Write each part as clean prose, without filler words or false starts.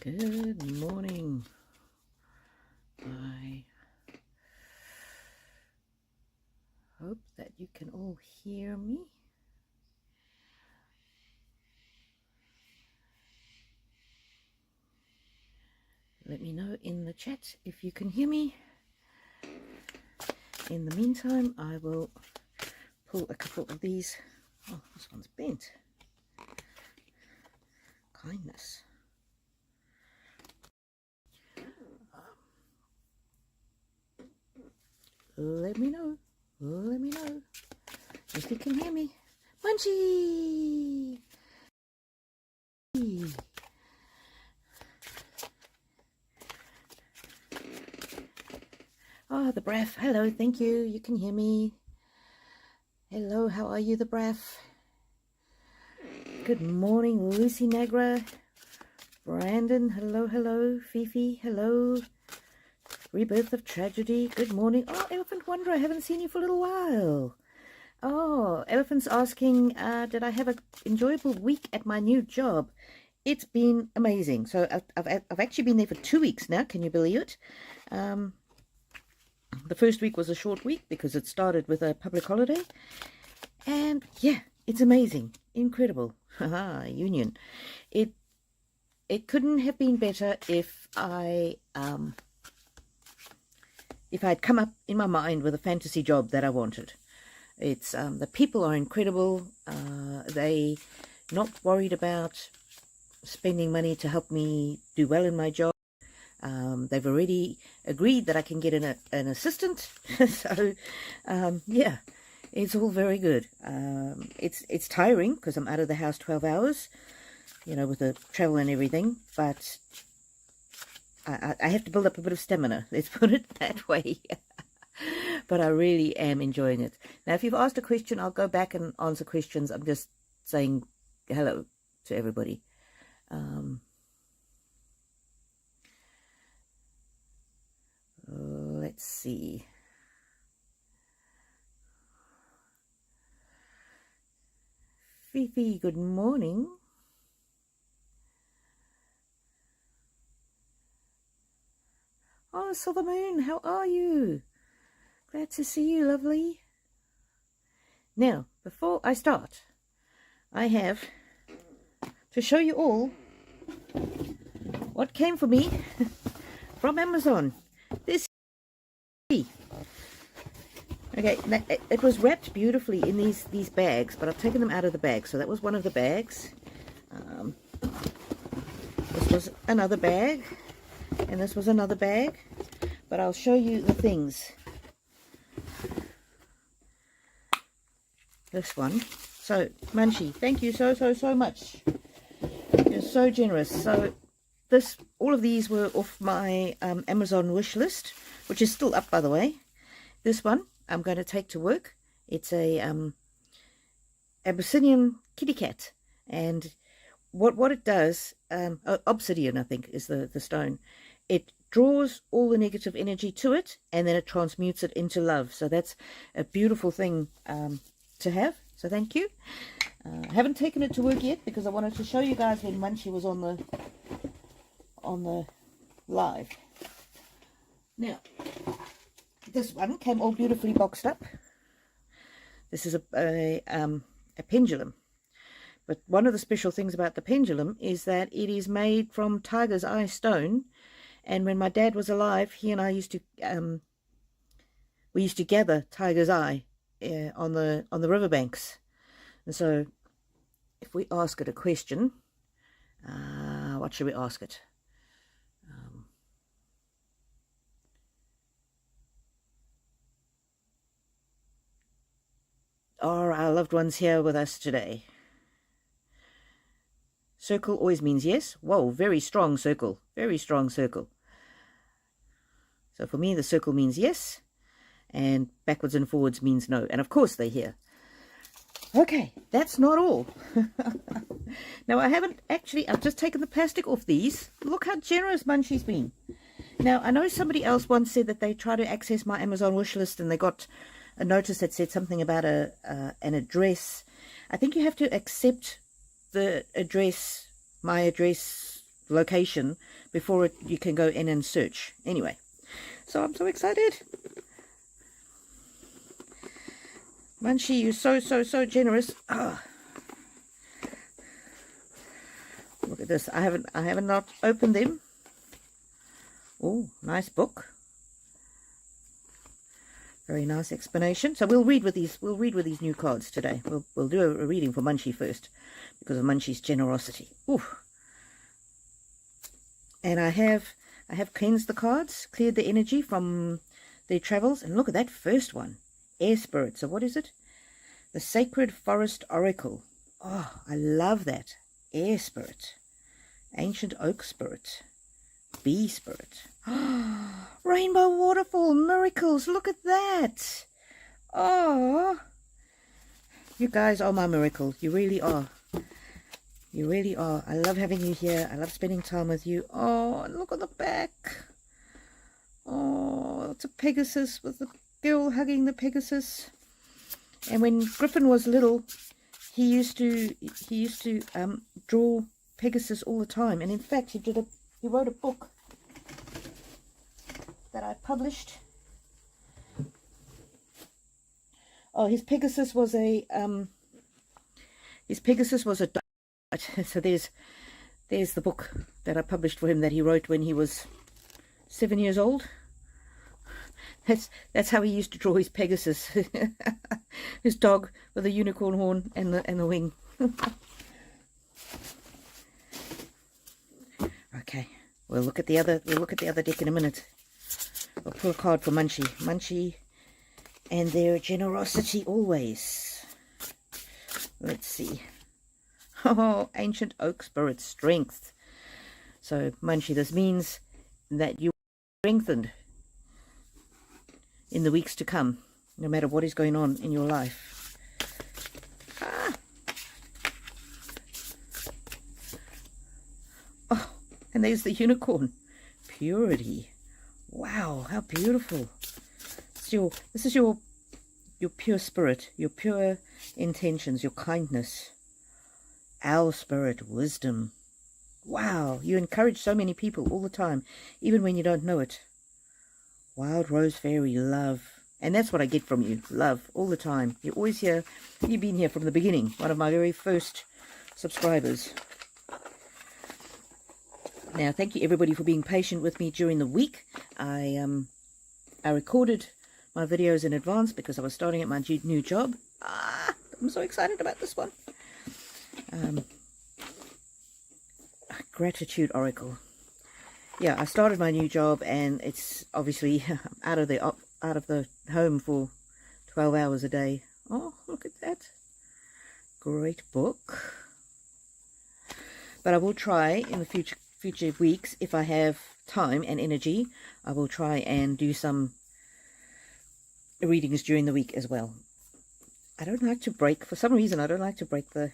Good morning. I hope that you can all hear me. Let me know in the chat if you can hear me. In the meantime, I will pull a couple of these. Oh, this one's bent. Kindness. Let me know if you can hear me. Munchie! Oh, the Braff. Hello, thank you. You can hear me. Hello, how are you, the Braff? Good morning, Lucy Nagra. Brandon, hello, hello. Fifi, hello. Rebirth of Tragedy, good morning. Oh, Elephant Wanderer, I haven't seen you for a little while. Oh, Elephant's asking, did I have an enjoyable week at my new job? It's been amazing. So I've actually been there for 2 weeks now. Can you believe it? The first week was a short week because it started with a public holiday. And yeah, it's amazing. Incredible. Haha, union. It couldn't have been better if I'd come up in my mind with a fantasy job that I wanted. It's the people are incredible. They not worried about spending money to help me do well in my job. They've already agreed that I can get an assistant. So yeah, it's all very good. It's tiring because I'm out of the house 12 hours, you know, with the travel and everything, but I have to build up a bit of stamina, let's put it that way. But I really am enjoying it. Now, if you've asked a question, I'll go back and answer questions. I'm just saying hello to everybody. Let's see. Fifi, good morning. Oh, Silver Moon, how are you? Glad to see you, lovely. Now, before I start, I have to show you all what came for me from Amazon. This, okay, it was wrapped beautifully in these bags, but I've taken them out of the bag. So that was one of the bags. This was another bag, and this was another bag. But I'll show you the things. This one. So, Munchie, thank you so much. You're so generous. So, all of these were off my Amazon wish list, which is still up, by the way. This one I'm going to take to work. It's a Abyssinian kitty cat, and what it does, obsidian, I think, is the stone. It draws all the negative energy to it, and then it transmutes it into love. So that's a beautiful thing to have. So thank you. I haven't taken it to work yet because I wanted to show you guys when Munchie was on the live. Now, this one came all beautifully boxed up. This is a pendulum. But one of the special things about the pendulum is that it is made from tiger's eye stone. And when my dad was alive, he and I used to gather tiger's eye on the riverbanks. And so, if we ask it a question, what should we ask it? Are our loved ones here with us today? Circle always means yes. Whoa, very strong circle. Very strong circle. So for me, the circle means yes, and backwards and forwards means no. And of course they're here. Okay, that's not all. Now, I've just taken the plastic off these. Look how generous Munchie's been. Now, I know somebody else once said that they tried to access my Amazon wish list and they got a notice that said something about an address. I think you have to accept the address, my address location before you can go in and search. Anyway, so I'm so excited. Munchie, you're so generous. Oh. Look at this. I haven't not opened them. Oh, nice book. Very nice explanation. So we'll read with these new cards today. We'll do a reading for Munchie first because of Munchie's generosity. Ooh. And I have cleansed the cards, cleared the energy from their travels, and look at that first one. Air spirit. So what is it? The Sacred Forest Oracle. Oh, I love that. Air spirit. Ancient oak spirit. Bee spirit. Rainbow waterfall miracles. Look at that. Oh, you guys are my miracle. You really are. You really are. I love having you here. I love spending time with you. Oh, and look at the back. Oh, it's a Pegasus with the girl hugging the Pegasus. And when Griffin was little, he used to draw Pegasus all the time. And in fact, he wrote a book that I published. Oh, his Pegasus was a so there's the book that I published for him that he wrote when he was 7 years old. That's how he used to draw his Pegasus, his dog with a unicorn horn and the wing. Okay, we'll look at the other deck in a minute. We'll pull a card for Munchie and their generosity always. Let's see. Oh, ancient oak spirit strength. So Munchie, this means that you are strengthened in the weeks to come, no matter what is going on in your life. Ah. Oh, and there's the unicorn. Purity. Wow, how beautiful. This is your pure spirit, your pure intentions, your kindness. Owl spirit, wisdom. Wow, you encourage so many people all the time, even when you don't know it. Wild rose fairy, love. And that's what I get from you, love, all the time. You're always here. You've been here from the beginning, one of my very first subscribers. Now, thank you everybody for being patient with me during the week. I recorded my videos in advance because I was starting at my new job. I'm so excited about this one. Gratitude Oracle. Yeah, I started my new job and it's obviously out of the home for 12 hours a day. Oh, look at that. Great book. But I will try in the future weeks, if I have time and energy, I will try and do some readings during the week as well. I don't like to break, for some reason I don't like to break the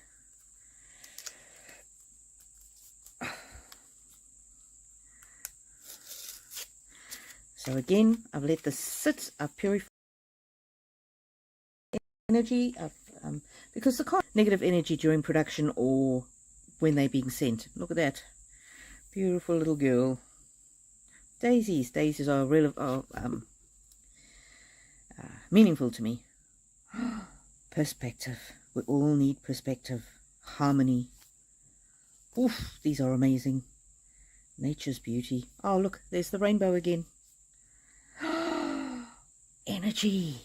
so again, I've let this sit, I've purified energy, because the negative energy during production or when they're being sent. Look at that. Beautiful little girl. Daisies. Daisies are meaningful to me. Perspective. We all need perspective. Harmony. Oof, these are amazing. Nature's beauty. Oh, look, there's the rainbow again. Energy.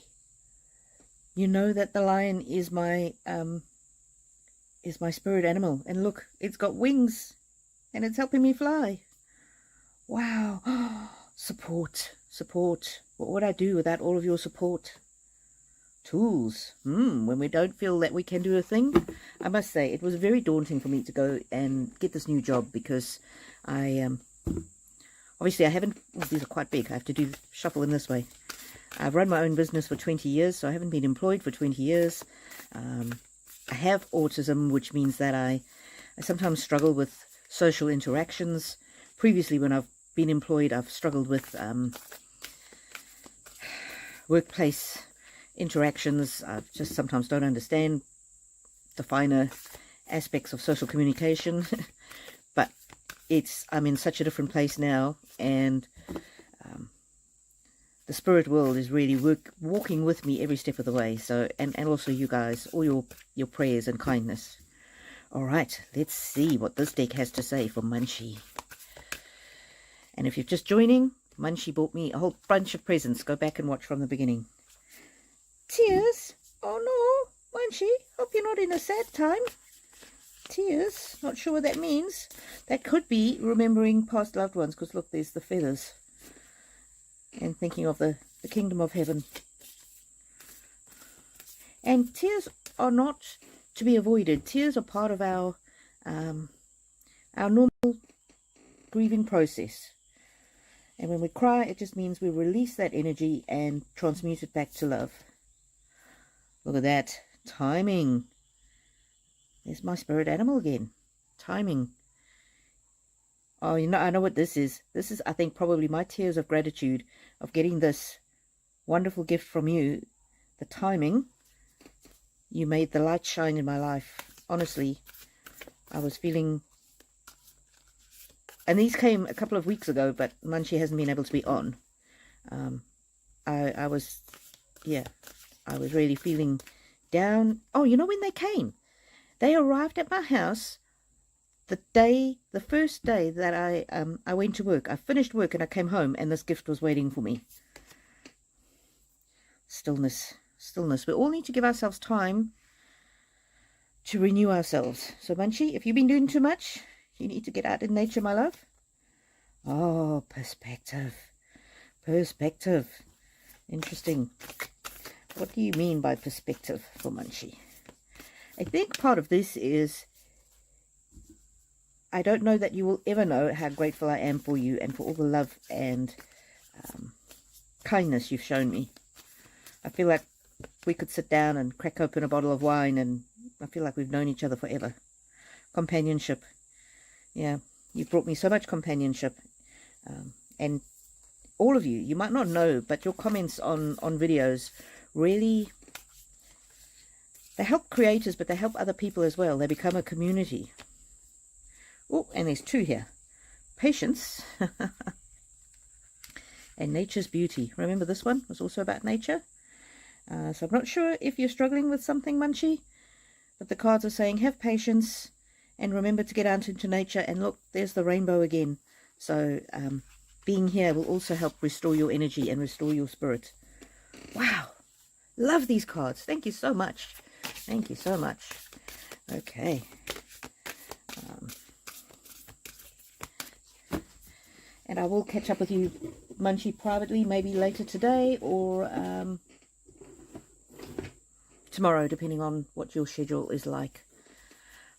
You know that the lion is my spirit animal, and look, it's got wings and it's helping me fly. Wow. Support. What would I do without all of your support? Tools. When we don't feel that we can do a thing. I must say it was very daunting for me to go and get this new job because I obviously I haven't, these are quite big, I have to shuffle them this way. I've run my own business for 20 years, so I haven't been employed for 20 years. I have autism, which means that I sometimes struggle with social interactions. Previously, when I've been employed, I've struggled with workplace interactions. I just sometimes don't understand the finer aspects of social communication. But I'm in such a different place now, and the spirit world is really walking with me every step of the way. So, and also you guys, all your prayers and kindness. All right, let's see what this deck has to say for Munchie. And if you're just joining, Munchie bought me a whole bunch of presents. Go back and watch from the beginning. Tears? Oh no, Munchie, hope you're not in a sad time. Tears? Not sure what that means. That could be remembering past loved ones, because look, there's the feathers. And thinking of the kingdom of heaven. And tears are not to be avoided. Tears are part of our normal grieving process. And when we cry, it just means we release that energy and transmute it back to love. Look at that. Timing. There's my spirit animal again. Timing. Oh, you know, I know what this is. This is, I think, probably my tears of gratitude of getting this wonderful gift from you. The timing. You made the light shine in my life. Honestly, I was feeling... And these came a couple of weeks ago, but Munchie hasn't been able to be on. I was really feeling down. Oh, you know when they came? They arrived at my house the first day that I went to work. I finished work and I came home, and this gift was waiting for me. Stillness. We all need to give ourselves time to renew ourselves. So Munchie, if you've been doing too much, you need to get out in nature, my love. Oh, perspective. Interesting. What do you mean by perspective for Munchie? I think part of this is, I don't know that you will ever know how grateful I am for you and for all the love and kindness you've shown me. I feel like we could sit down and crack open a bottle of wine, and I feel like we've known each other forever. Companionship. Yeah, you've brought me so much companionship. And all of you might not know, but your comments on videos really, they help creators, but they help other people as well. They become a community. Oh, and there's two here. Patience and nature's beauty. Remember this one was also about nature. So I'm not sure if you're struggling with something, Munchie, but the cards are saying have patience and remember to get out into nature. And look, there's the rainbow again. So being here will also help restore your energy and restore your spirit. Wow. Love these cards. Thank you so much. Thank you so much. Okay. And I will catch up with you, Munchie, privately, maybe later today or tomorrow, depending on what your schedule is like.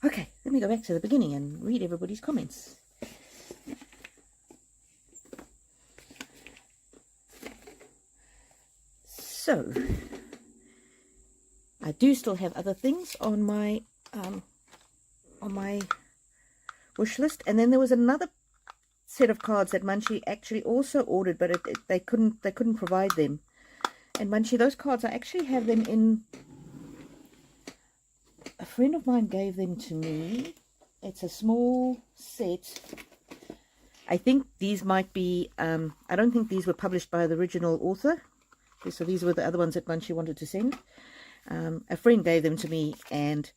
Okay, let me go back to the beginning and read everybody's comments. So, I do still have other things on my wish list, and then there was another set of cards that Munchie actually also ordered, but they couldn't provide them. And Munchie, those cards, I actually have them in. A friend of mine gave them to me. It's a small set. I think these might be. I don't think these were published by the original author. So these were the other ones that Munchie wanted to send. A friend gave them to me, and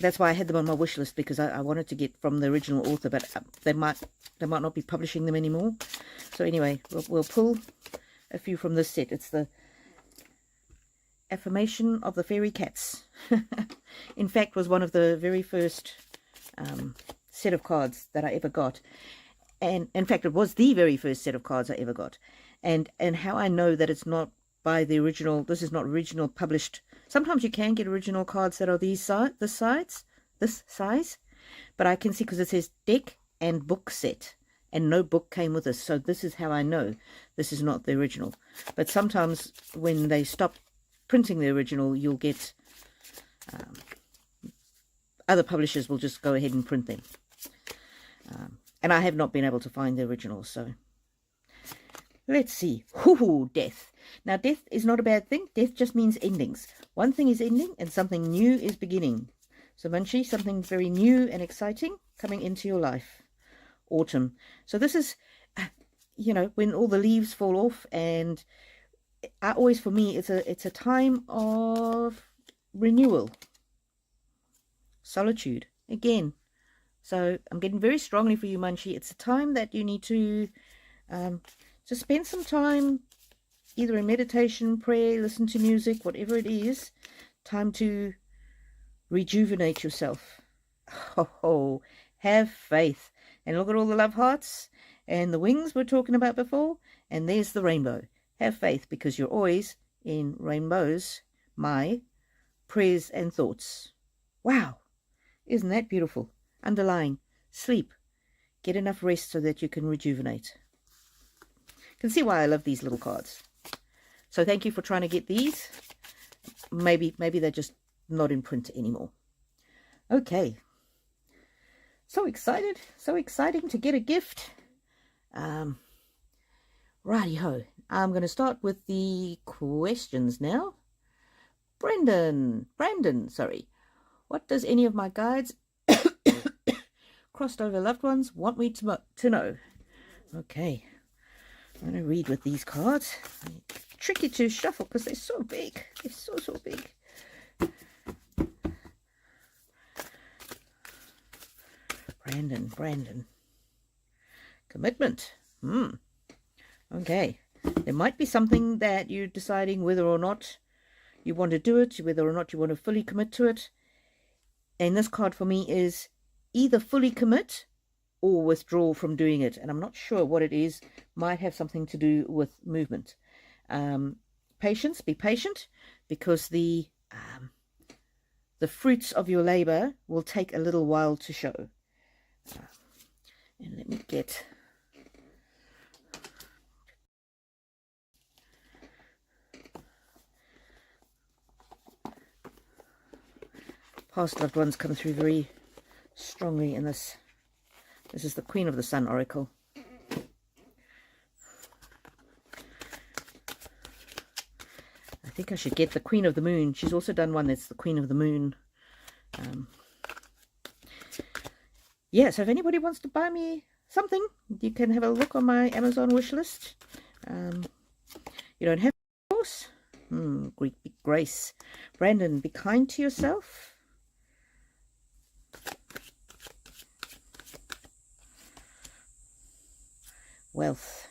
that's why I had them on my wish list, because I wanted to get from the original author, but they might not be publishing them anymore. So anyway, we'll pull a few from this set. It's the Affirmation of the Fairy Cats. In fact, was one of the very first set of cards that I ever got. And in fact, it was the very first set of cards I ever got. And how I know that it's not by the original, this is not original published. Sometimes you can get original cards that are this size, but I can see because it says deck and book set, and no book came with us. So this is how I know this is not the original. But sometimes when they stop printing the original, you'll get other publishers will just go ahead and print them. And I have not been able to find the original, so let's see. Hoo-hoo, death. Now, death is not a bad thing. Death just means endings. One thing is ending and something new is beginning. So, Munchie, something very new and exciting coming into your life. autumn. So this is, you know, when all the leaves fall off, and for me, it's a time of renewal, solitude again. So I'm getting very strongly for you, Munchie. It's a time that you need to spend some time either in meditation, prayer, listen to music, whatever it is. Time to rejuvenate yourself. Oh, have faith. And look at all the love hearts and the wings we're talking about before. And there's the rainbow. Have faith, because you're always in rainbows, my prayers and thoughts. Wow. Isn't that beautiful? Underlying, sleep. Get enough rest so that you can rejuvenate. You can see why I love these little cards. So thank you for trying to get these. Maybe they're just not in print anymore. Okay. So excited. So exciting to get a gift. Righty-ho. I'm going to start with the questions now. Brandon, sorry. What does any of my guides, crossed over loved ones, want me to know? Okay. I'm going to read with these cards. Tricky to shuffle because they're so big. They're so big. Brandon. Commitment. Okay. There might be something that you're deciding whether or not you want to do it, whether or not you want to fully commit to it. And this card for me is either fully commit or withdraw from doing it. And I'm not sure what it is. Might have something to do with movement. Patience. Be patient, because the fruits of your labor will take a little while to show. And let me get past loved ones come through very strongly in this. This is the Queen of the Sun Oracle. I think I should get the Queen of the Moon. She's also done one that's the Queen of the Moon. Yeah, so if anybody wants to buy me something, you can have a look on my Amazon wish list. You don't have to, of course. Greek grace. Brandon, be kind to yourself. Wealth.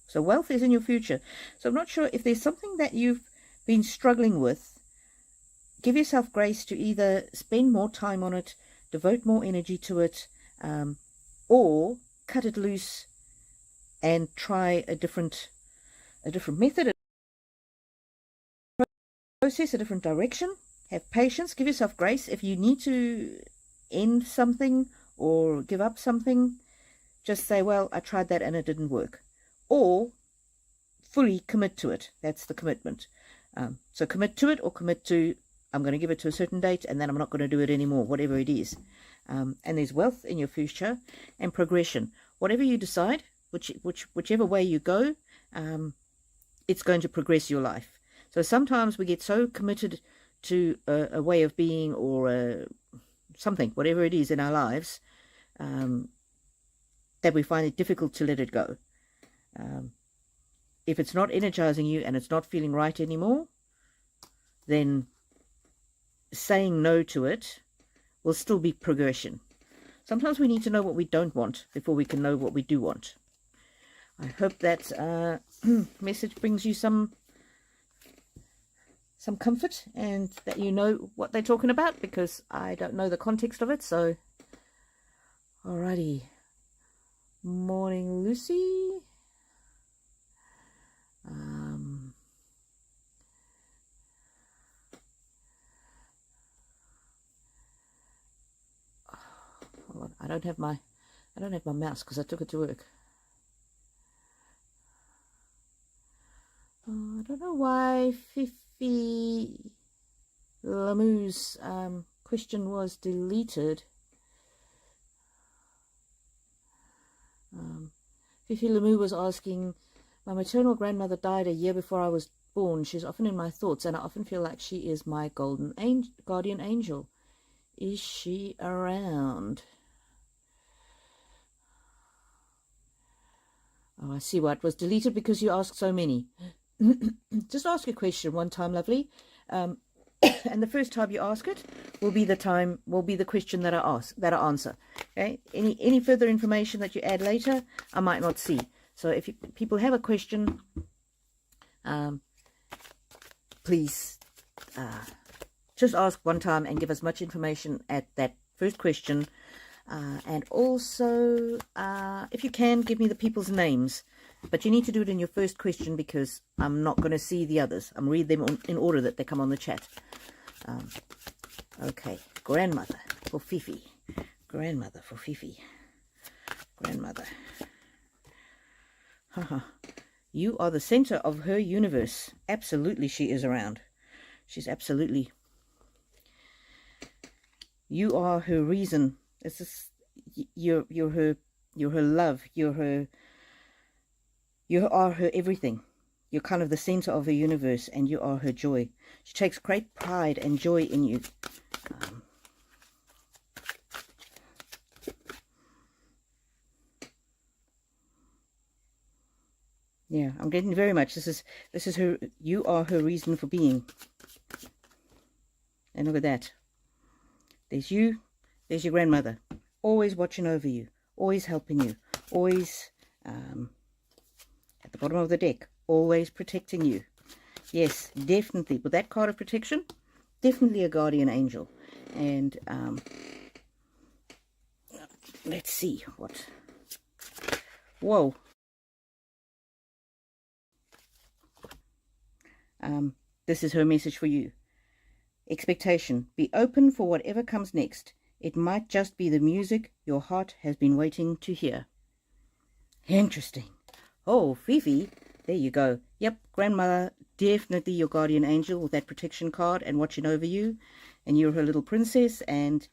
So wealth is in your future. So I'm not sure if there's something that you've been struggling with. Give yourself grace to either spend more time on it, devote more energy to it, or cut it loose and try a different method, a process, a different direction. Have patience. Give yourself grace. If you need to end something or give up something, just say, well, I tried that and it didn't work. Or fully commit to it. That's the commitment. So commit to it, or commit to, I'm going to give it to a certain date and then I'm not going to do it anymore, whatever it is. And there's wealth in your future and progression. Whatever you decide, whichever way you go, it's going to progress your life. So sometimes we get so committed to a way of being or something, whatever it is in our lives, that we find it difficult to let it go. If it's not energizing you and it's not feeling right anymore, then saying no to it will still be progression. Sometimes we need to know what we don't want before we can know what we do want. I hope that message brings you some comfort, and that you know what they're talking about, because I don't know the context of it. So alrighty. Morning, Lucy. Hold on. I don't have my mouse because I took it to work. I don't know why Fifi Lamou's question was deleted. Fifi Lamou was asking, my maternal grandmother died a year before I was born. She's often in my thoughts, and I often feel like she is my guardian angel. Is she around? Oh, I see why it was deleted, because you asked so many. Just ask a question one time, lovely. And the first time you ask it will be the question that I answer. Okay. Any further information that you add later, I might not see. So if people have a question, please just ask one time and give as much information at that first question. And also, if you can, give me the people's names. But you need to do it in your first question, because I'm not going to see the others. I'm read them in order that they come on the chat. Okay, grandmother for Fifi. Grandmother for Fifi. Grandmother. Haha. You are the center of her universe. Absolutely, she is around. She's absolutely. You are her reason. This is you're her love. You are her everything. You're kind of the center of her universe, and you are her joy. She takes great pride and joy in you. Yeah, I'm getting very much. This is her. You are her reason for being. And look at that. There's you. There's your grandmother. Always watching over you. Always helping you. Always at the bottom of the deck. Always protecting you. Yes, definitely. With that card of protection, definitely a guardian angel. And let's see what. Whoa. This is her message for you. Expectation. Be open for whatever comes next. It might just be the music your heart has been waiting to hear. Interesting. Oh, Fifi. There you go. Yep, grandmother, definitely your guardian angel with that protection card and watching over you. And you're her little princess, and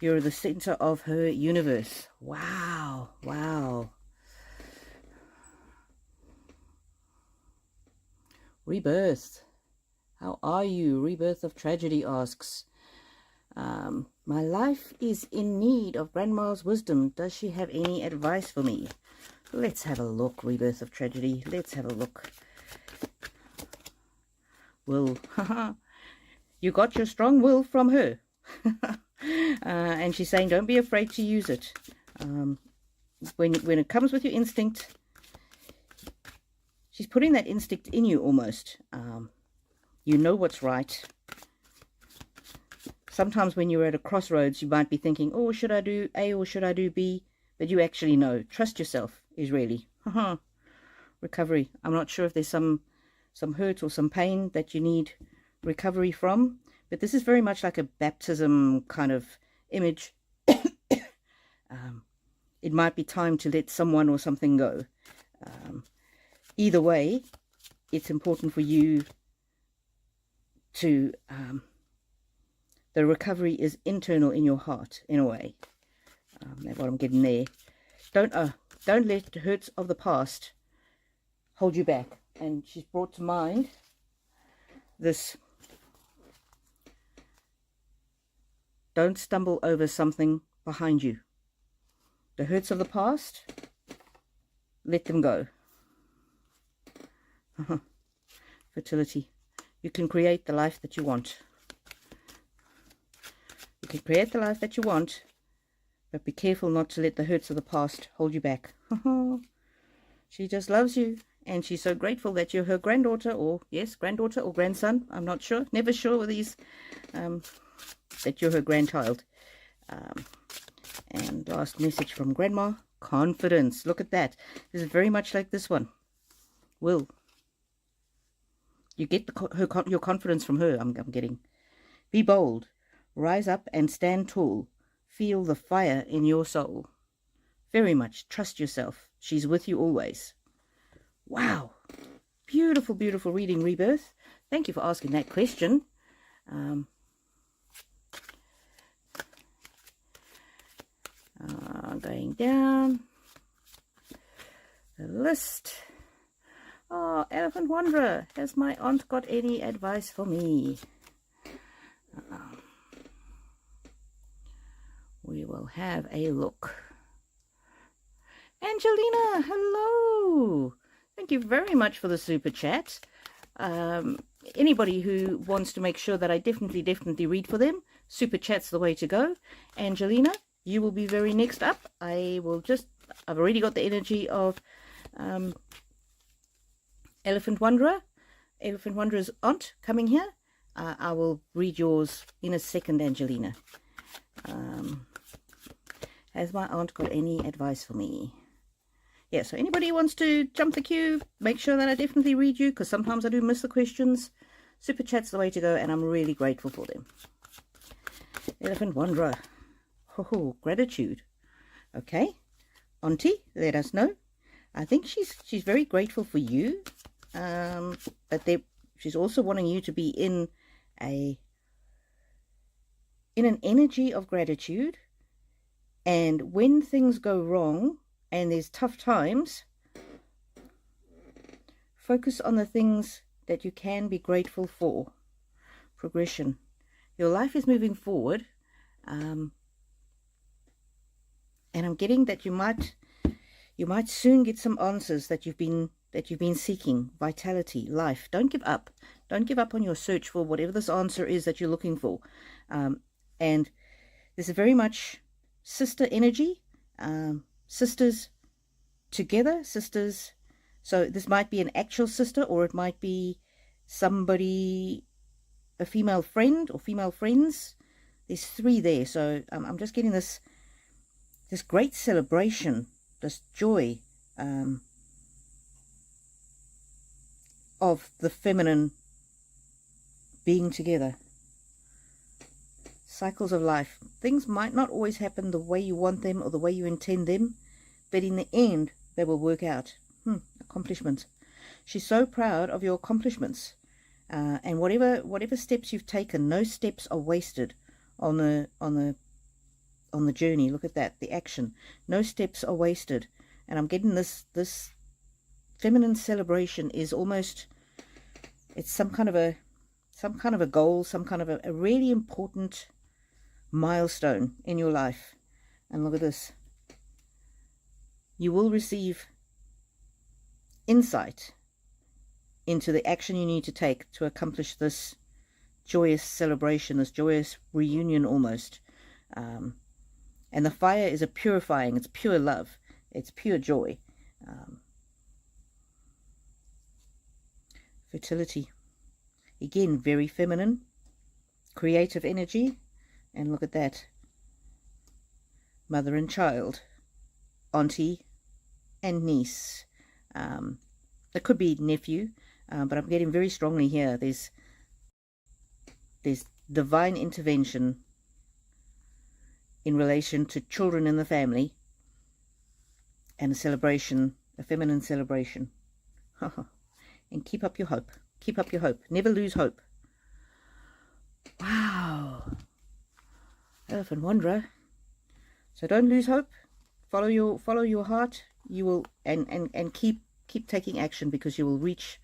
you're the center of her universe. Wow. Wow. Rebirth. How are you? Rebirth of Tragedy asks, my life is in need of Grandma's wisdom. Does she have any advice for me? Let's have a look, Rebirth of Tragedy. Let's have a look. Will. You got your strong will from her. And she's saying, don't be afraid to use it. When it comes with your instinct, she's putting that instinct in you almost. You know what's right. Sometimes when you're at a crossroads, you might be thinking, oh, should I do A or should I do B? But you actually know. Trust yourself is really. Recovery. I'm not sure if there's some hurt or some pain that you need recovery from. But this is very much like a baptism kind of image. It might be time to let someone or something go. Either way, it's important for you to the recovery is internal in your heart, in a way. That's what I'm getting there. Don't let the hurts of the past hold you back. And she's brought to mind this. Don't stumble over something behind you. The hurts of the past, let them go. Fertility. You can create the life that you want. You can create the life that you want, but be careful not to let the hurts of the past hold you back. She just loves you, and she's so grateful that you're her granddaughter, or yes, granddaughter or grandson. I'm not sure. Never sure with these. That you're her grandchild. And last message from Grandma. Confidence. Look at that. This is very much like this one. Will. You get your confidence from her, I'm getting. Be bold. Rise up and stand tall. Feel the fire in your soul. Very much. Trust yourself. She's with you always. Wow. Beautiful, beautiful reading, Rebirth. Thank you for asking that question. Going down the list. Oh, Elephant Wanderer, has my aunt got any advice for me? We will have a look. Angelina, hello. Thank you very much for the super chat. Anybody who wants to make sure that I definitely read for them, super chat's the way to go. Angelina, you will be very next up. I've already got the energy of Elephant Wanderer's aunt coming here. I will read yours in a second, Angelina. Has my aunt got any advice for me? Yeah, so anybody who wants to jump the queue, make sure that I definitely read you, because sometimes I do miss the questions. Super chat's the way to go, and I'm really grateful for them. Elephant Wanderer. Oh, gratitude. Okay, Auntie, let us know. I think she's very grateful for you, but she's also wanting you to be in an energy of gratitude. And when things go wrong and there's tough times, focus on the things that you can be grateful for. Progression. Your life is moving forward, and I'm getting that you might soon get some answers that you've been seeking. Vitality, life. Don't give up. Don't give up on your search for whatever this answer is that you're looking for. And this is very much sister energy, sisters together, sisters. So this might be an actual sister, or it might be somebody, a female friend or female friends. There's three there, so I'm just getting this great celebration, this joy of the feminine being together. Cycles of life. Things might not always happen the way you want them or the way you intend them, but in the end, they will work out. Accomplishment. She's so proud of your accomplishments, and whatever steps you've taken, no steps are wasted on the journey. Look at that, the action. No steps are wasted, and I'm getting this feminine celebration is almost, it's some kind of a goal, some kind of a really important milestone in your life. And look at this. You will receive insight into the action you need to take to accomplish this joyous celebration, this joyous reunion almost. And the fire is a purifying, it's pure love, it's pure joy. Fertility. Again, very feminine, creative energy. And look at that. Mother and child, auntie and niece. That could be nephew, but I'm getting very strongly here. There's divine intervention in relation to children in the family, and a celebration, a feminine celebration. And keep up your hope. Keep up your hope. Never lose hope. Wow. Elephant Wanderer. So don't lose hope. Follow your heart. You will, and keep taking action, because you will reach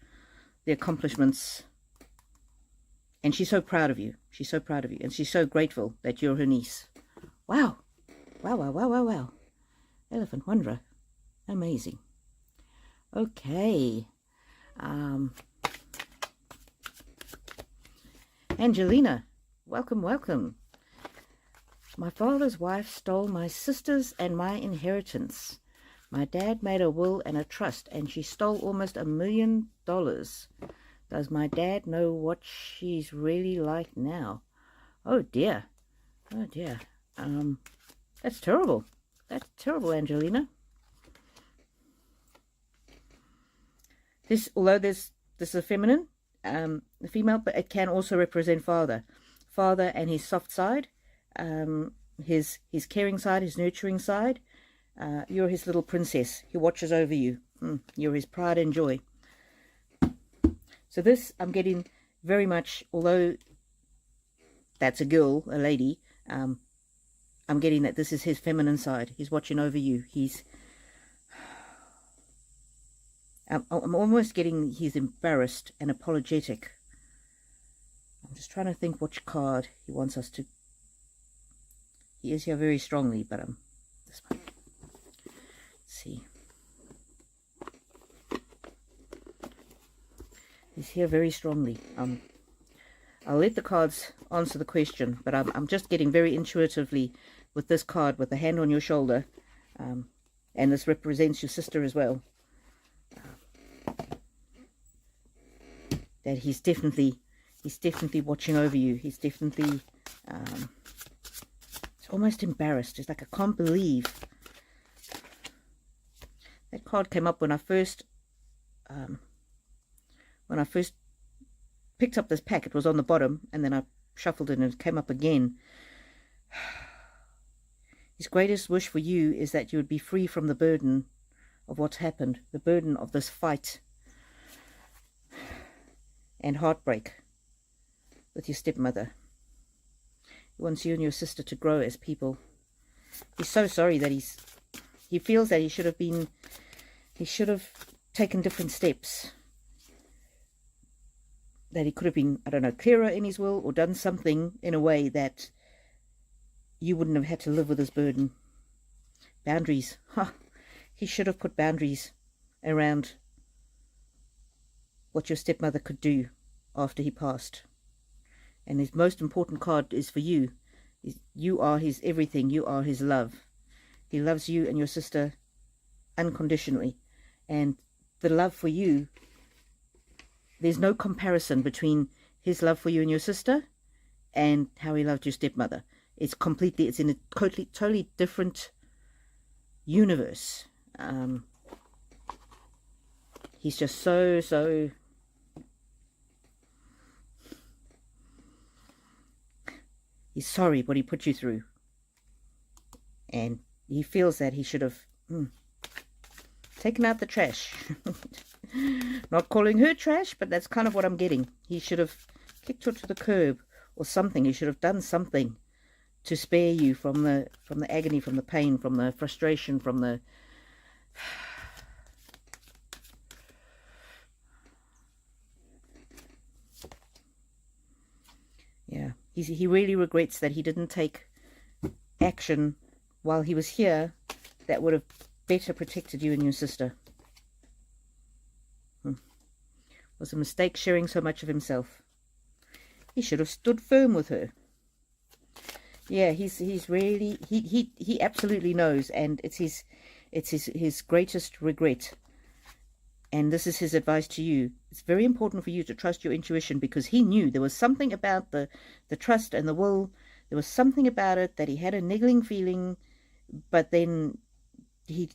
the accomplishments. And she's so proud of you. She's so proud of you, and she's so grateful that you're her niece. Wow. Wow, wow, wow, wow, wow. Elephant Wanderer. Amazing. Okay. Angelina, welcome. My father's wife stole my sisters and my inheritance. My dad made a will and a trust, and she stole almost $1 million. Does my dad know what she's really like now? Oh dear. Oh dear. That's terrible. That's terrible, Angelina. Although this is a feminine, the female, but it can also represent father and his soft side, his caring side, his nurturing side. You're his little princess. He watches over you. You're his pride and joy. So this, I'm getting very much, although that's a girl, a lady, I'm getting that this is his feminine side. He's watching over you. I'm almost getting he's embarrassed and apologetic. I'm just trying to think which card he wants us to. He is here very strongly, but this one. Let's see. He's here very strongly. I'll let the cards answer the question, but I'm just getting very intuitively with this card, with the hand on your shoulder, and this represents your sister as well, that he's definitely watching over you. He's definitely it's almost embarrassed. It's like, I can't believe that card came up when I first picked up this pack. It was on the bottom, and then I shuffled it and it came up again. His greatest wish for you is that you would be free from the burden of what's happened, the burden of this fight and heartbreak with your stepmother. He wants you and your sister to grow as people. He's so sorry that he feels that he should have taken different steps, that he could have been, I don't know, clearer in his will, or done something in a way that you wouldn't have had to live with his burden. Boundaries. He should have put boundaries around what your stepmother could do after he passed. And his most important card is for you. You are his everything. You are his love. He loves you and your sister unconditionally. And the love for you, there's no comparison between his love for you and your sister and how he loved your stepmother. It's in a totally different universe. He's just so he's sorry what he put you through, and he feels that he should have taken out the trash. Not calling her trash, but that's kind of what I'm getting. He should have kicked her to the curb or something. He should have done something to spare you from the agony, from the pain, from the frustration, from the yeah. He really regrets that he didn't take action while he was here that would have better protected you and your sister. It was a mistake sharing so much of himself. He should have stood firm with her. Yeah, he's really, he absolutely knows, and it's his greatest regret. And this is his advice to you. It's very important for you to trust your intuition, because he knew there was something about the trust and the will. There was something about it that he had a niggling feeling, but then he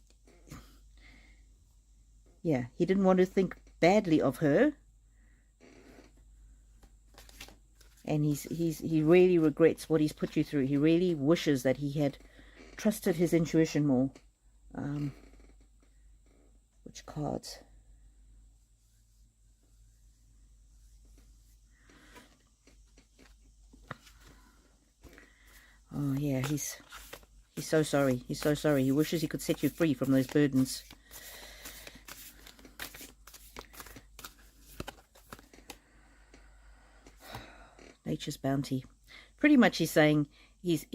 didn't want to think badly of her. And he really regrets what he's put you through. He really wishes that he had trusted his intuition more. Which cards? Oh yeah, he's so sorry. He's so sorry. He wishes he could set you free from those burdens. Nature's bounty. Pretty much he's saying he's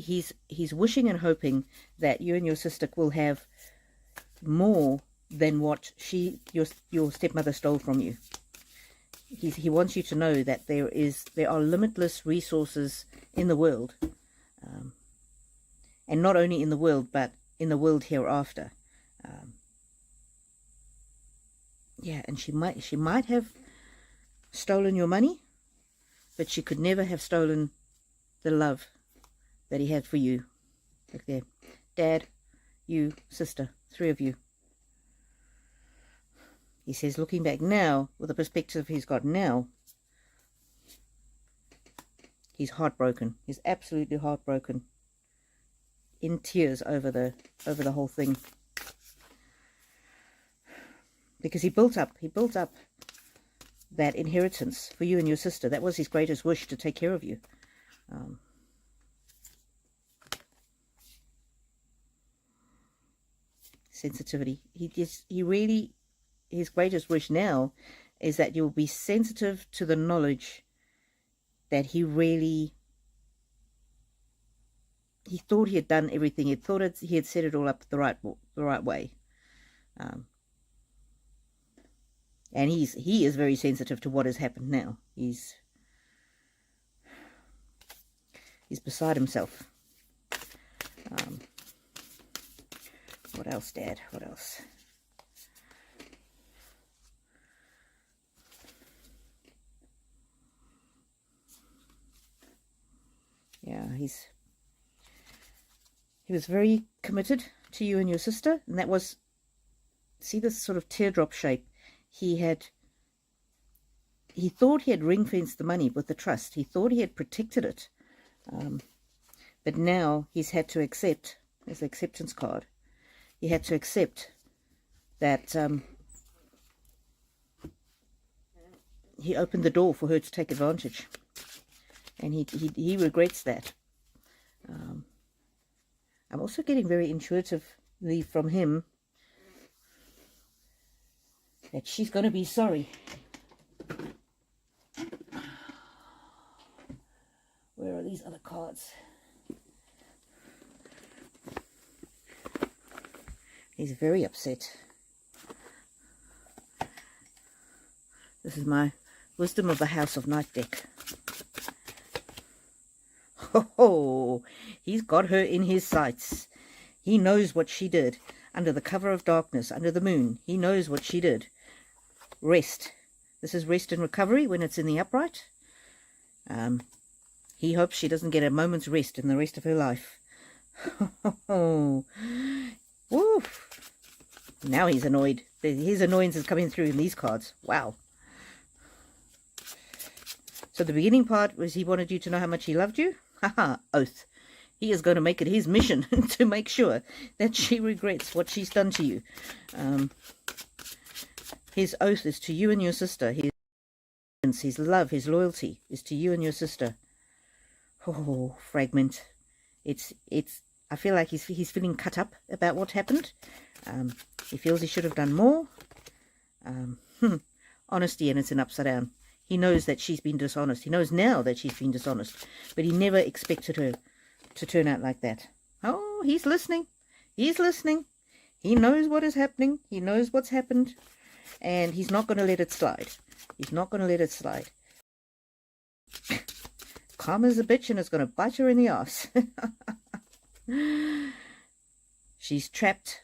wishing and hoping that you and your sister will have more than what your stepmother stole from you. He wants you to know that there are limitless resources in the world, and not only in the world, but in the world hereafter. Yeah, and she might have stolen your money, but she could never have stolen the love that he had for you. Look there. Dad, you, sister, 3 of you. He says, looking back now, with the perspective he's got now, he's heartbroken. He's absolutely heartbroken. In tears over the whole thing. Because he built up that inheritance for you and your sister. That was his greatest wish, to take care of you. Sensitivity. His greatest wish now is that you'll be sensitive to the knowledge that he thought he had done everything. He thought he had set it all up the right way. And he is very sensitive to what has happened now. He's beside himself. What else, Dad? What else? Yeah, he was very committed to you and your sister, and that was, see this sort of teardrop shape. He thought he had ring-fenced the money with the trust. He thought he had protected it. But now he's had to accept, as the acceptance card, he had to accept that he opened the door for her to take advantage. And he regrets that. I'm also getting very intuitively from him that she's going to be sorry. Where are these other cards? He's very upset. This is my Wisdom of the House of Night deck. Oh, he's got her in his sights. He knows what she did. Under the cover of darkness, under the moon, he knows what she did. Rest. This is rest and recovery when it's in the upright. He hopes she doesn't get a moment's rest in the rest of her life. Oh, woof. Now he's annoyed. His annoyance is coming through in these cards. Wow. So the beginning part was he wanted you to know how much he loved you. Haha, oath. He is going to make it his mission to make sure that she regrets what she's done to you. His oath is to you and your sister. His love, his loyalty is to you and your sister. Oh, fragment. I feel like he's feeling cut up about what happened. He feels he should have done more. Honesty, and it's an upside down. He knows that she's been dishonest. He knows now that she's been dishonest. But he never expected her to turn out like that. Oh, he's listening. He's listening. He knows what is happening. He knows what's happened. And he's not going to let it slide. He's not going to let it slide. Karma's a bitch and it's going to bite her in the ass. She's trapped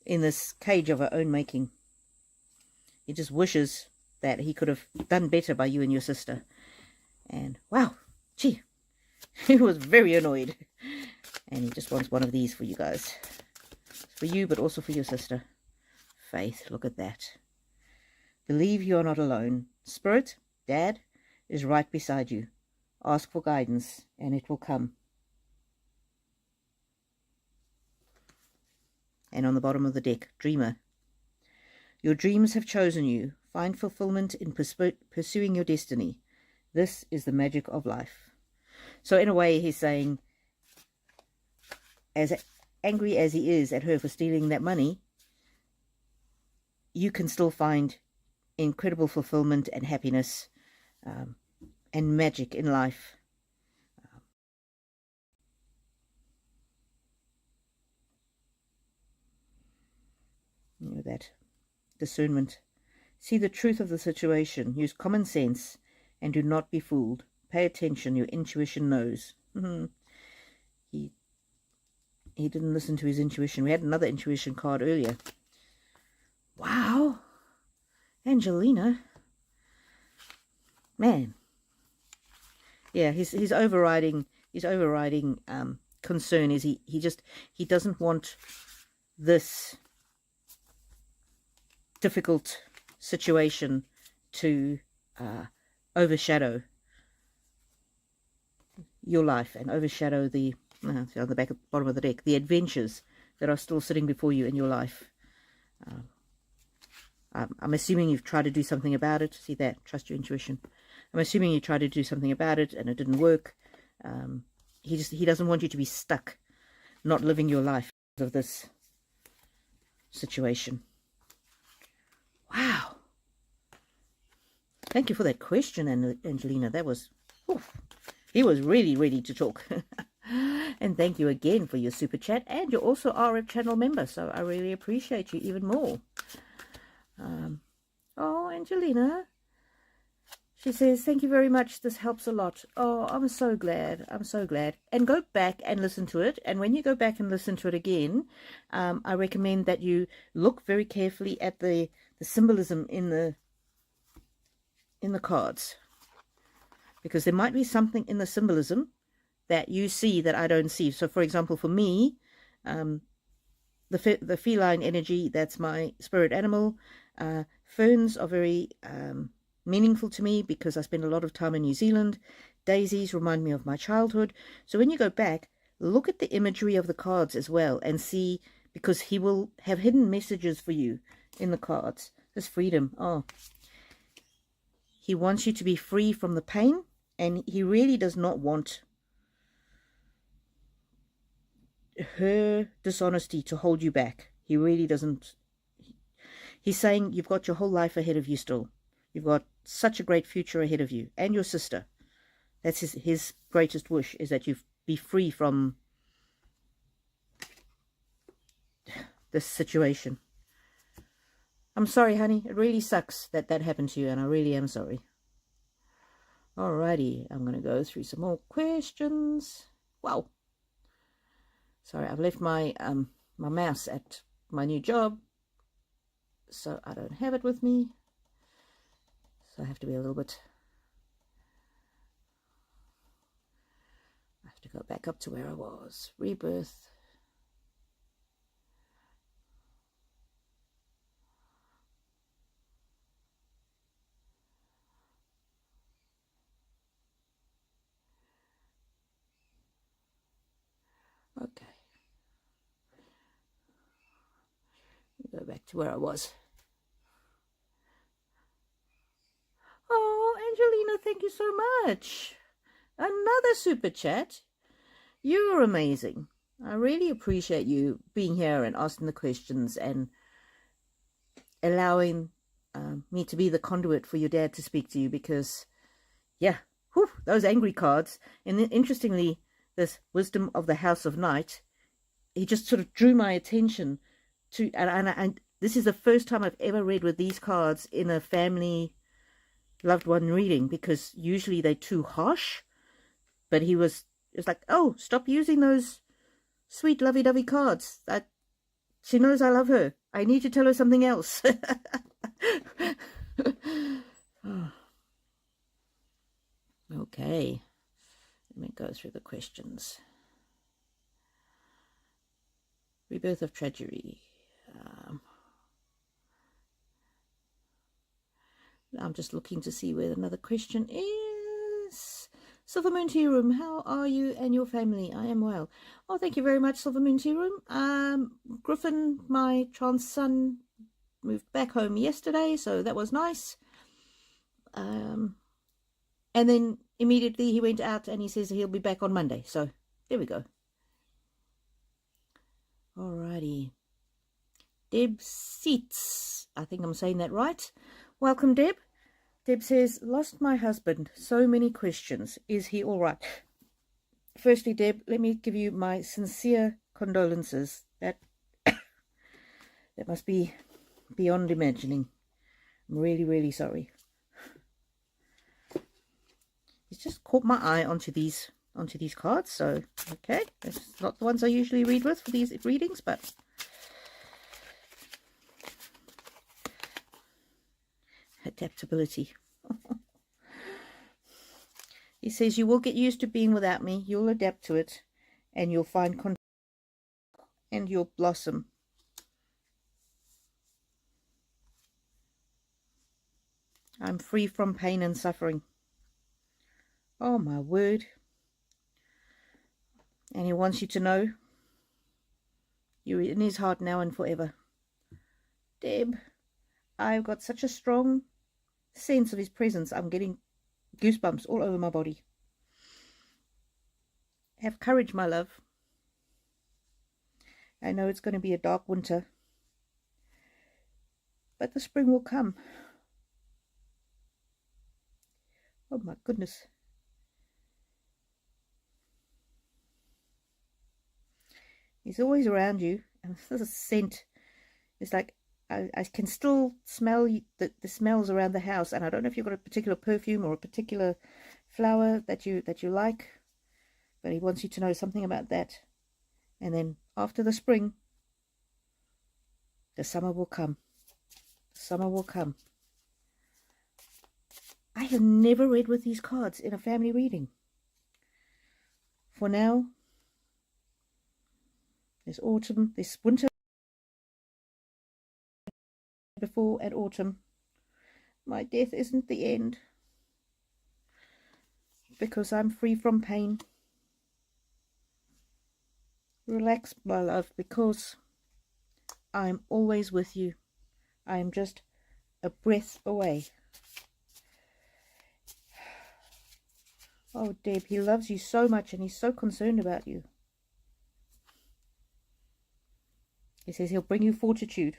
in this cage of her own making. He just wishes that he could have done better by you and your sister. And wow, gee, he was very annoyed. And he just wants one of these for you guys. For you, but also for your sister. Faith, look at that. Believe you are not alone. Spirit, Dad, is right beside you. Ask for guidance, and it will come. And on the bottom of the deck, Dreamer. Your dreams have chosen you. Find fulfillment in pursuing your destiny. This is the magic of life. So in a way, he's saying, as angry as he is at her for stealing that money, you can still find incredible fulfillment and happiness and magic in life. You know, that discernment. See the truth of the situation. Use common sense and do not be fooled. Pay attention. Your intuition knows. He didn't listen to his intuition. We had another intuition card earlier. Wow. Angelina. Man. Yeah, his overriding concern is he doesn't want this difficult situation to overshadow your life and overshadow the on the bottom of the deck, the adventures that are still sitting before you in your life. I'm assuming you've tried to do something about it. See that? Trust your intuition. I'm assuming you tried to do something about it and it didn't work. He doesn't want you to be stuck, not living your life because of this situation. Wow. Thank you for that question, Angelina. That was, he was really ready to talk. And thank you again for your super chat. And you're also RF channel member, so I really appreciate you even more. Oh, Angelina. She says, thank you very much. This helps a lot. Oh, I'm so glad. I'm so glad. And go back and listen to it. And when you go back and listen to it again, I recommend that you look very carefully at the symbolism in the cards. Because there might be something in the symbolism that you see that I don't see. So, for example, for me, the feline energy, that's my spirit animal. Ferns are very meaningful to me because I spend a lot of time in New Zealand. Daisies remind me of my childhood. So when you go back, look at the imagery of the cards as well and see, because he will have hidden messages for you in the cards. This freedom. Oh, he wants you to be free from the pain, and he really does not want her dishonesty to hold you back. He really doesn't. He's saying you've got your whole life ahead of you still. You've got such a great future ahead of you, and your sister. That's his greatest wish, is that you be free from this situation. I'm sorry, honey. It really sucks that that happened to you, and I really am sorry. Alrighty, I'm going to go through some more questions. Wow. Sorry, I've left my my mouse at my new job, so I don't have it with me. So I have to be a little bit... I have to go back up to where I was. Rebirth. Okay. Go back to where I was. Oh, Angelina, thank you so much. Another super chat. You're amazing. I really appreciate you being here and asking the questions and allowing me to be the conduit for your dad to speak to you, because, yeah, whew, those angry cards. And interestingly, this wisdom of the House of Night, he just sort of drew my attention to, and this is the first time I've ever read with these cards in a family loved one reading, because usually they're too harsh. But it's like, oh, stop using those sweet lovey-dovey cards. She knows I love her. I need to tell her something else. Oh. Okay, let me go through the questions. Rebirth of tragedy. I'm just looking to see where another question is. Silver Moon Tea Room, how are you and your family? I am well. Oh, thank you very much, Silver Moon Tea Room. Griffin, my trans son, moved back home yesterday, so that was nice. And then immediately he went out and he says he'll be back on Monday. So there we go. Alrighty. Deb Seats. I think I'm saying that right. Welcome, Deb. Deb says, lost my husband. So many questions. Is he all right? Firstly, Deb, let me give you my sincere condolences. That must be beyond imagining. I'm really, really sorry. It's just caught my eye onto these cards. So, okay, that's not the ones I usually read with for these readings, but adaptability. He says, you will get used to being without me. You'll adapt to it, and you'll find control, and you'll blossom. I'm free from pain and suffering. Oh, my word. And he wants you to know you're in his heart now and forever. Deb, I've got such a strong sense of his presence. I'm getting goosebumps all over my body. Have courage, my love. I know it's going to be a dark winter, but the spring will come. Oh my goodness. He's always around you, and this scent is like I can still smell the smells around the house, and I don't know if you've got a particular perfume or a particular flower that you like, but he wants you to know something about that. And then after the spring, the summer will come. The summer will come. I have never read with these cards in a family reading. For now, there's autumn, there's winter before and autumn. My death isn't the end, because I'm free from pain. Relax, my love, because I'm always with you. I am just a breath away. Oh, Deb, he loves you so much and he's so concerned about you. He says he'll bring you fortitude.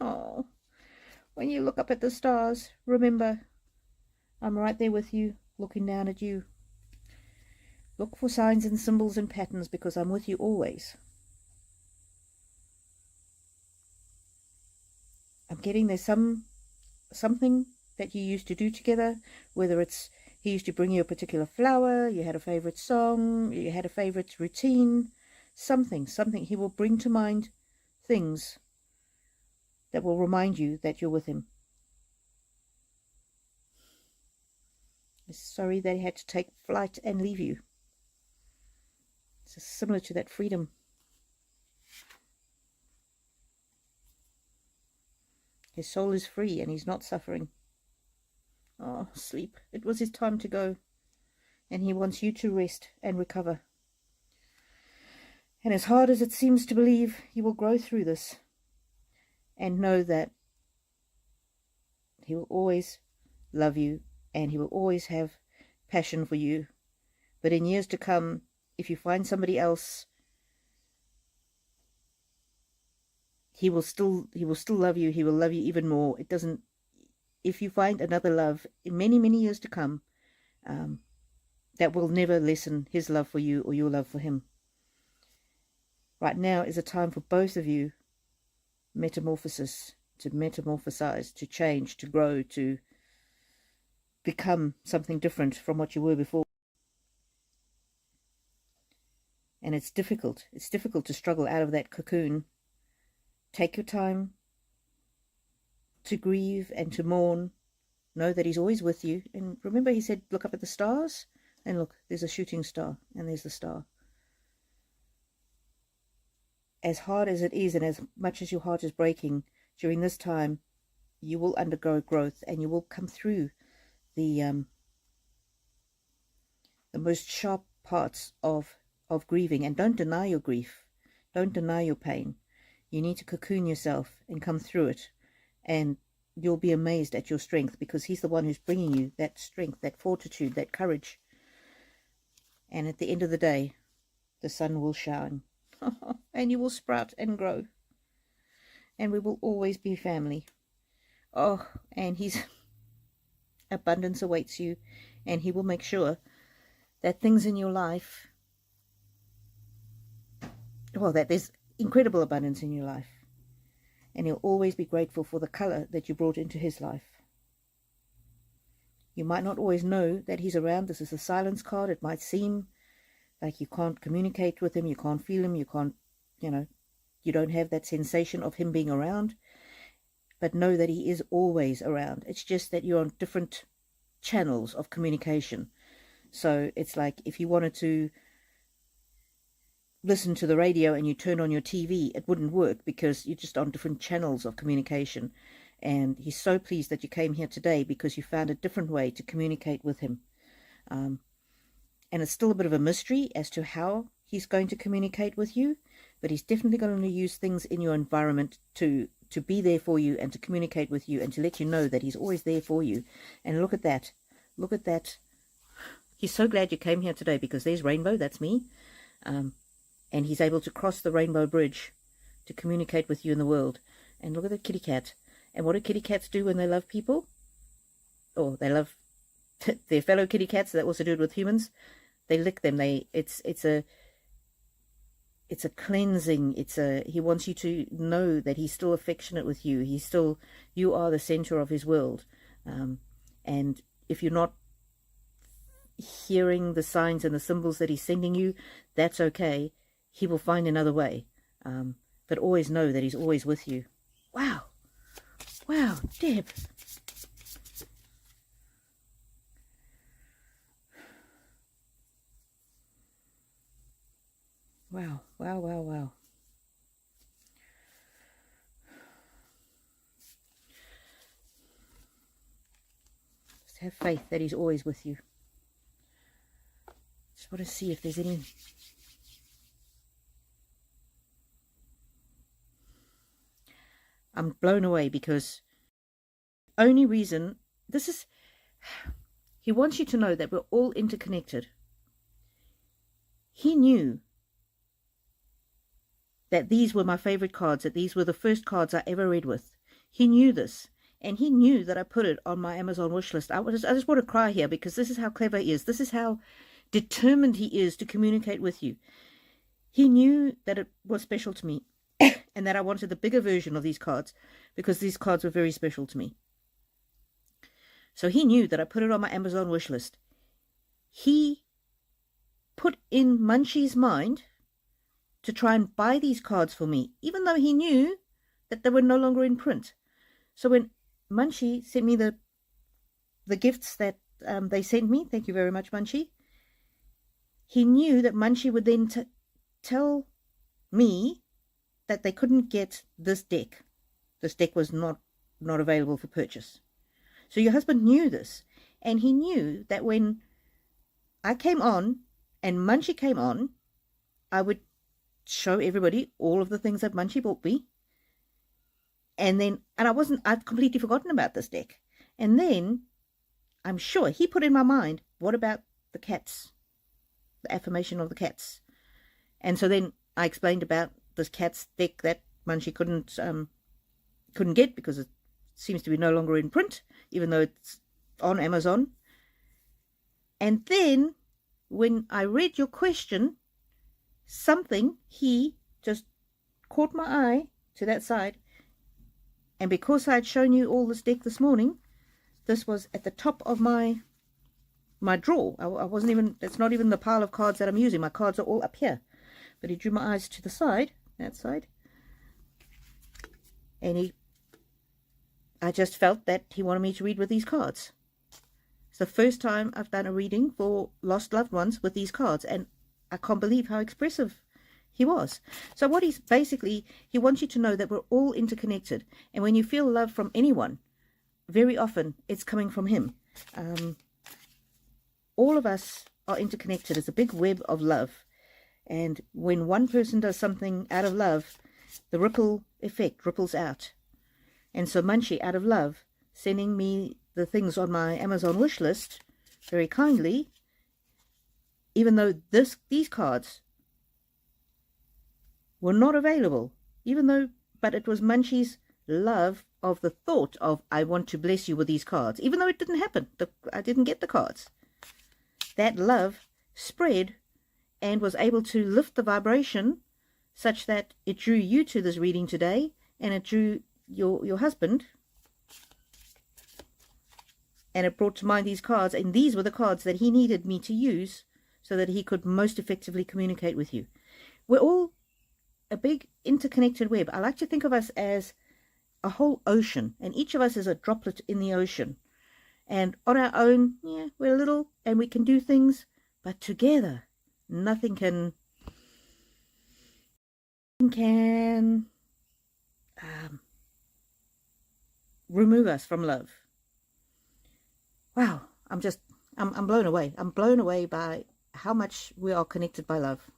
Oh, when you look up at the stars, remember, I'm right there with you, looking down at you. Look for signs and symbols and patterns, because I'm with you always. I'm getting there's something that you used to do together, whether it's he used to bring you a particular flower, you had a favorite song, you had a favorite routine, something he will bring to mind, things that will remind you that you're with him. I'm sorry that he had to take flight and leave you. It's similar to that freedom. His soul is free and he's not suffering. Oh, sleep. It was his time to go. And he wants you to rest and recover. And as hard as it seems to believe, you will grow through this. And know that he will always love you. And he will always have passion for you. But in years to come, if you find somebody else, he will still love you. He will love you even more. It doesn't. If you find another love in many, many years to come, that will never lessen his love for you or your love for him. Right now is a time for both of you metamorphosis, to metamorphosize, to change, to grow, to become something different from what you were before. And it's difficult. It's difficult to struggle out of that cocoon. Take your time to grieve and to mourn. Know that he's always with you. And remember, he said, look up at the stars. And look, there's a shooting star. And there's the star. As hard as it is, and as much as your heart is breaking, during this time, you will undergo growth. And you will come through the most sharp parts of grieving. And don't deny your grief. Don't deny your pain. You need to cocoon yourself and come through it. And you'll be amazed at your strength, because he's the one who's bringing you that strength, that fortitude, that courage. And at the end of the day, the sun will shine. And you will sprout and grow. And we will always be family. Oh, and his abundance awaits you. And he will make sure that things in your life, well, that there's incredible abundance in your life. And he'll always be grateful for the color that you brought into his life. You might not always know that he's around. This is a silence card. It might seem like you can't communicate with him, you can't feel him, you can't, you don't have that sensation of him being around. But know that he is always around. It's just that you're on different channels of communication. So it's like if you wanted to listen to the radio and you turn on your TV, it wouldn't work, because you're just on different channels of communication. And he's so pleased that you came here today, because you found a different way to communicate with him. And it's still a bit of a mystery as to how he's going to communicate with you, but he's definitely going to use things in your environment to be there for you and to communicate with you and to let you know that he's always there for you. And look at that. Look at that. He's so glad you came here today, because there's Rainbow, that's me. And he's able to cross the rainbow bridge to communicate with you in the world. And look at the kitty cat. And what do kitty cats do when they love people? Or they love their fellow kitty cats. They also do it with humans. They lick them. It's it's a cleansing. He wants you to know that he's still affectionate with you. You are the center of his world. And if you're not hearing the signs and the symbols that he's sending you, that's okay. He will find another way. But always know that he's always with you. Wow. Wow, Deb. Wow, wow, wow, wow. Just have faith that he's always with you. Just want to see if there's any... I'm blown away because only reason... This is... He wants you to know that we're all interconnected. He knew that these were my favorite cards, that these were the first cards I ever read with. He knew this, and he knew that I put it on my Amazon wish list. I just want to cry here because this is how clever he is. This is how determined he is to communicate with you. He knew that it was special to me and that I wanted the bigger version of these cards because these cards were very special to me. So he knew that I put it on my Amazon wish list. He put in Munchie's mind to try and buy these cards for me, even though he knew that they were no longer in print. So when Munchie sent me the gifts that they sent me, thank you very much, Munchie, he knew that Munchie would then tell me that they couldn't get this deck. This deck was not available for purchase. So your husband knew this, and he knew that when I came on and Munchie came on, I would show everybody all of the things that Munchie bought me. And I'd completely forgotten about this deck. And then I'm sure he put in my mind, what about the cats? The affirmation of the cats. And so then I explained about this cats deck that Munchie couldn't get because it seems to be no longer in print, even though it's on Amazon. And then when I read your question, he just caught my eye to that side, and because I had shown you all this deck this morning, this was at the top of my drawer. I wasn't even, it's not even the pile of cards that I'm using. My cards are all up here, but he drew my eyes to the side, that side, and I just felt that he wanted me to read with these cards. It's the first time I've done a reading for lost loved ones with these cards, and I can't believe how expressive he was. So what he's basically, he wants you to know that we're all interconnected. And when you feel love from anyone, very often it's coming from him. All of us are interconnected. It's a big web of love. And when one person does something out of love, the ripple effect ripples out. And so Munchie, out of love, sending me the things on my Amazon wish list, very kindly, even though these cards were not available, but it was Munchie's love of the thought of, I want to bless you with these cards, even though it didn't happen. I didn't get the cards. That love spread and was able to lift the vibration such that it drew you to this reading today, and it drew your husband, and it brought to mind these cards, and these were the cards that he needed me to use so that he could most effectively communicate with you. We're all a big interconnected web. I like to think of us as a whole ocean, and each of us is a droplet in the ocean. And on our own, yeah, we're little and we can do things, but together, nothing can remove us from love. Wow, I'm blown away. I'm blown away by how much we are connected by love.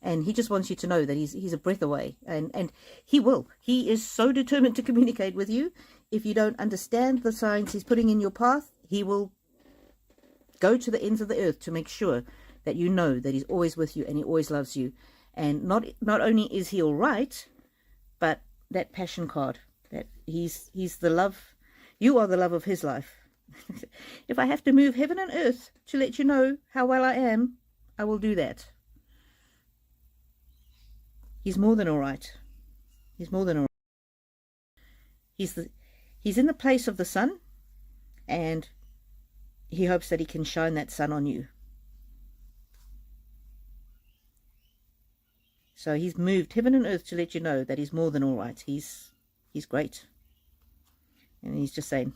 And he just wants you to know that he's a breath away. And he will. He is so determined to communicate with you. If you don't understand the signs he's putting in your path, he will go to the ends of the earth to make sure that you know that he's always with you and he always loves you. And not only is he all right, but that passion card, that he's the love. You are the love of his life. If I have to move heaven and earth to let you know how well I am, I will do that. He's more than all right. He's more than all right. He's in the place of the sun, and he hopes that he can shine that sun on you. So he's moved heaven and earth to let you know that he's more than all right. He's great. And he's just saying,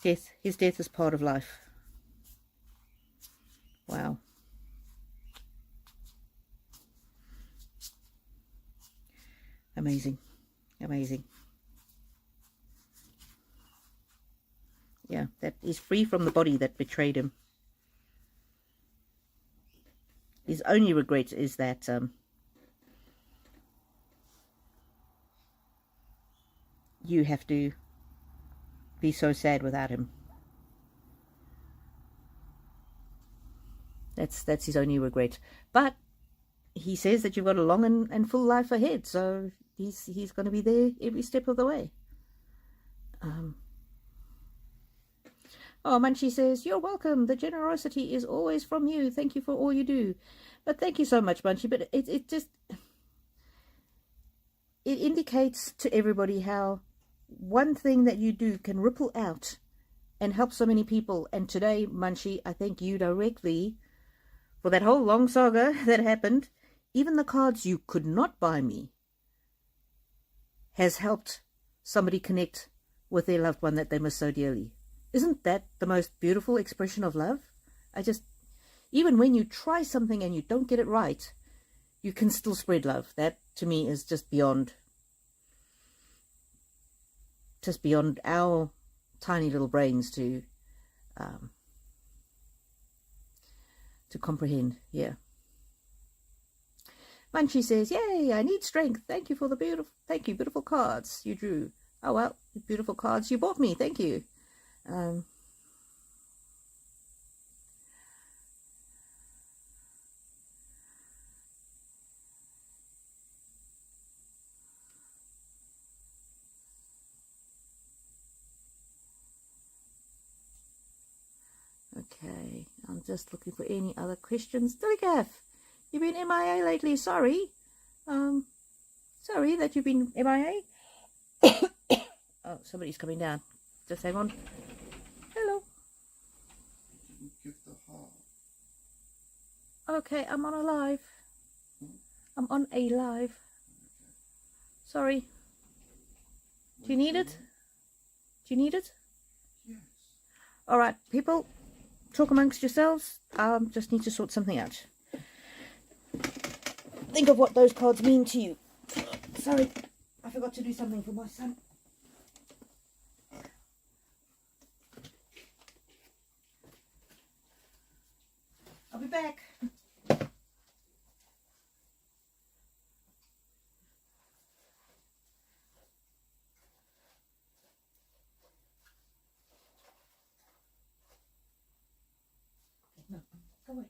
his death is part of life. Wow. Amazing. Amazing. Yeah, that he's free from the body that betrayed him. His only regret is that you have to be so sad without him. That's his only regret. But he says that you've got a long and full life ahead, so he's going to be there every step of the way. Oh, Munchie says, you're welcome. The generosity is always from you. Thank you for all you do. But thank you so much, Munchie. But it just, it indicates to everybody how one thing that you do can ripple out and help so many people. And today, Munchie, I thank you directly for that whole long saga that happened. Even the cards you could not buy me has helped somebody connect with their loved one that they miss so dearly. Isn't that the most beautiful expression of love? Even when you try something and you don't get it right, you can still spread love. That, to me, is just beyond our tiny little brains to comprehend. Yeah. Munchie says, yay, I need strength. Thank you for the beautiful cards you drew. Oh, well, beautiful cards you bought me. Thank you. Okay, I'm just looking for any other questions. Dillygaff, you've been MIA lately. Sorry. Sorry that you've been MIA. Oh, somebody's coming down. Just hang on. Hello. Give the heart. Okay, I'm on a live. I'm on a live. Sorry. Do you need it? Do you need it? Yes. All right, people, talk amongst yourselves. Just need to sort something out. Think of what those cards mean to you. Sorry, I forgot to do something for my son. I'll be back. No, go away.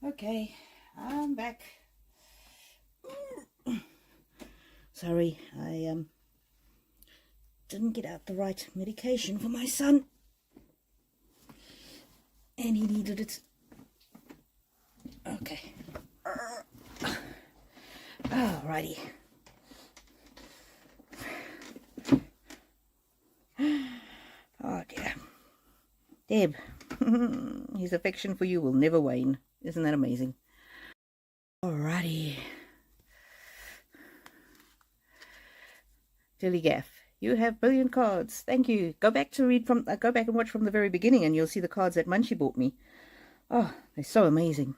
Okay, I'm back. Sorry, I didn't get out the right medication for my son. And he needed it. Okay. Alrighty. Oh dear. Deb, his affection for you will never wane. Isn't that amazing? Alrighty. Dilly Gaff, you have brilliant cards. Thank you. Go back and watch from the very beginning, and you'll see the cards that Munchie bought me. Oh, they're so amazing.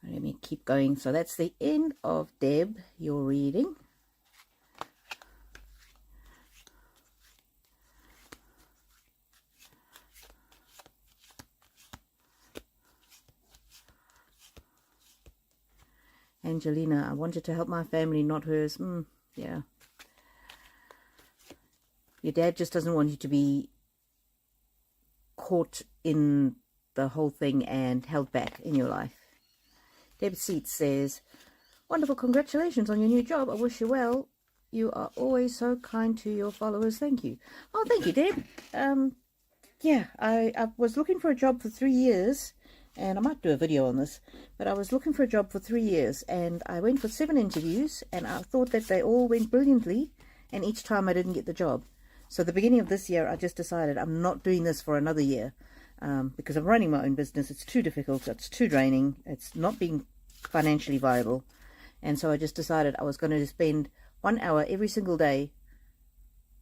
Let me keep going. So that's the end of Deb, your reading. Angelina, I wanted to help my family, not hers. Yeah. Your dad just doesn't want you to be caught in the whole thing and held back in your life. Deb Seats says, wonderful, congratulations on your new job. I wish you well. You are always so kind to your followers. Thank you. Oh, thank you, Deb. Yeah, I was looking for a job for 3 years, and I might do a video on this, but I was looking for a job for 3 years, and I went for 7 interviews, and I thought that they all went brilliantly, and each time I didn't get the job. So at the beginning of this year, I just decided I'm not doing this for another year, because I'm running my own business. It's too difficult, it's too draining, it's not being financially viable. And so I just decided I was going to spend 1 hour every single day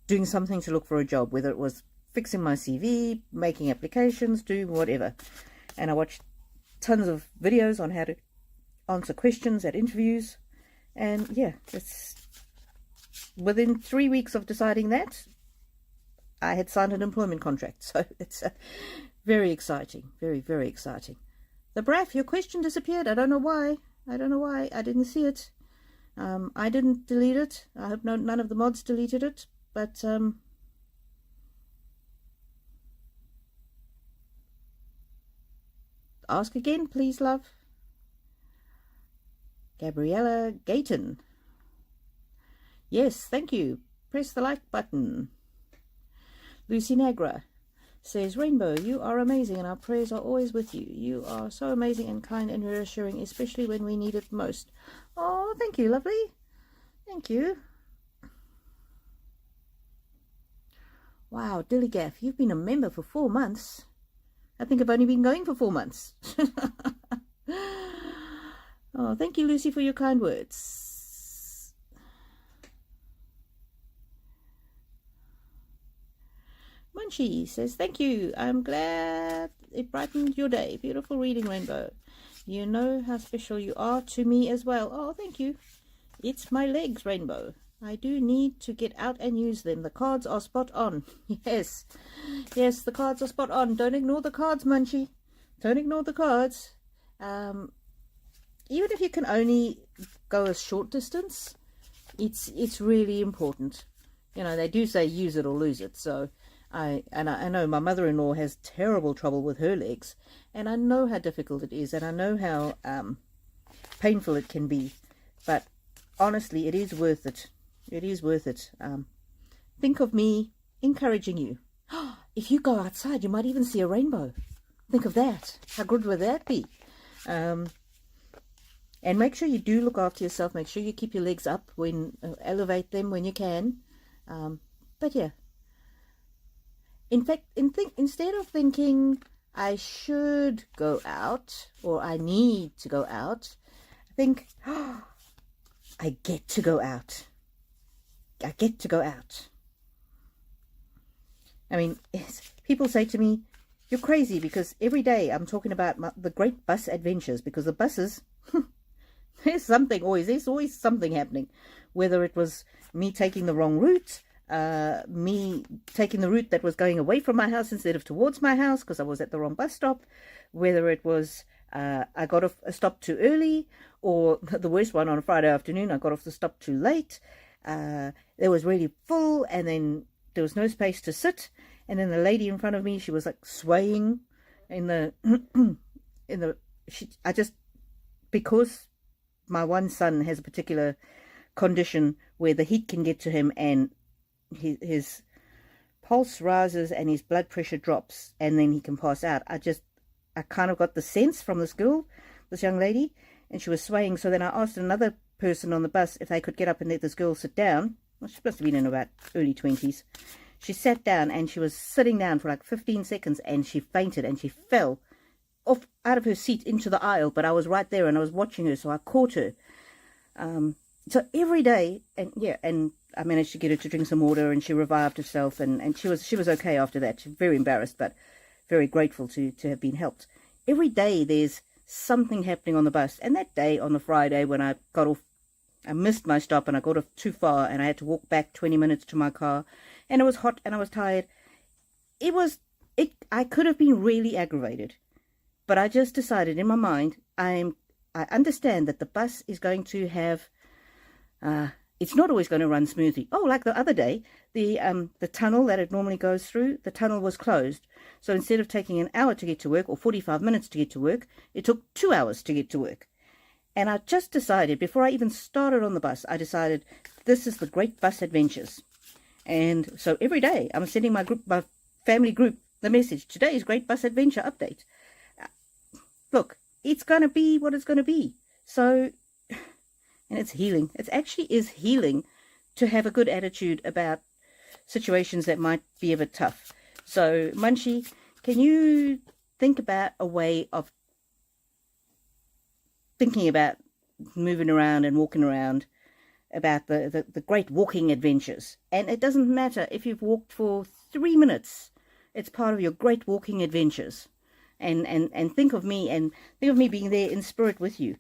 doing something to look for a job, whether it was fixing my CV, making applications, doing whatever. And I watched tons of videos on how to answer questions at interviews. And yeah, it's within 3 weeks of deciding that, I had signed an employment contract. So it's very exciting, very, very exciting. The Braff, your question disappeared. I don't know why. I don't know why. I didn't see it. I didn't delete it. I hope none of the mods deleted it. But ask again, please, love. Gabriella Gayton. Yes, thank you. Press the like button. Lucy Nagra says, Rainbow, you are amazing and our prayers are always with you. You are so amazing and kind and reassuring, especially when we need it most. Oh, thank you, lovely. Thank you. Wow, Dilly Gaff, you've been a member for 4 months. I think I've only been going for 4 months. Oh, thank you, Lucy, for your kind words. Munchie says, thank you. I'm glad it brightened your day. Beautiful reading, Rainbow. You know how special you are to me as well. Oh, thank you. It's my legs, Rainbow. I do need to get out and use them. The cards are spot on. Yes. Yes, the cards are spot on. Don't ignore the cards, Munchie. Don't ignore the cards. Even if you can only go a short distance, it's really important. You know, they do say use it or lose it. So I know my mother-in-law has terrible trouble with her legs, and I know how difficult it is, and I know how painful it can be. But honestly, it is worth it. It is worth it. Think of me encouraging you. If you go outside, you might even see a rainbow. Think of that. How good would that be? And make sure you do look after yourself. Make sure you keep your legs up, elevate them when you can. But yeah. In fact, instead of thinking I should go out or I need to go out, think, I get to go out. I get to go out. I mean, people say to me, you're crazy, because every day I'm talking about the great bus adventures, because the buses, there's always something happening. Whether it was me taking the wrong route, me taking the route that was going away from my house instead of towards my house because I was at the wrong bus stop, whether it was I got off a stop too early, or the worst one, on a Friday afternoon, I got off the stop too late. It was really full, and then there was no space to sit, and then the lady in front of me, she was like swaying in the because my one son has a particular condition where the heat can get to him and his pulse rises and his blood pressure drops, and then he can pass out. I kind of got the sense from this girl, this young lady, and she was swaying. So then I asked another person on the bus if they could get up and let this girl sit down. Well, she must have been in about early 20s. She sat down, and she was sitting down for like 15 seconds, and she fainted, and she fell off out of her seat into the aisle. But I was right there, and I was watching her, so I caught her. So every day, and yeah, and I managed to get her to drink some water, and she revived herself, and she was okay after that. She was very embarrassed, but very grateful to have been helped. Every day there's something happening on the bus, and that day on the Friday when I got off, I missed my stop and I got off too far, and I had to walk back 20 minutes to my car, and it was hot and I was tired. I could have been really aggravated, but I just decided in my mind, I understand that the bus is going to have, it's not always going to run smoothly. Oh, like the other day, the tunnel that it normally goes through, the tunnel was closed. So instead of taking an hour to get to work or 45 minutes to get to work, it took 2 hours to get to work. And I just decided, before I even started on the bus, I decided this is the Great Bus Adventures. And so every day I'm sending my family group, the message, today's Great Bus Adventure update. Look, it's going to be what it's going to be. So, and it's healing. It actually is healing to have a good attitude about situations that might be a bit tough. So, Munchie, can you think about a way of thinking about moving around and walking around, about the great walking adventures? And it doesn't matter if you've walked for 3 minutes. It's part of your great walking adventures. And think of me, and think of me being there in spirit with you,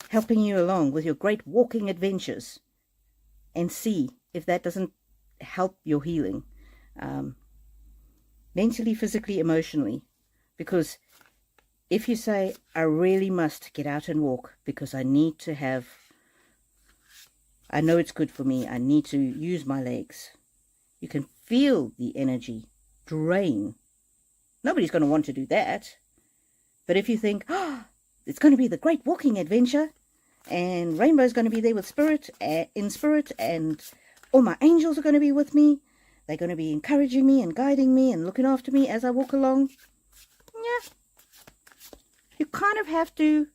helping you along with your great walking adventures, and see if that doesn't help your healing, mentally, physically, emotionally. Because if you say, I really must get out and walk because I need to have, I know it's good for me, I need to use my legs, you can feel the energy drain. Nobody's going to want to do that. But if you think, oh, it's going to be the great walking adventure, and Rainbow's going to be there with spirit, in spirit, and all my angels are going to be with me, they're going to be encouraging me and guiding me and looking after me as I walk along. Yeah. You kind of have to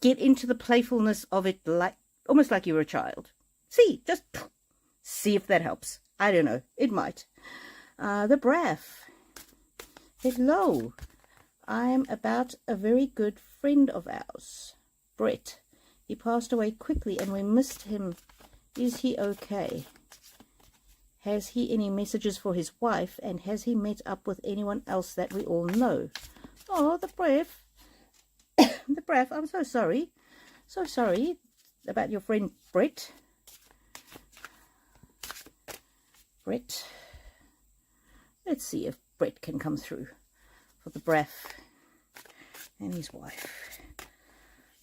get into the playfulness of it, like almost like you're a child. Just see if that helps. I don't know. It might. The Braff. Hello. I'm about a very good friend of ours, Brett. He passed away quickly and we missed him. Is he okay? Has he any messages for his wife, and has he met up with anyone else that we all know? Oh, the Braff. The Braff, I'm so sorry. So sorry about your friend Brett. Brett. Let's see if Brett can come through for the Braff and his wife.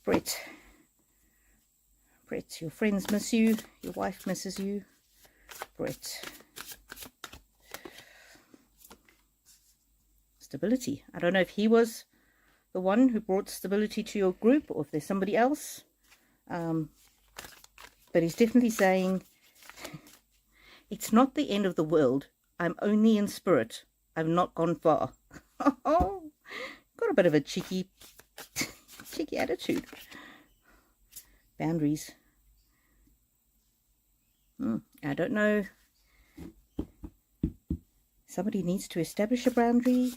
Brett, your friends miss you, your wife misses you. Brett. Stability. I don't know if he was the one who brought stability to your group or if there's somebody else. But he's definitely saying, it's not the end of the world. I'm only in spirit. I've not gone far. Oh, got a bit of a cheeky attitude. Boundaries. I don't know. Somebody needs to establish a boundary.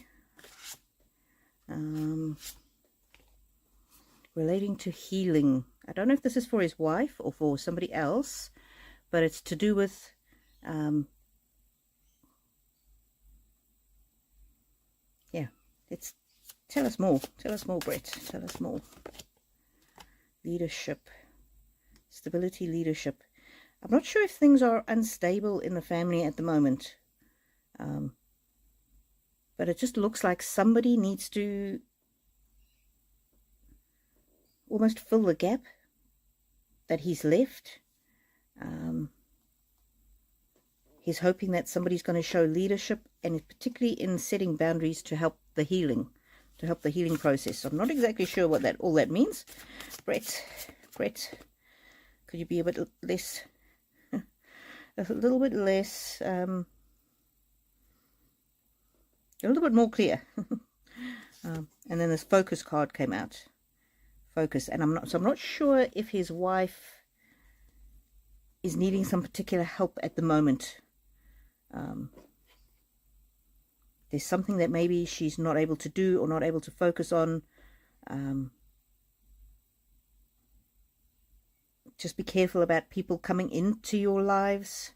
Relating to healing. I don't know if this is for his wife or for somebody else, but it's to do with tell us more, Brett, tell us more. Leadership, stability, leadership. I'm not sure if things are unstable in the family at the moment, but it just looks like somebody needs to almost fill the gap that he's left. He's hoping that somebody's going to show leadership, and particularly in setting boundaries to help the healing, process. So I'm not exactly sure what all that means. Brett, Could you be a bit less, a little bit less, a little bit more clear? And then this focus card came out. Focus. And I'm not sure if his wife is needing some particular help at the moment. There's something that maybe she's not able to do or not able to focus on. Just be careful about people coming into your lives.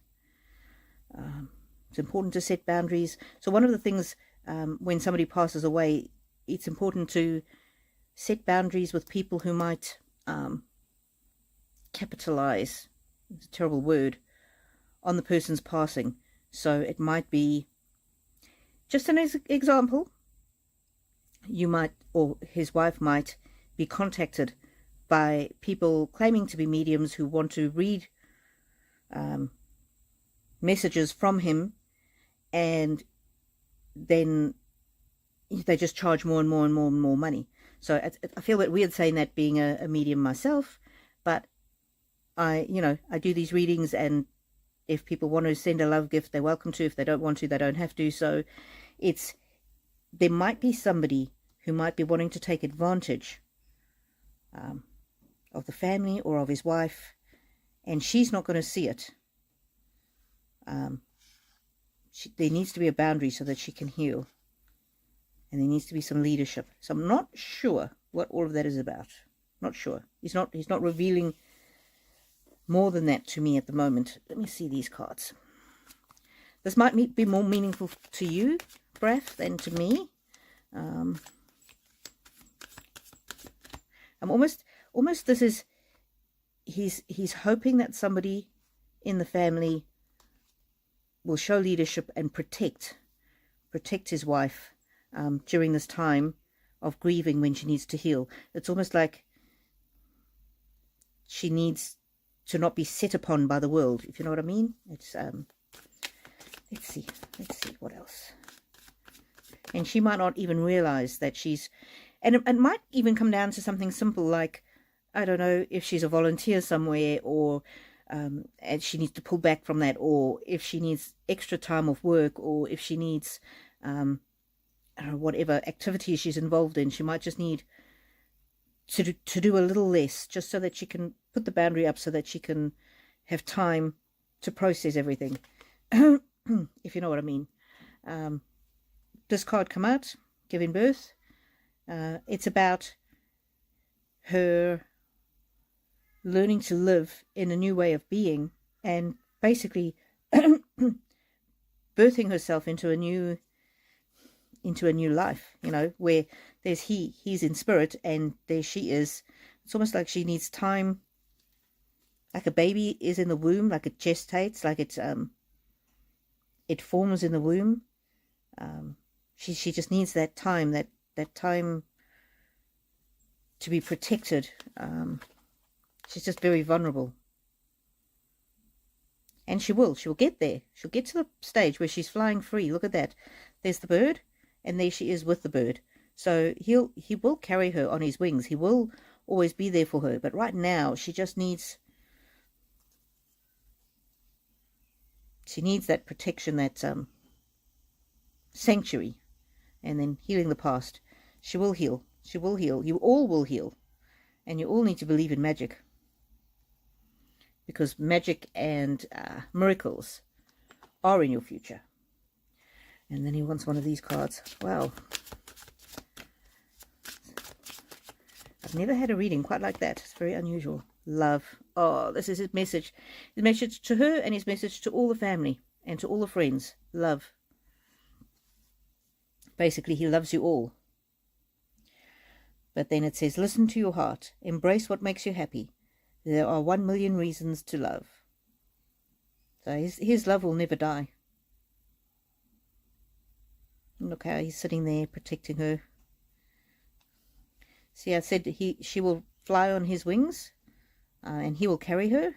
It's important to set boundaries. So one of the things when somebody passes away, it's important to set boundaries with people who might capitalize, it's a terrible word, on the person's passing. So it might be, just an example, you might, or his wife might, be contacted by people claiming to be mediums who want to read messages from him, and then they just charge more and more and more and more money. So I feel a bit weird saying that, being a medium myself, but I do these readings, and if people want to send a love gift, they're welcome to. If they don't want to, they don't have to. So there might be somebody who might be wanting to take advantage of the family or of his wife, and she's not going to see it. There needs to be a boundary so that she can heal, and there needs to be some leadership. So I'm not sure what all of that is about. Not sure. He's not revealing more than that to me at the moment. Let me see these cards. This might be more meaningful to you, Braff, than to me. I'm almost this is, he's hoping that somebody in the family will show leadership and protect his wife during this time of grieving, when she needs to heal. It's almost like she needs to not be set upon by the world, if you know what I mean. It's let's see what else. And she might not even realize that she's, and it might even come down to something simple like, I don't know, if she's a volunteer somewhere, or and she needs to pull back from that, or if she needs extra time off work, or if she needs I don't know, whatever activity she's involved in, she might just need to do a little less, just so that she can put the boundary up, so that she can have time to process everything. If you know what I mean. This card come out, giving birth. It's about her learning to live in a new way of being, and basically birthing herself into a new life, where there's he's in spirit, and there she is. It's almost like she needs time, like a baby is in the womb, like it gestates, like it forms in the womb. She just needs that time, that time to be protected. She's just very vulnerable, and she will get there. She'll get to the stage where she's flying free. Look at that. There's the bird, and there she is with the bird. So he will carry her on his wings. He will always be there for her. But right now, she just needs, that protection, that sanctuary, and then healing the past. She will heal. She will heal. You all will heal. And you all need to believe in magic, because magic and miracles are in your future. And then he wants one of these cards. Wow. I've never had a reading quite like that. It's very unusual. Love. Oh, this is his message. His message to her, and his message to all the family and to all the friends. Love. Basically, he loves you all. But then it says, listen to your heart. Embrace what makes you happy. There are 1 million reasons to love. So his love will never die. Look how he's sitting there protecting her. See, I said she will fly on his wings, and he will carry her.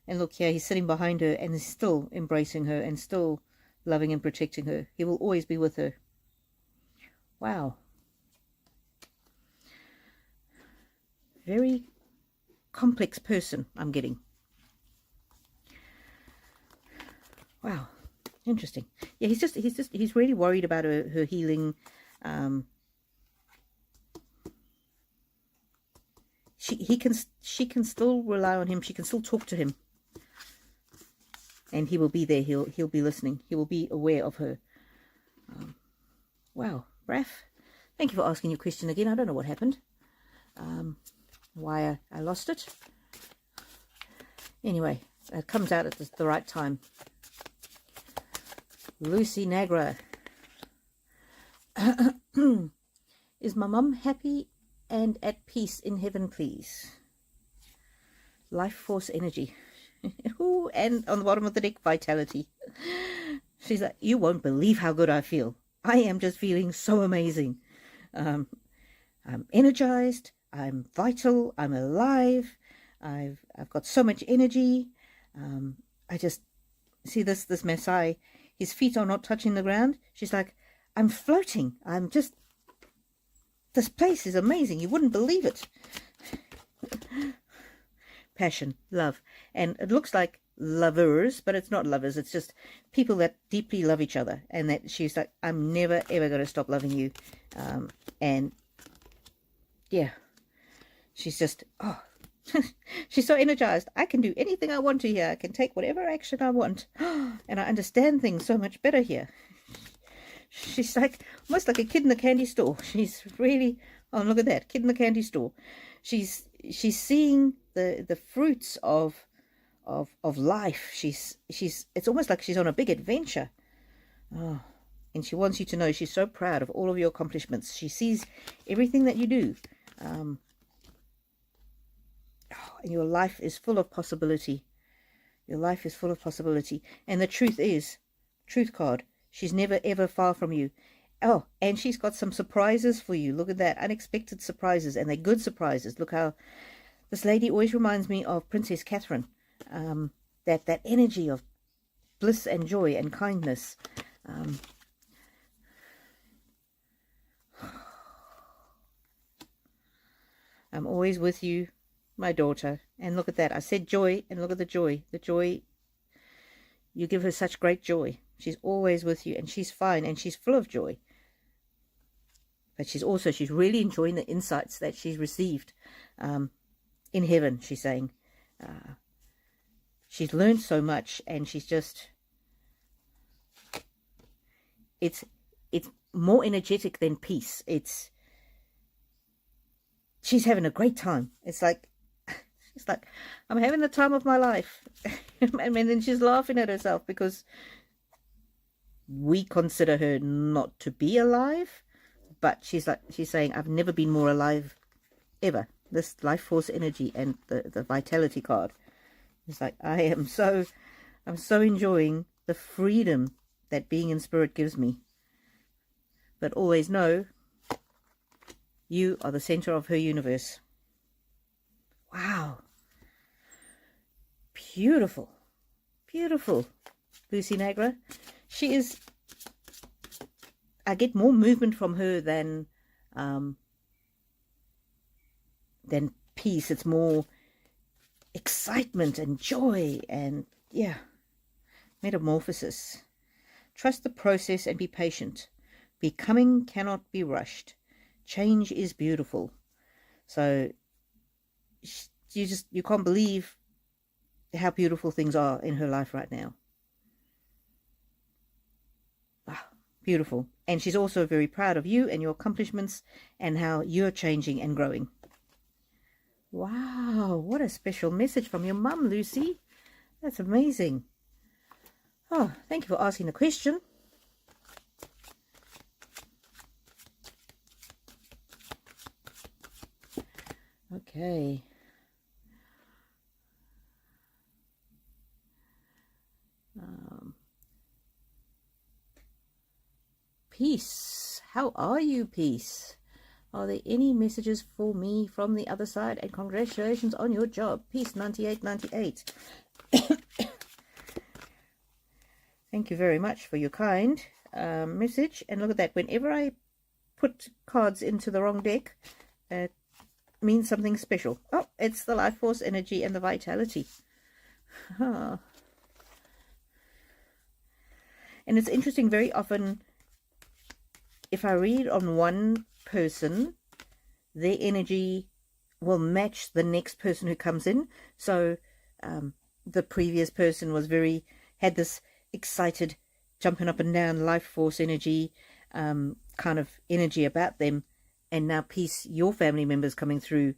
And look here, he's sitting behind her and is still embracing her and still loving and protecting her. He will always be with her. Wow. Very complex person I'm getting. Wow, interesting. Yeah, he's really worried about her healing. She can still rely on him. She can still talk to him, and he will be there. He'll be listening. He will be aware of her. Wow, Raph, thank you for asking your question again. I don't know what happened, why I lost it. Anyway, it comes out at the right time. Lucy Nagra. Is my mum happy and at peace in heaven, please? Life force energy. Ooh, and on the bottom of the deck, vitality. She's like, you won't believe how good I feel. I am just feeling so amazing. I'm energized. I'm vital. I'm alive. I've got so much energy. I just see this Maasai. His feet are not touching the ground. She's like, I'm floating. I'm just. This place is amazing. You wouldn't believe it. Passion, love, and it looks like lovers, but it's not lovers. It's just people that deeply love each other, and that she's like, I'm never ever going to stop loving you. And yeah, she's just she's so energized. I can do anything I want to here. I can take whatever action I want, and I understand things so much better here. She's like almost like a kid in the candy store. She's really, oh, look at that, kid in the candy store. She's seeing the fruits of life. She's it's almost like she's on a big adventure. Oh, and she wants you to know she's so proud of all of your accomplishments. She sees everything that you do. And your life is full of possibility. Your life is full of possibility. And the truth is, truth card, she's never ever far from you. Oh, and she's got some surprises for you. Look at that, unexpected surprises, and they're good surprises. Look how this lady always reminds me of Princess Catherine. That energy of bliss and joy and kindness. I'm always with you, my daughter. And look at that. I said joy, and look at the joy. The joy. You give her such great joy. She's always with you, and she's fine, and she's full of joy. But she's really enjoying the insights that she's received in heaven, she's saying. She's learned so much, and she's just, it's more energetic than peace. She's having a great time. It's like I'm having the time of my life. And then she's laughing at herself because we consider her not to be alive, but she's saying, I've never been more alive ever. This life force energy and the vitality card. It's like, I'm so enjoying the freedom that being in spirit gives me. But always know, you are the center of her universe. Wow. Beautiful. Beautiful. Lucy Nagra. She is, I get more movement from her than peace. It's more excitement and joy and, yeah, metamorphosis. Trust the process and be patient. Becoming cannot be rushed. Change is beautiful. So you can't believe how beautiful things are in her life right now. Wow, beautiful. And she's also very proud of you and your accomplishments and how you're changing and growing. Wow, what a special message from your mum, Lucy. That's amazing. Oh, thank you for asking the question. Okay. Peace. How are you, Peace? Are there any messages for me from the other side? And congratulations on your job. Peace 9898. Thank you very much for your kind message. And look at that. Whenever I put cards into the wrong deck, it means something special. Oh, it's the life force energy and the vitality. Oh. And it's interesting, very often, if I read on one person, their energy will match the next person who comes in. So the previous person had this excited, jumping up and down, life force energy, kind of energy about them. And now Peace, your family members coming through,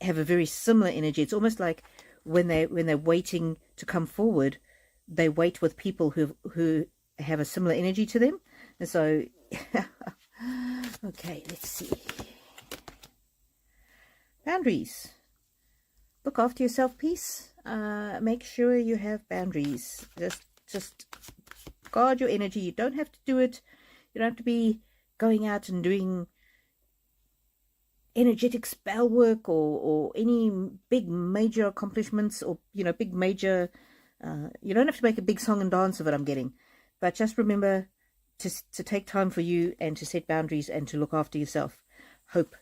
have a very similar energy. It's almost like when they're waiting to come forward, they wait with people who have a similar energy to them. And so okay, let's see. Boundaries. Look after yourself, Peace. Make sure you have boundaries. Just guard your energy. You don't have to do it. You don't have to be going out and doing energetic spell work or any big major accomplishments, or big major you don't have to make a big song and dance of it, I'm getting. But just remember to take time for you, and to set boundaries, and to look after yourself. Hope.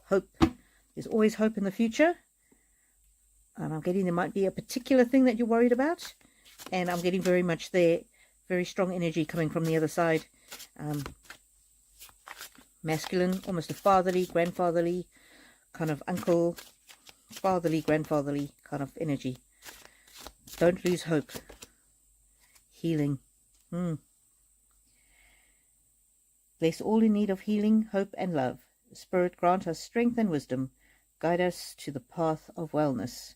There's always hope in the future. And I'm getting there might be a particular thing that you're worried about, and I'm getting very much there, very strong energy coming from the other side. Masculine, almost a fatherly, grandfatherly, kind of uncle, fatherly, grandfatherly kind of energy. Don't lose hope. Healing. Bless all in need of healing, hope and love. Spirit, grant us strength and wisdom. Guide us to the path of wellness.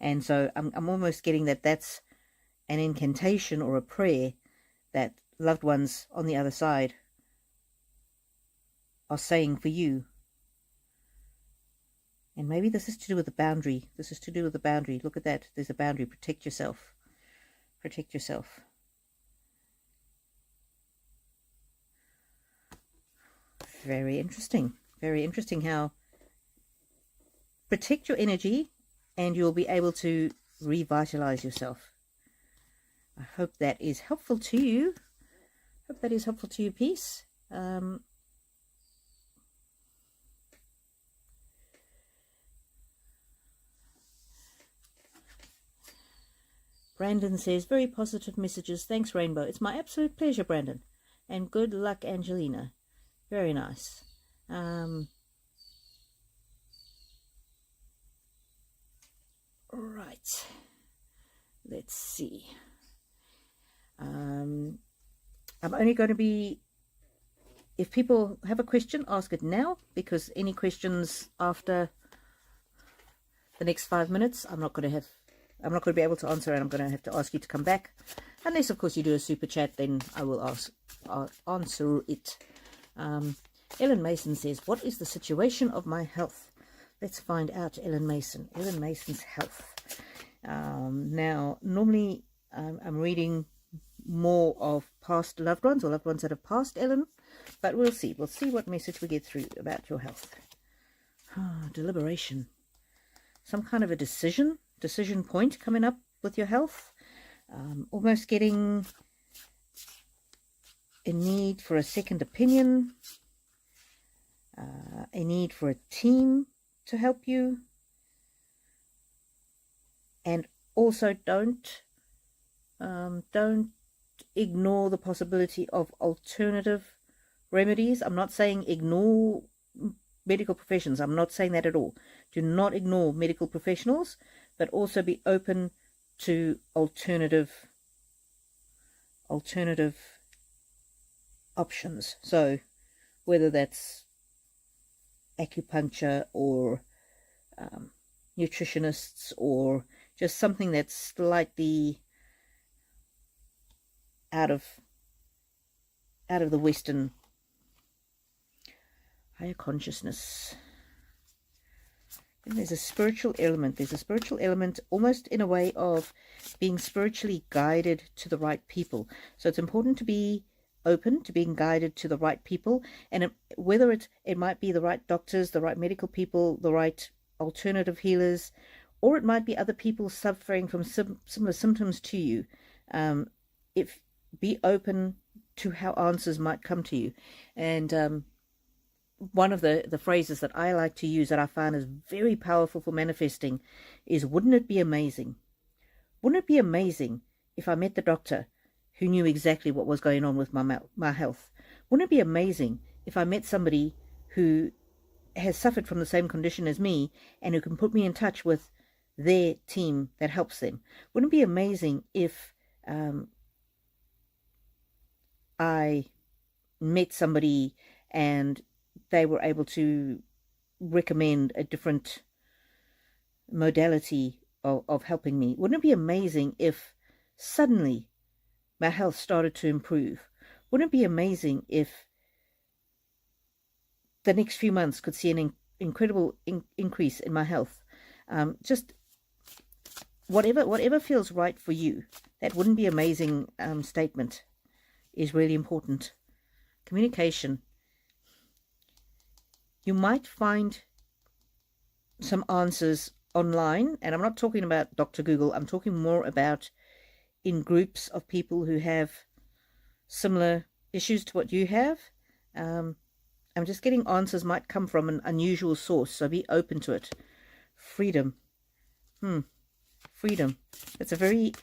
And so I'm almost getting that that's an incantation or a prayer that loved ones on the other side are saying for you. And maybe this is to do with the boundary. This is to do with the boundary. Look at that. There's a boundary. Protect yourself. Protect yourself. Very interesting. Very interesting how protect your energy and you'll be able to revitalize yourself. I hope that is helpful to you. Hope that is helpful to you, Peace. Brandon says, very positive messages. Thanks, Rainbow. It's my absolute pleasure, Brandon. And good luck, Angelina. Very nice. Right. Let's see. I'm only going to be, if people have a question, ask it now, because any questions after the next 5 minutes, I'm not going to be able to answer, and I'm going to have to ask you to come back. Unless, of course, you do a super chat, then I will answer it. Ellen Mason says, what is the situation of my health? Let's find out, Ellen Mason. Ellen Mason's health. Now, normally I'm reading more of past loved ones, or loved ones that have passed, Ellen. But we'll see. We'll see what message we get through about your health. Deliberation. Some kind of a decision point coming up with your health. Almost getting a need for a second opinion. A need for a team to help you. And also don't ignore the possibility of alternative remedies. I'm not saying ignore medical professions. I'm not saying that at all. Do not ignore medical professionals, but also be open to alternative options. So whether that's acupuncture or nutritionists, or just something that's slightly out of the Western higher consciousness. And there's a spiritual element. There's a spiritual element almost in a way of being spiritually guided to the right people. So it's important to be open to being guided to the right people, and whether it might be the right doctors, the right medical people, the right alternative healers, or it might be other people suffering from similar symptoms to you. Be open to how answers might come to you. And one of the phrases that I like to use that I find is very powerful for manifesting is, wouldn't it be amazing? Wouldn't it be amazing if I met the doctor who knew exactly what was going on with my health. Wouldn't it be amazing if I met somebody who has suffered from the same condition as me and who can put me in touch with their team that helps them? Wouldn't it be amazing if I met somebody and they were able to recommend a different modality of helping me? Wouldn't it be amazing if suddenly my health started to improve? Wouldn't it be amazing if the next few months could see an incredible increase in my health? Just whatever feels right for you. That wouldn't be amazing statement is really important. Communication. You might find some answers online, and I'm not talking about Dr. Google. I'm talking more about in groups of people who have similar issues to what you have. I'm just getting answers might come from an unusual source, so be open to it. Freedom. Freedom. It's a very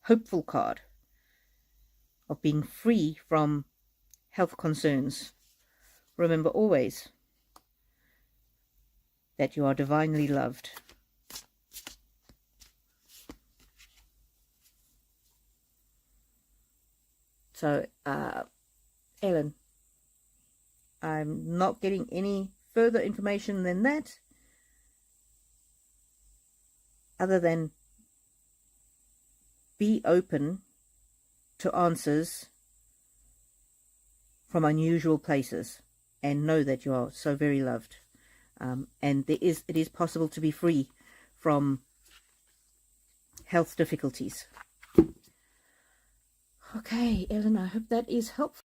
hopeful card of being free from health concerns. Remember always that you are divinely loved. So, Ellen, I'm not getting any further information than that, other than be open to answers from unusual places and know that you are so very loved. And it is possible to be free from health difficulties. Okay, Ellen, I hope that is helpful.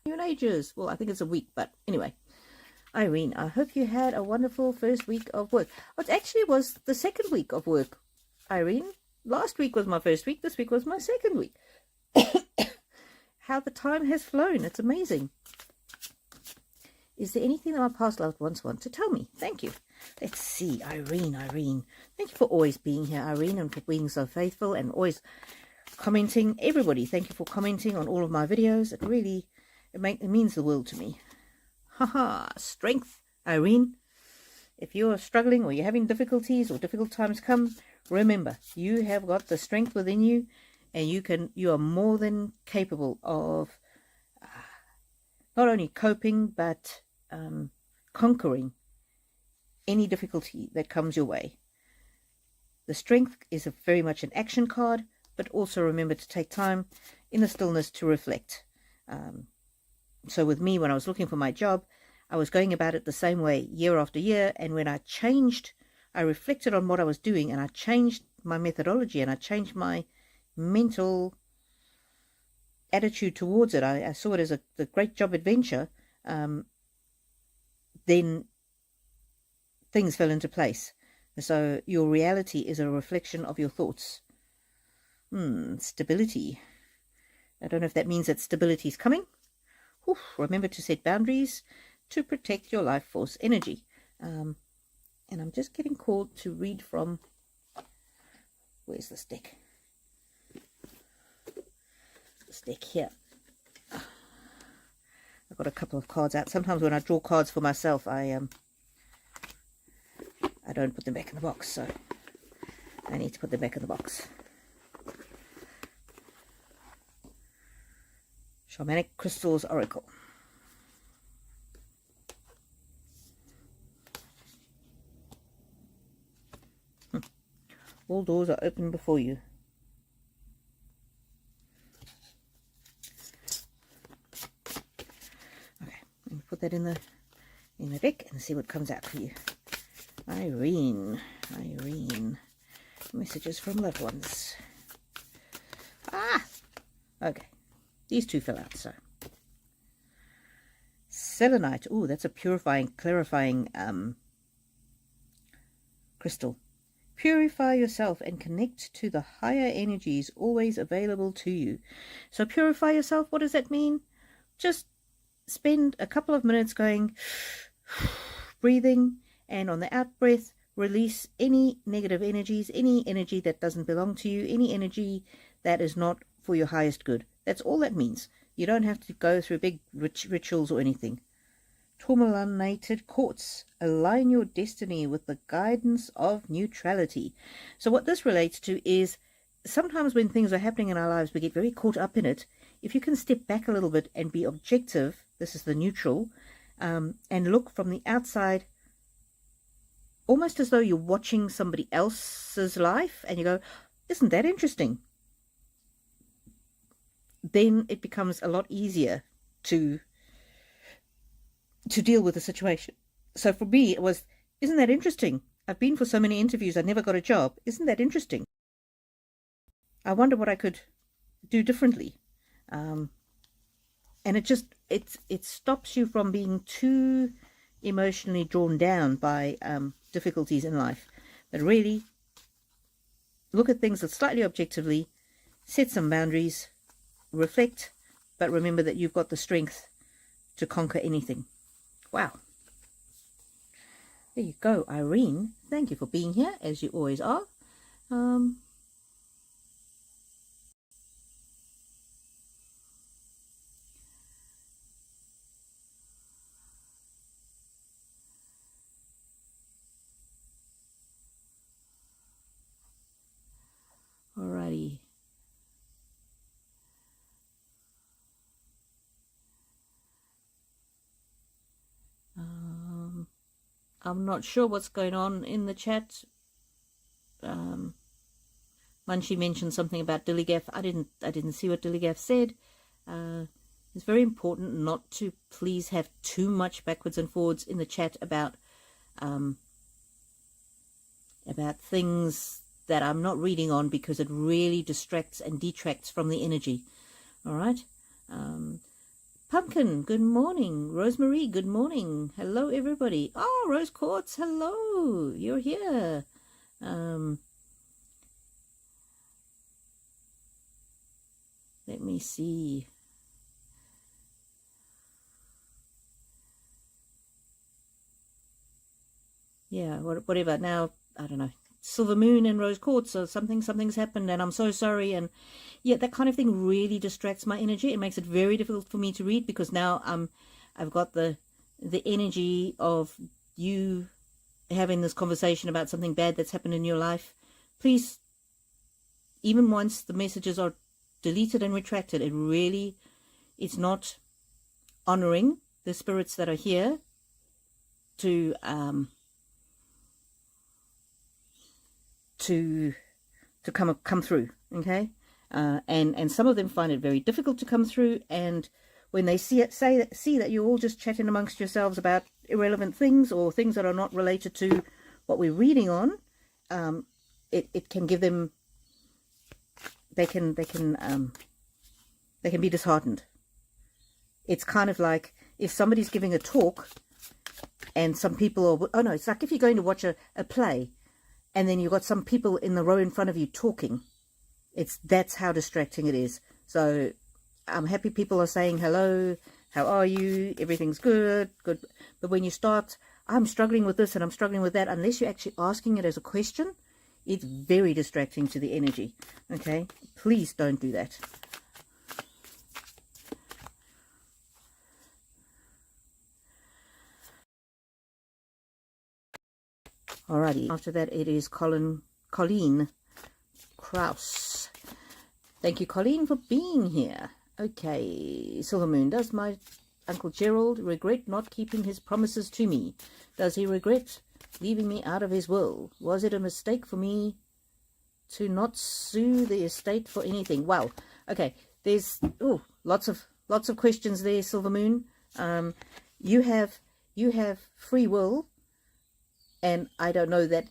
In ages. Well, I think it's a week, but anyway. Irene, I hope you had a wonderful first week of work. It actually was the second week of work, Irene. Last week was my first week. This week was my second week. How the time has flown. It's amazing. Is there anything that my past loved ones want to tell me? Thank you. Let's see. Irene. Thank you for always being here, Irene, and for being so faithful and always commenting. Everybody, thank you for commenting on all of my videos. It really, it means the world to me. Haha, strength, Irene. If you're struggling or you're having difficulties or difficult times come, remember, you have got the strength within you, and you are more than capable of not only coping, but conquering any difficulty that comes your way. The strength is very much an action card, but also remember to take time in the stillness to reflect. So with me, when I was looking for my job, I was going about it the same way year after year. And when I reflected on what I was doing, and I changed my methodology, and I changed my mental attitude towards it. I saw it as a great job adventure. Then things fell into place. So your reality is a reflection of your thoughts. Stability. I don't know if that means that stability is coming. Remember to set boundaries to protect your life force energy. And I'm just getting called to read from, where's this deck? This deck here. I've got a couple of cards out. Sometimes when I draw cards for myself, I don't put them back in the box, so I need to put them back in the box. Shamanic Crystals Oracle. All doors are open before you. Okay, let me put that in the deck and see what comes out for you. Irene. Messages from loved ones. Okay. These two fell out, so. Selenite. Oh, that's a purifying, clarifying crystal. Purify yourself and connect to the higher energies always available to you. So purify yourself, what does that mean? Just spend a couple of minutes going, breathing, and on the out breath, release any negative energies, any energy that doesn't belong to you, any energy that is not for your highest good. That's all that means. You don't have to go through big rituals or anything. Tourmalinated quartz. Align your destiny with the guidance of neutrality. So what this relates to is sometimes when things are happening in our lives, we get very caught up in it. If you can step back a little bit and be objective, this is the neutral, and look from the outside, almost as though you're watching somebody else's life, and you go, isn't that interesting? Then it becomes a lot easier to deal with the situation. So for me, it was, isn't that interesting? I've been for so many interviews, I never got a job. Isn't that interesting? I wonder what I could do differently. And it stops you from being too emotionally drawn down by difficulties in life. But really, look at things slightly objectively, set some boundaries, reflect, but remember that you've got the strength to conquer anything. Wow. There you go, Irene. Thank you for being here, as you always are. Alrighty. I'm not sure what's going on in the chat. Munchie mentioned something about Dillygaff. I didn't see what Dillygaff said. It's very important not to please have too much backwards and forwards in the chat about things that I'm not reading on, because it really distracts and detracts from the energy. All right. Pumpkin, good morning. Rosemary, good morning. Hello, everybody. Oh, Rose Quartz, hello. You're here. Let me see. Yeah, whatever. Now, I don't know. Silver Moon and Rose Quartz, or something's happened, and I'm so sorry. And yeah, that kind of thing really distracts my energy. It makes it very difficult for me to read, because now I've got the energy of you having this conversation about something bad that's happened in your life. Please, even once the messages are deleted and retracted, it's not honoring the spirits that are here to come through. Okay. And some of them find it very difficult to come through, and when they see that you're all just chatting amongst yourselves about irrelevant things, or things that are not related to what we're reading on, it can give them, they can be disheartened. It's kind of like if somebody's giving a talk and some people are, it's like if you're going to watch a play and then you've got some people in the row in front of you talking. That's how distracting it is. So I'm happy people are saying hello, how are you, everything's good. But when you start, I'm struggling with this and I'm struggling with that, unless you're actually asking it as a question, it's very distracting to the energy. Okay, please don't do that. Alrighty, after that it is Colleen Kraus. Thank you, Colleen, for being here. Okay, Silver Moon, does my Uncle Gerald regret not keeping his promises to me? Does he regret leaving me out of his will? Was it a mistake for me to not sue the estate for anything? Wow. Okay, there's lots of questions there, Silver Moon. You have free will, and I don't know that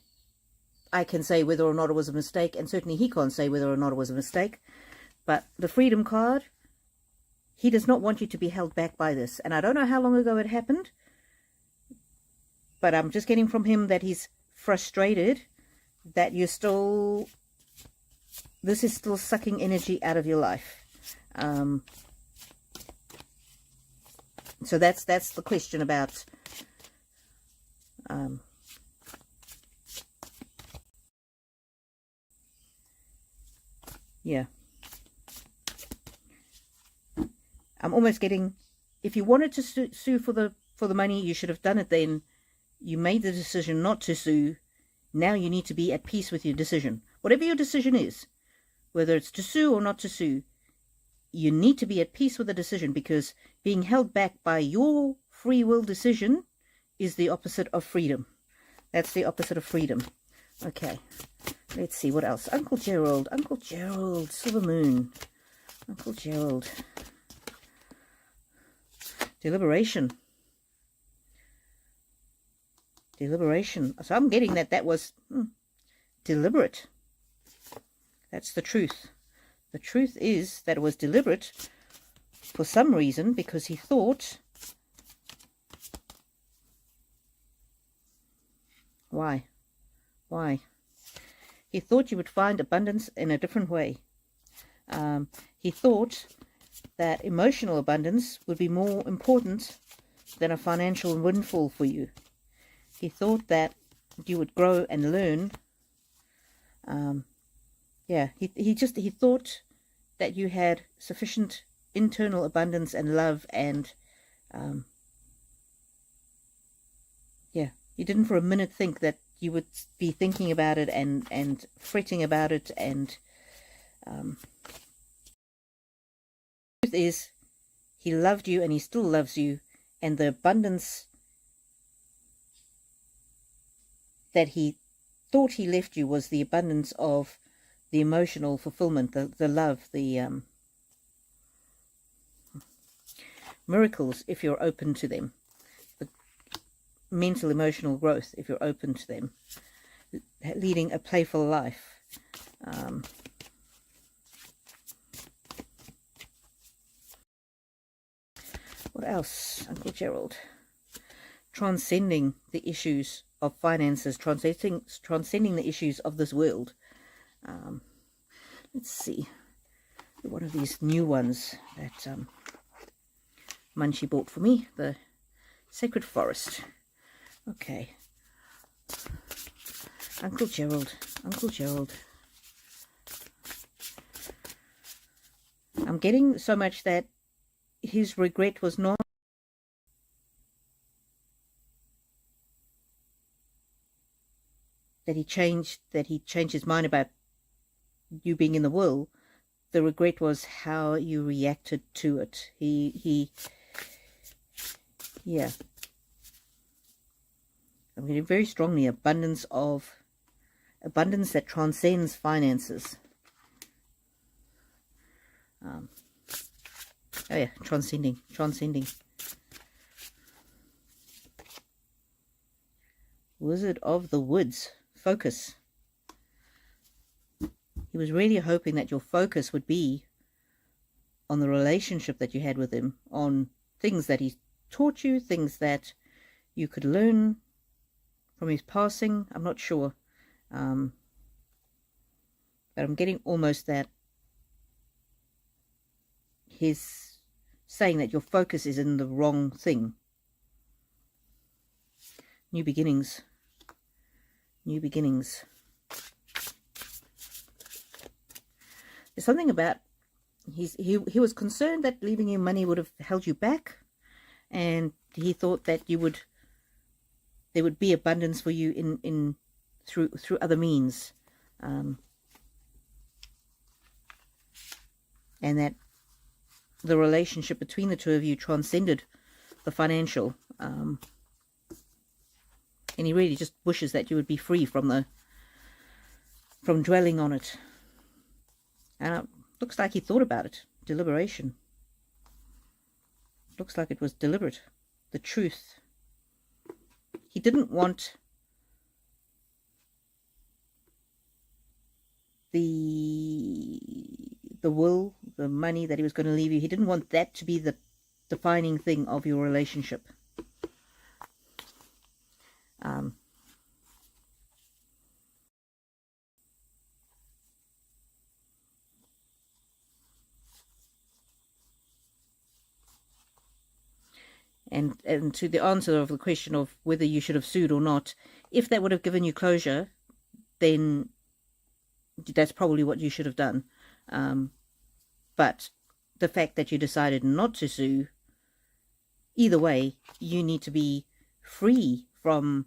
I can say whether or not it was a mistake, and certainly he can't say whether or not it was a mistake. But the Freedom card, he does not want you to be held back by this. And I don't know how long ago it happened, but I'm just getting from him that he's frustrated that you're still, this is still sucking energy out of your life. So that's the question about Yeah. I'm almost getting, if you wanted to sue for the money, you should have done it then. You made the decision not to sue. Now you need to be at peace with your decision. Whatever your decision is, whether it's to sue or not to sue, you need to be at peace with the decision, because being held back by your free will decision is the opposite of freedom. That's the opposite of freedom. Okay, let's see what else. Uncle Gerald, Silver Moon, Uncle Gerald. Deliberation. So I'm getting that was deliberate. That's the truth. The truth is that it was deliberate for some reason, because he thought, why? He thought you would find abundance in a different way. He thought that emotional abundance would be more important than a financial windfall for you. He thought that you would grow and learn. He thought that you had sufficient internal abundance and love, and he didn't for a minute think that you would be thinking about it and fretting about it. And the truth is, he loved you and he still loves you, and the abundance that he thought he left you was the abundance of the emotional fulfillment, the love, the miracles, if you're open to them, the mental, emotional growth, if you're open to them, leading a playful life. What else, Uncle Gerald? Transcending the issues of finances, transcending the issues of this world. Let's see, one of these new ones that Munchie bought for me, the Sacred Forest. Okay, Uncle Gerald. I'm getting so much that his regret was not that he changed his mind about you being in the will. The regret was how you reacted to it. Yeah. I'm getting very strongly abundance that transcends finances. Oh yeah, transcending. Wizard of the Woods. Focus. He was really hoping that your focus would be on the relationship that you had with him, on things that he taught you, things that you could learn from his passing. I'm not sure. But I'm getting almost that he's saying that your focus is in the wrong thing. New beginnings. There's something about he was concerned that leaving you money would have held you back, and he thought that there would be abundance for you through other means, and that the relationship between the two of you transcended the financial. And he really just wishes that you would be free from dwelling on it. And it looks like he thought about it. Deliberation. Looks like it was deliberate. The truth. He didn't want the will, the money that he was going to leave you. He didn't want that to be the defining thing of your relationship. And to the answer of the question of whether you should have sued or not, if that would have given you closure, then that's probably what you should have done. But the fact that you decided not to sue, either way, you need to be free from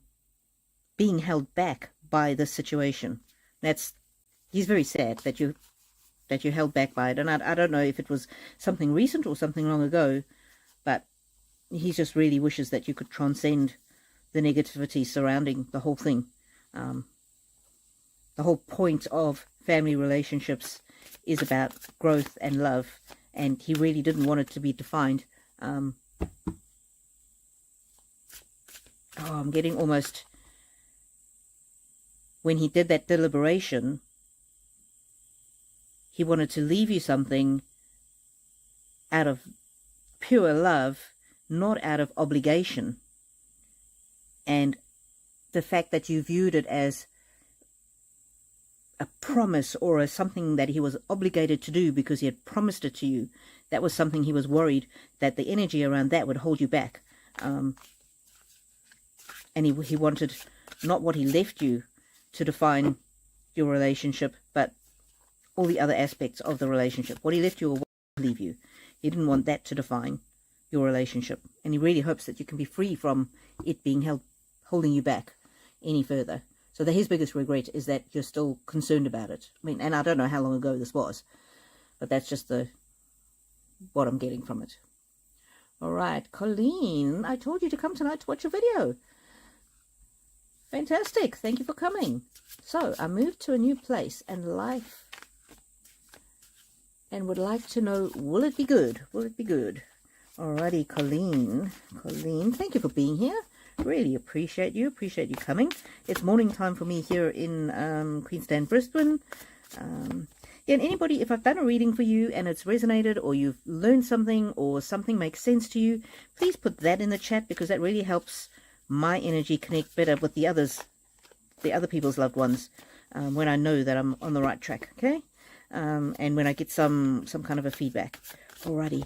being held back by this situation. He's very sad that you're held back by it. And I don't know if it was something recent or something long ago, but he just really wishes that you could transcend the negativity surrounding the whole thing. The whole point of family relationships is about growth and love, and he really didn't want it to be defined. I'm getting almost... When he did that deliberation, he wanted to leave you something out of pure love, not out of obligation. And the fact that you viewed it as a promise or as something that he was obligated to do because he had promised it to you, that was something he was worried that the energy around that would hold you back. And he wanted not what he left you to define your relationship, but all the other aspects of the relationship. What he left you or what he leave you. He didn't want that to define your relationship. And he really hopes that you can be free from it being holding you back any further. So his biggest regret is that you're still concerned about it. I mean, and I don't know how long ago this was, but that's just what I'm getting from it. All right, Colleen, I told you to come tonight to watch a video. Fantastic. Thank you for coming. So I moved to a new place and life, and would like to know, will it be good? Will it be good? Alrighty, Colleen. Colleen, thank you for being here. Really appreciate you. Appreciate you coming. It's morning time for me here in Queenstown, Brisbane. Yeah, and anybody, if I've done a reading for you and it's resonated, or you've learned something, or something makes sense to you, please put that in the chat, because that really helps my energy connect better with the other people's loved ones, when I know that I'm on the right track, okay? And when I get some kind of a feedback. Alrighty.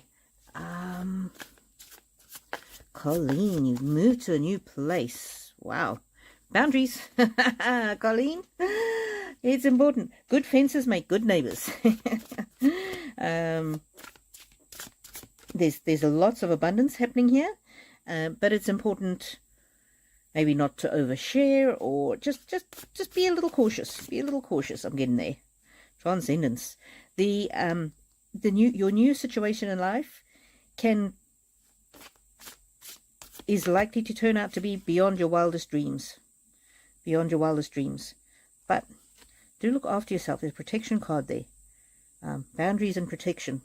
Colleen, you've moved to a new place. Wow. Boundaries. Colleen, it's important. Good fences make good neighbors. There's lots of abundance happening here, but it's important maybe not to overshare, or just be a little cautious. Be a little cautious. I'm getting there. Transcendence. Your new situation in life is likely to turn out to be beyond your wildest dreams. Beyond your wildest dreams. But do look after yourself. There's a protection card there. Boundaries and protection.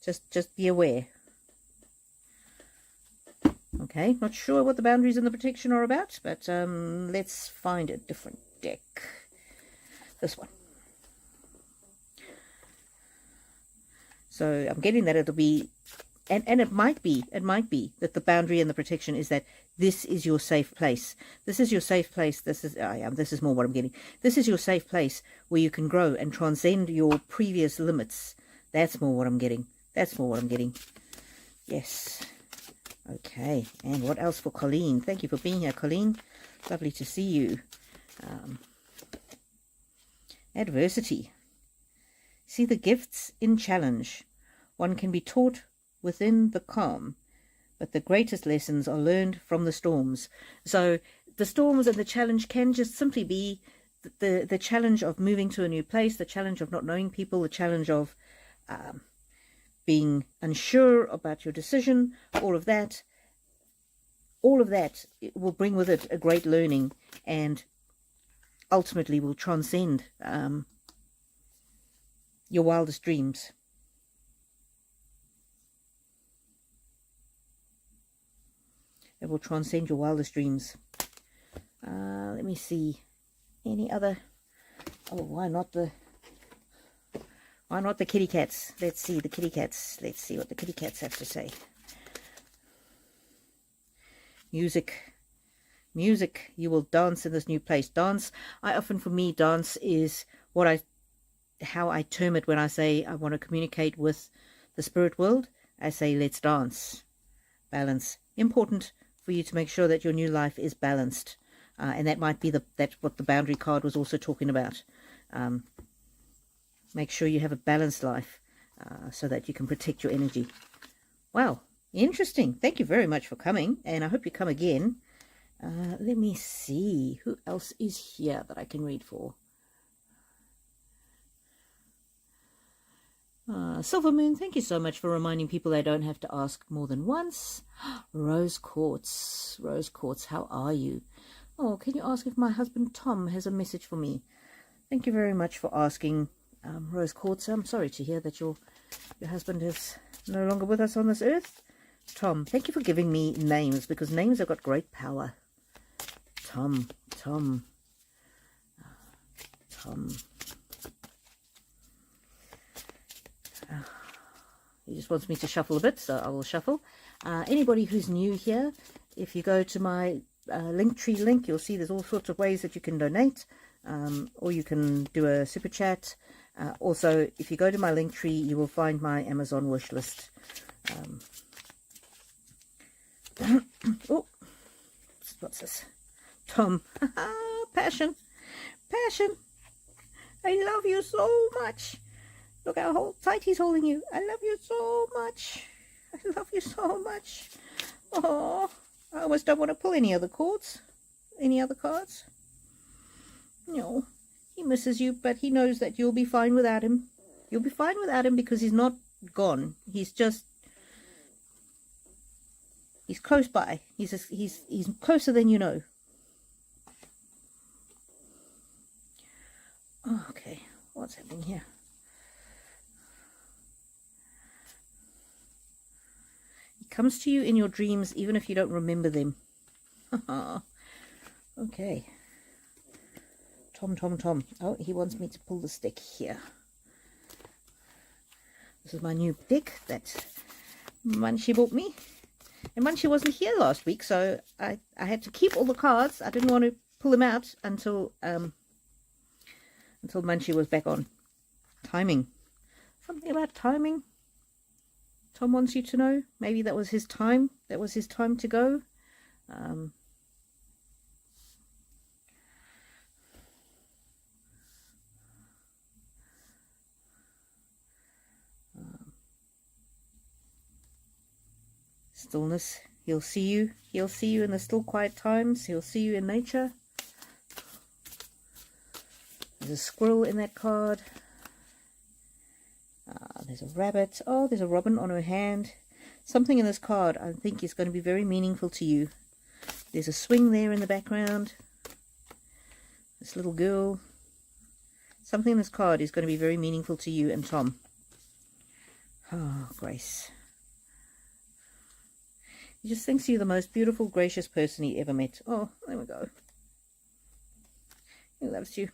Just be aware. Okay, not sure what the boundaries and the protection are about, but let's find a different deck. This one. So I'm getting that it'll be, and it might be that the boundary and the protection is that this is your safe place. This is your safe place. This is more what I'm getting. This is your safe place where you can grow and transcend your previous limits. That's more what I'm getting. That's more what I'm getting. Yes. Okay, and what else for Colleen? Thank you for being here, Colleen. Lovely to see you. Adversity. See the gifts in challenge. One can be taught within the calm, but the greatest lessons are learned from the storms. So the storms and the challenge can just simply be the challenge of moving to a new place, the challenge of not knowing people, the challenge of being unsure about your decision. All of that will bring with it a great learning, and ultimately will transcend your wildest dreams. It will transcend your wildest dreams. Let me see. Any other? Oh, why not the kitty cats? Let's see the kitty cats. Let's see what the kitty cats have to say. Music. Music. You will dance in this new place. Dance. For me, dance is how I term it when I say I want to communicate with the spirit world. I say, let's dance. Balance. Important for you to make sure that your new life is balanced. And that might be that's what the boundary card was also talking about. make sure you have a balanced life so that you can protect your energy. Wow, interesting. Thank you very much for coming, and I hope you come again. Let me see who else is here that I can read for. Silver Moon, thank you so much for reminding people they don't have to ask more than once. Rose Quartz, how are you? Oh, can you ask if my husband Tom has a message for me? Thank you very much for asking, Rose Quartz. I'm sorry to hear that your husband is no longer with us on this earth. Tom, thank you for giving me names, because names have got great power. Tom. He just wants me to shuffle a bit, so I will shuffle. Anybody who's new here, if you go to my Linktree link, you'll see there's all sorts of ways that you can donate, or you can do a super chat. Also, if you go to my Linktree, you will find my Amazon wish list. Oh, what's this? Tom. Passion. I love you so much. Look how tight he's holding you. I love you so much. Oh, I almost don't want to pull any other cards. No, he misses you, but he knows that you'll be fine without him. You'll be fine without him because he's not gone. He's close by. He's closer than you know. Okay, what's happening here? Comes to you in your dreams even if you don't remember them. Okay. Tom. Oh, he wants me to pull the stick here. This is my new deck that Munchie bought me. And Munchie wasn't here last week, so I had to keep all the cards. I didn't want to pull them out until Munchie was back on. Timing. Something about timing. Tom wants you to know. Maybe that was his time. That was his time to go. Stillness. He'll see you. He'll see you in the still quiet times. He'll see you in nature. There's a squirrel in that card. There's a rabbit. Oh, there's a robin on her hand. Something in this card I think is going to be very meaningful to you. There's a swing there in the background. This little girl. Something in this card is going to be very meaningful to you and Tom. Oh, Grace. He just thinks you're the most beautiful, gracious person he ever met. Oh, there we go. He loves you.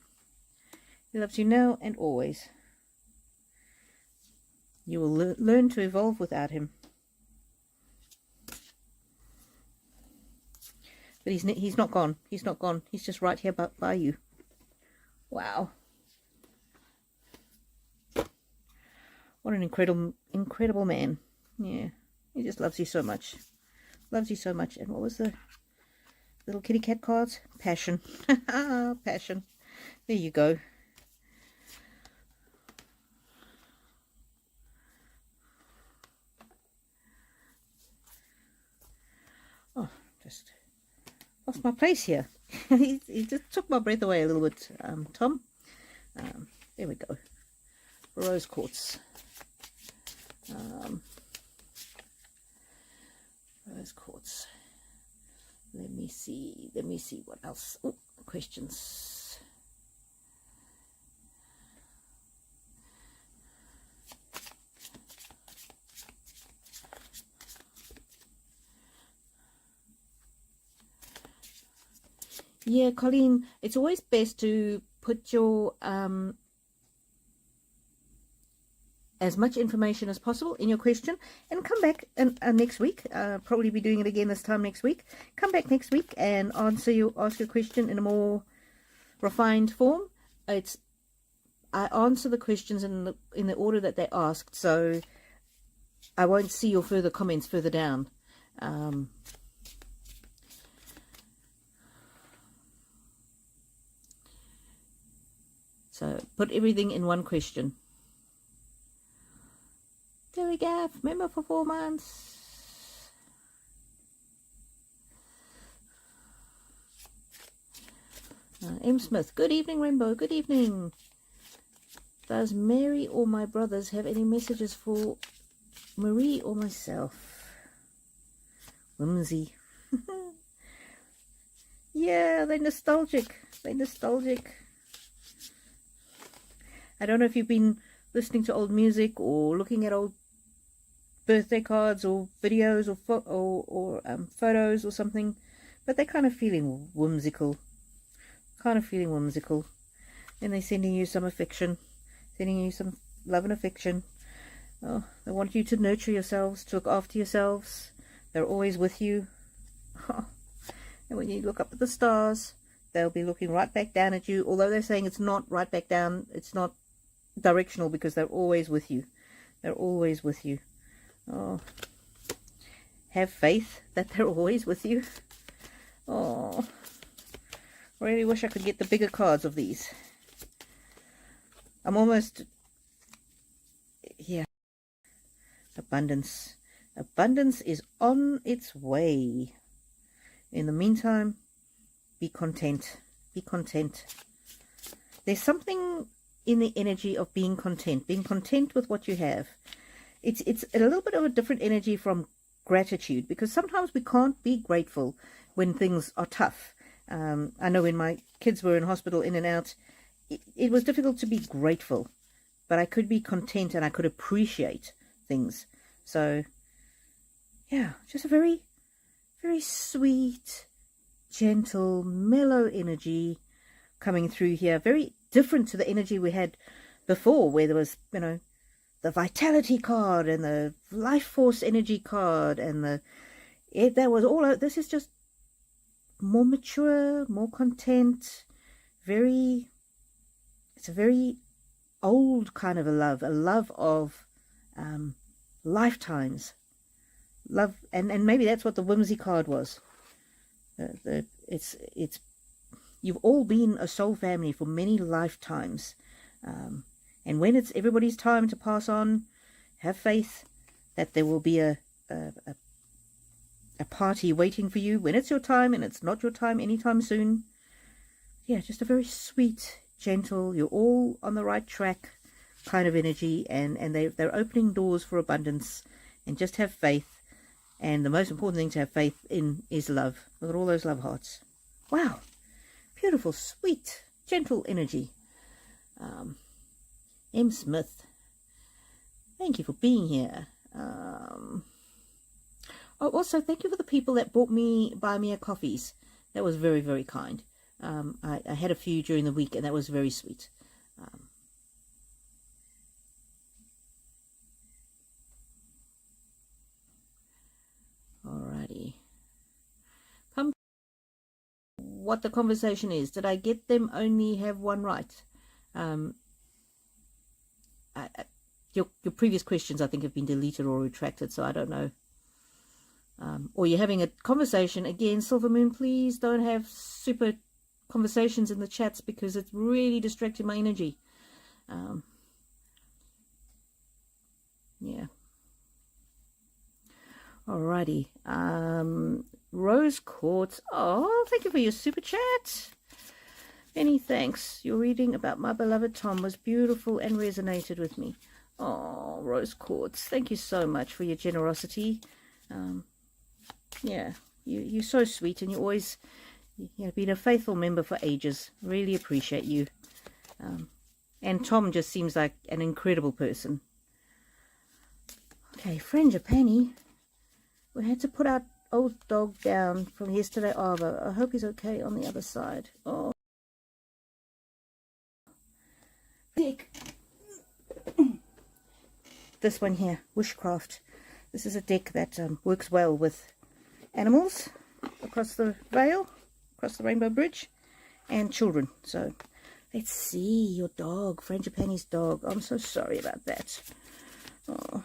He loves you now and always. You will learn to evolve without him. But he's not gone. He's not gone. He's just right here by you. Wow. What an incredible man. Yeah. He just loves you so much. Loves you so much. And what was the little kitty cat cards? Passion. Passion. There you go. Just lost my place here. he just took my breath away a little bit, Tom. There we go. Rose Quartz. Rose Quartz. Let me see what else. Oh, questions. Yeah, Colleen, it's always best to put your as much information as possible in your question and come back next week. Probably be doing it again this time next week. Come back next week and ask your question in a more refined form. I answer the questions in the order that they're asked, so I won't see your further comments further down. So put everything in one question. member for 4 months. M. Smith, good evening, Rainbow, good evening. Does Mary or my brothers have any messages for Marie or myself? Whimsy. Yeah, they're nostalgic. They're nostalgic. I don't know if you've been listening to old music or looking at old birthday cards or videos or photos or something, but they're kind of feeling whimsical. Kind of feeling whimsical. And they're sending you some affection. Sending you some love and affection. Oh, they want you to nurture yourselves, to look after yourselves. They're always with you. And when you look up at the stars, they'll be looking right back down at you. Although they're saying it's not right back down, it's not directional, because they're always with you. They're always with you. Oh, have faith that they're always with you. Oh, I really wish I could get the bigger cards of these. I'm almost, yeah. Abundance. Abundance is on its way. In the meantime, be content. Be content. There's something in the energy of being content. Being content with what you have. It's a little bit of a different energy from gratitude, because sometimes we can't be grateful when things are tough. I know when my kids were in hospital, in and out, it was difficult to be grateful, but I could be content and I could appreciate things. So, yeah, just a very, very sweet, gentle, mellow energy coming through here. Very different to the energy we had before, where there was, you know, the vitality card and the life force energy card and that was all. This is just more mature, more content, it's a very old kind of a love of lifetimes. Love, and maybe that's what the whimsy card was. It's you've all been a soul family for many lifetimes, and when it's everybody's time to pass on, have faith that there will be a party waiting for you when it's your time, and it's not your time anytime soon. Yeah, just a very sweet, gentle, you're all on the right track kind of energy, and they're opening doors for abundance, and just have faith. And the most important thing to have faith in is love. Look at all those love hearts. Wow, beautiful, sweet, gentle energy. M. Smith, thank you for being here. Oh, also, thank you for the people that bought me buy me a coffees. That was very, very kind. I had a few during the week, and that was very sweet. Alrighty. What the conversation is. Did I get them only have one right? Your previous questions, I think, have been deleted or retracted, so I don't know. Or you're having a conversation. Again, Silver Moon, please don't have super conversations in the chats, because it's really distracting my energy. Yeah. Alrighty. Rose Quartz. Oh, thank you for your super chat. Many thanks. Your reading about my beloved Tom was beautiful and resonated with me. Oh, Rose Quartz, thank you so much for your generosity. Yeah, you're so sweet, and you always, you've been a faithful member for ages. Really appreciate you. And Tom just seems like an incredible person. Okay, Frangipani. We had to put our old dog down from yesterday over. I hope he's okay on the other side. Oh, Dick. This one here, Wishcraft. This is a deck that works well with animals across the veil, across the Rainbow Bridge, and children. So, let's see your dog, Frangipani's dog. I'm so sorry about that. Oh,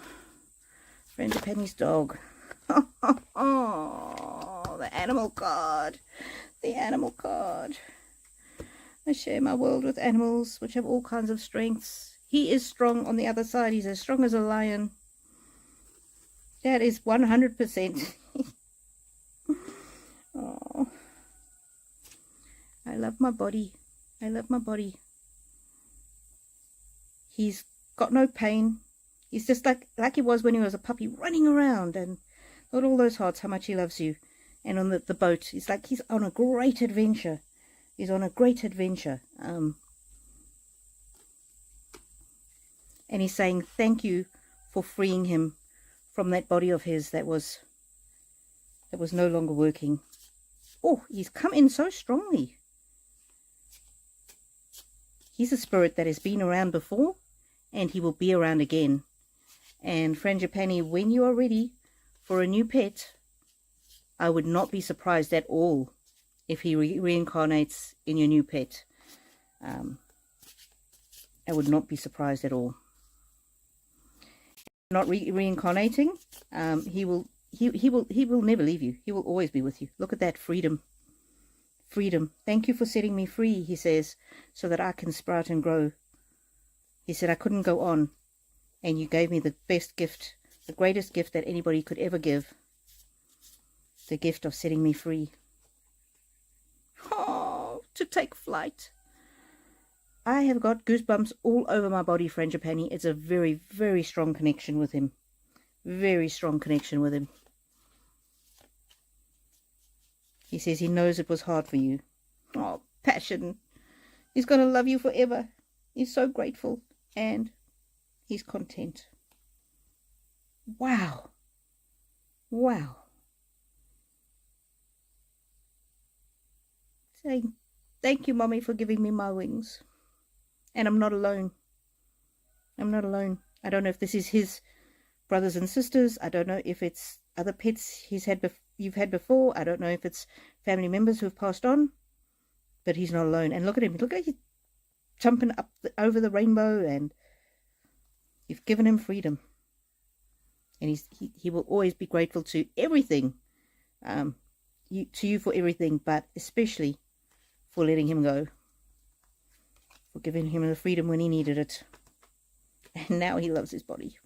Frangipani's dog. Oh, the animal card. The animal card. I share my world with animals, which have all kinds of strengths. He is strong on the other side. He's as strong as a lion. That is 100%. Oh, I love my body. I love my body. He's got no pain. He's just like he was when he was a puppy, running around, and got all those hearts, how much he loves you. And on the boat, he's like he's on a great adventure. He's on a great adventure. And he's saying thank you for freeing him from that body of his that was no longer working. Oh, he's come in so strongly. He's a spirit that has been around before, and he will be around again. And Frangipani, when you are ready for a new pet, I would not be surprised at all if he reincarnates in your new pet. I would not be surprised at all. Not reincarnating, he will never leave you. He will always be with you. Look at that freedom. Freedom. Thank you for setting me free, he says, so that I can sprout and grow. He said I couldn't go on, and you gave me the best gift, the greatest gift that anybody could ever give. The gift of setting me free. Oh, to take flight. I have got goosebumps all over my body, Frangipani. It's a very, very strong connection with him. Very strong connection with him. He says he knows it was hard for you. Oh, passion. He's going to love you forever. He's so grateful. And he's content. Wow. Wow. Saying, thank you, Mommy, for giving me my wings. And I'm not alone. I'm not alone. I don't know if this is his brothers and sisters. I don't know if it's other pets you've had before. I don't know if it's family members who've passed on. But he's not alone. And look at him. Look at him jumping up over the rainbow, and you've given him freedom. And he will always be grateful to everything. To you for everything, but especially for letting him go. For giving him the freedom when he needed it. And now he loves his body.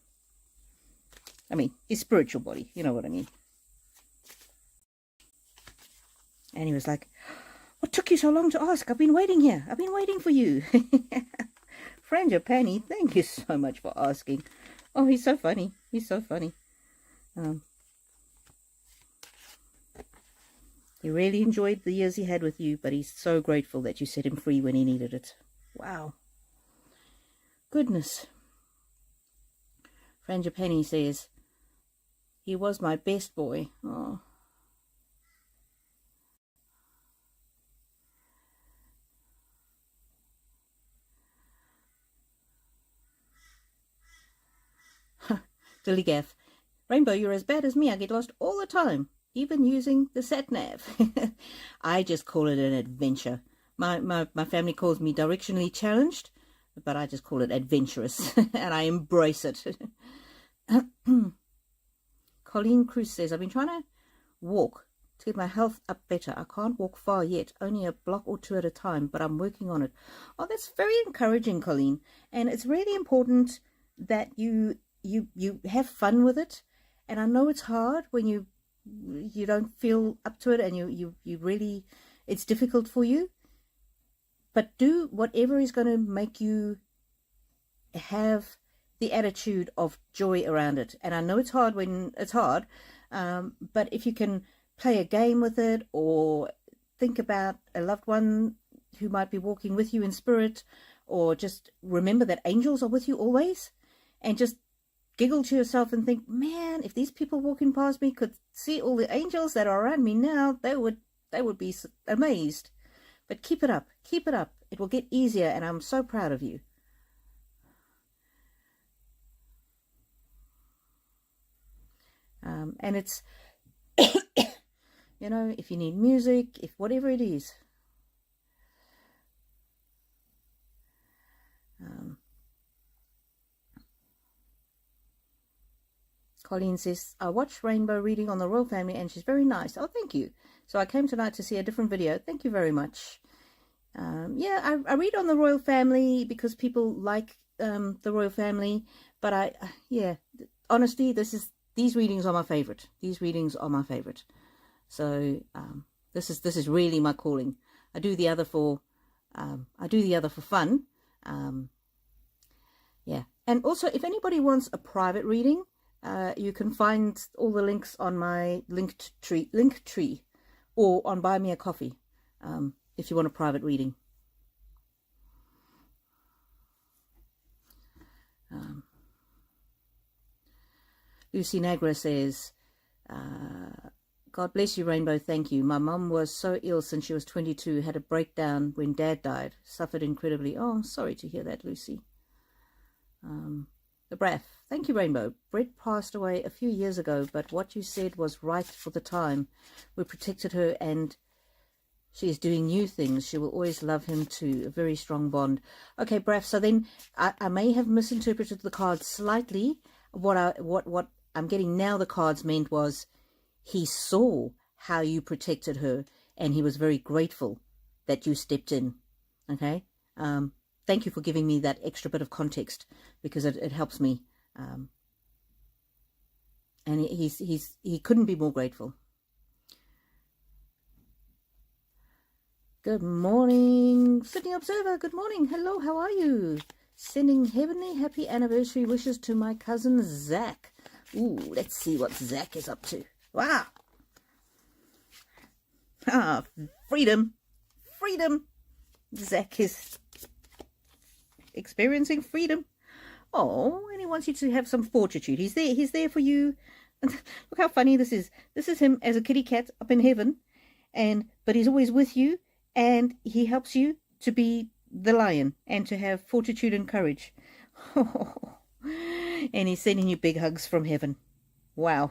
I mean, his spiritual body. You know what I mean. And he was like, what took you so long to ask? I've been waiting here. I've been waiting for you. Frangipani, thank you so much for asking. Oh, he's so funny. He's so funny. He really enjoyed the years he had with you, but he's so grateful that you set him free when he needed it. Wow. Goodness. Frangipani says, he was my best boy. Oh. Dillygaff. Rainbow, you're as bad as me. I get lost all the time, even using the sat-nav. I just call it an adventure. My family calls me directionally challenged, but I just call it adventurous, and I embrace it. Colleen Cruz says, I've been trying to walk to get my health up better. I can't walk far yet, only a block or two at a time, but I'm working on it. Oh, that's very encouraging, Colleen. And it's really important that you have fun with it. And I know it's hard when you don't feel up to it, and you really, it's difficult for you. But do whatever is going to make you have the attitude of joy around it. And I know it's hard when it's hard, but if you can play a game with it, or think about a loved one who might be walking with you in spirit, or just remember that angels are with you always, and just giggle to yourself and think, man, if these people walking past me could see all the angels that are around me now, they would be amazed. But keep it up. Keep it up. It will get easier, and I'm so proud of you. And it's, you know, if you need music, if whatever it is. Colleen says, I watched Rainbow reading on the royal family, and she's very nice. Oh, thank you. So I came tonight to see a different video. Thank you very much. Yeah, I read on the royal family because people like the royal family. But yeah, honestly, this is these readings are my favorite. These readings are my favorite. So this is really my calling. I do the other for fun. Yeah. And also, if anybody wants a private reading, you can find all the links on my link tree, or on Buy Me a Coffee, if you want a private reading. Lucy Nagra says, God bless you, Rainbow, thank you. My mum was so ill since she was 22, had a breakdown when Dad died, suffered incredibly. Oh, sorry to hear that, Lucy. The Braff, thank you, Rainbow. Brett passed away a few years ago, but what you said was right for the time. We protected her and she is doing new things. She will always love him too. A very strong bond. Okay, Braff, so then I may have misinterpreted the cards slightly. What I'm getting now the cards meant was he saw how you protected her and he was very grateful that you stepped in. Okay? Thank you for giving me that extra bit of context, because it helps me. And he couldn't be more grateful. Good morning, Sydney Observer. Good morning. Hello, how are you? Sending heavenly happy anniversary wishes to my cousin Zach. Ooh, let's see what Zach is up to. Wow. Ah, freedom. Freedom. Zach is experiencing freedom. Oh, and he wants you to have some fortitude. He's there for you. Look how funny this is. This is him as a kitty cat up in heaven, but he's always with you, and he helps you to be the lion and to have fortitude and courage. And he's sending you big hugs from heaven. Wow.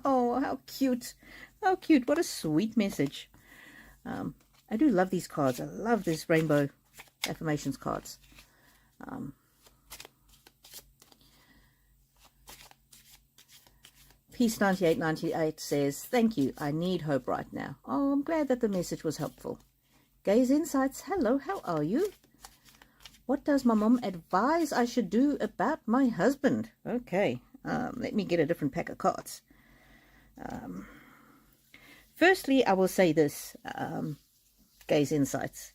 Oh, how cute. How cute. What a sweet message. I do love these cards. I love these rainbow affirmations cards. Peace 9898 says, thank you. I need hope right now. Oh, I'm glad that the message was helpful. Gaze Insights, hello, how are you? What does my mom advise I should do about my husband? Okay, let me get a different pack of cards. Firstly, I will say this, Gaze Insights.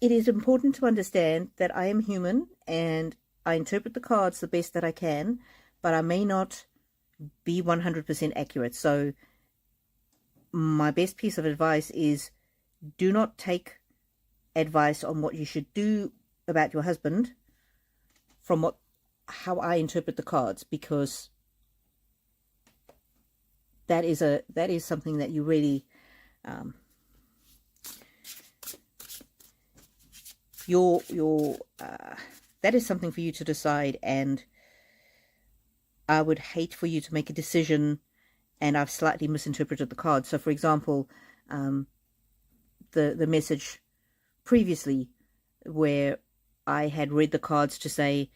It is important to understand that I am human and I interpret the cards the best that I can, but I may not be 100% accurate. So my best piece of advice is, do not take advice on what you should do about your husband from how I interpret the cards, because that is something that you really that is something for you to decide, and I would hate for you to make a decision and I've slightly misinterpreted the cards. So for example, the message previously where I had read the cards to say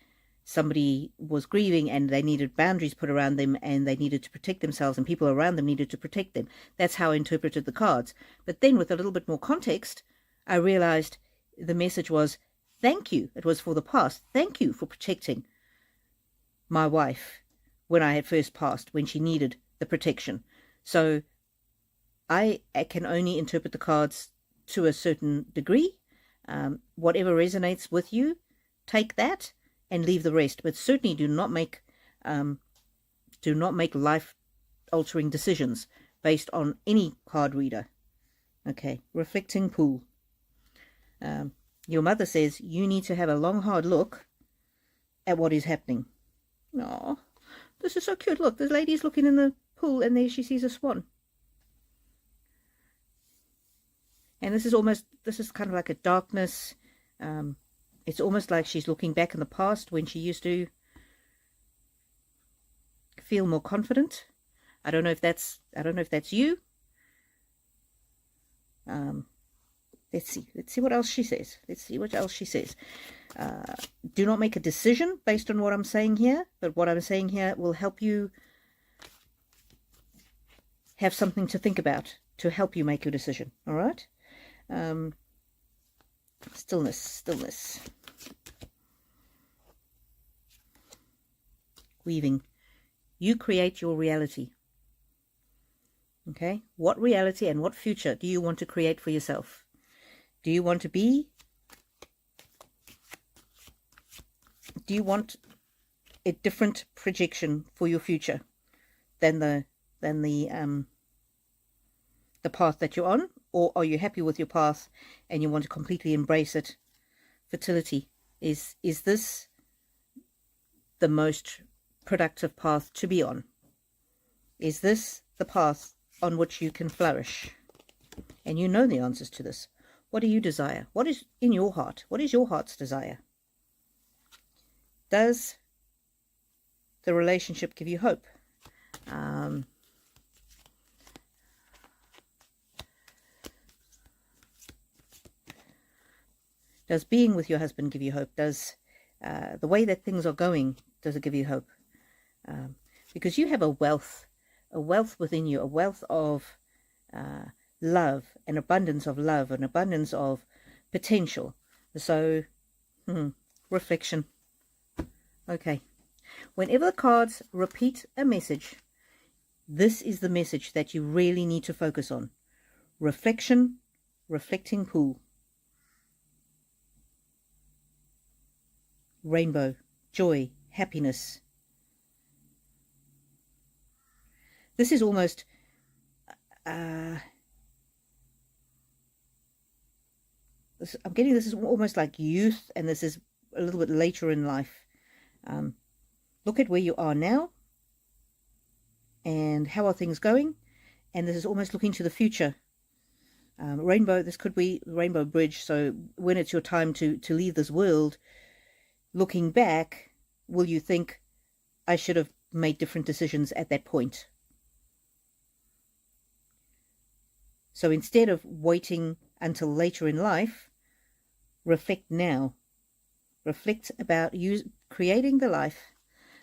somebody was grieving and they needed boundaries put around them and they needed to protect themselves and people around them needed to protect them. That's how I interpreted the cards. But then with a little bit more context, I realized the message was, thank you. It was for the past. Thank you for protecting my wife when I had first passed, when she needed the protection. So I can only interpret the cards to a certain degree. Whatever resonates with you, take that and leave the rest. But certainly do not make life-altering decisions based on any card reader. Okay, reflecting pool. Your mother says you need to have a long, hard look at what is happening. Oh, this is so cute. Look, the lady's looking in the pool and there she sees a swan. And this is kind of like a darkness. It's almost like she's looking back in the past when she used to feel more confident. I don't know if that's you. Let's see what else she says. Do not make a decision based on what I'm saying here, but what I'm saying here will help you have something to think about to help you make your decision. All right? Stillness. weaving. You create your reality. Okay? What reality and what future do you want to create for yourself? Do you want a different projection for your future than the path that you're on? Or are you happy with your path and you want to completely embrace it? Fertility. Is this the most productive path to be on? Is this the path on which you can flourish? And you know the answers to this. What do you desire? What is in your heart? What is your heart's desire? Does the relationship give you hope? Does being with your husband give you hope? Does the way that things are going, does it give you hope? Because you have a wealth within you, a wealth of love, an abundance of love, an abundance of potential. So, reflection. Okay. Whenever the cards repeat a message, this is the message that you really need to focus on. Reflection, reflecting pool. Rainbow, joy, happiness. This is almost I'm getting this is almost like youth, and this is a little bit later in life. Look at where you are now and how are things going, and this is almost looking to the future. Rainbow, this could be rainbow bridge. So when it's your time to leave this world, looking back, will you think, I should have made different decisions at that point? So instead of waiting until later in life, reflect now. Reflect about you creating the life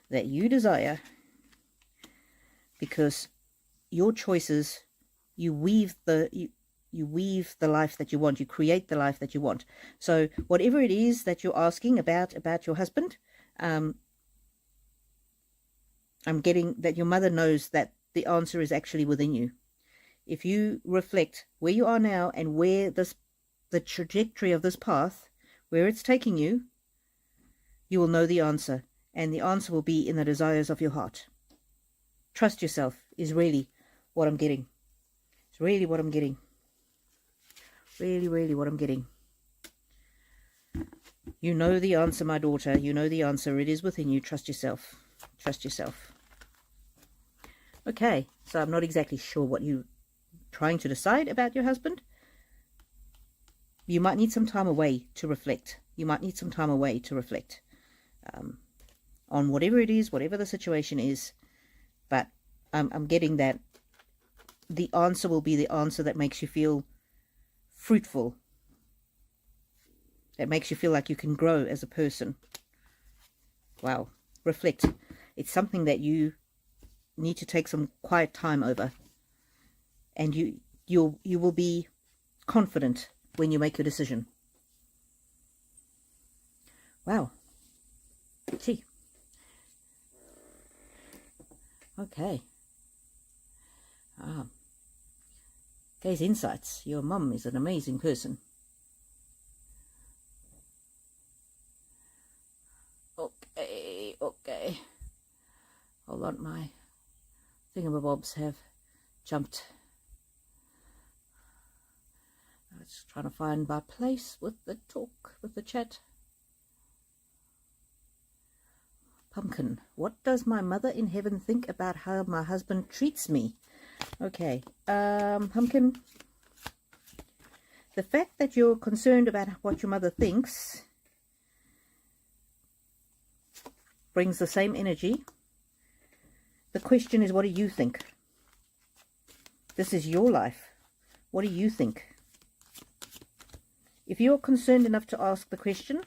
that you desire, because your choices, you weave the life that you want. You create the life that you want. So whatever it is that you're asking about your husband, I'm getting that your mother knows that the answer is actually within you. If you reflect where you are now and where the trajectory of this path, where it's taking you, you will know the answer, and the answer will be in the desires of your heart. Trust yourself is really what I'm getting. It's really what I'm getting. Really, really what I'm getting. You know the answer, my daughter. You know the answer. It is within you. Trust yourself. Trust yourself. Okay, so I'm not exactly sure what you're trying to decide about your husband. You might need some time away to reflect. You might need some time away to reflect on whatever it is, whatever the situation is. But I'm getting that the answer will be the answer that makes you feel fruitful, that makes you feel like you can grow as a person. Wow. Reflect. It's something that you need to take some quiet time over, and you will be confident when you make your decision. Wow. Gee. Okay. These insights. Your mum is an amazing person. Okay. Hold on, my thingamabobs have jumped. I was trying to find my place with the talk, with the chat. Pumpkin. What does my mother in heaven think about how my husband treats me? Okay. Pumpkin. The fact that you're concerned about what your mother thinks brings the same energy. The question is, what do you think? This is your life. What do you think? If you're concerned enough to ask the question,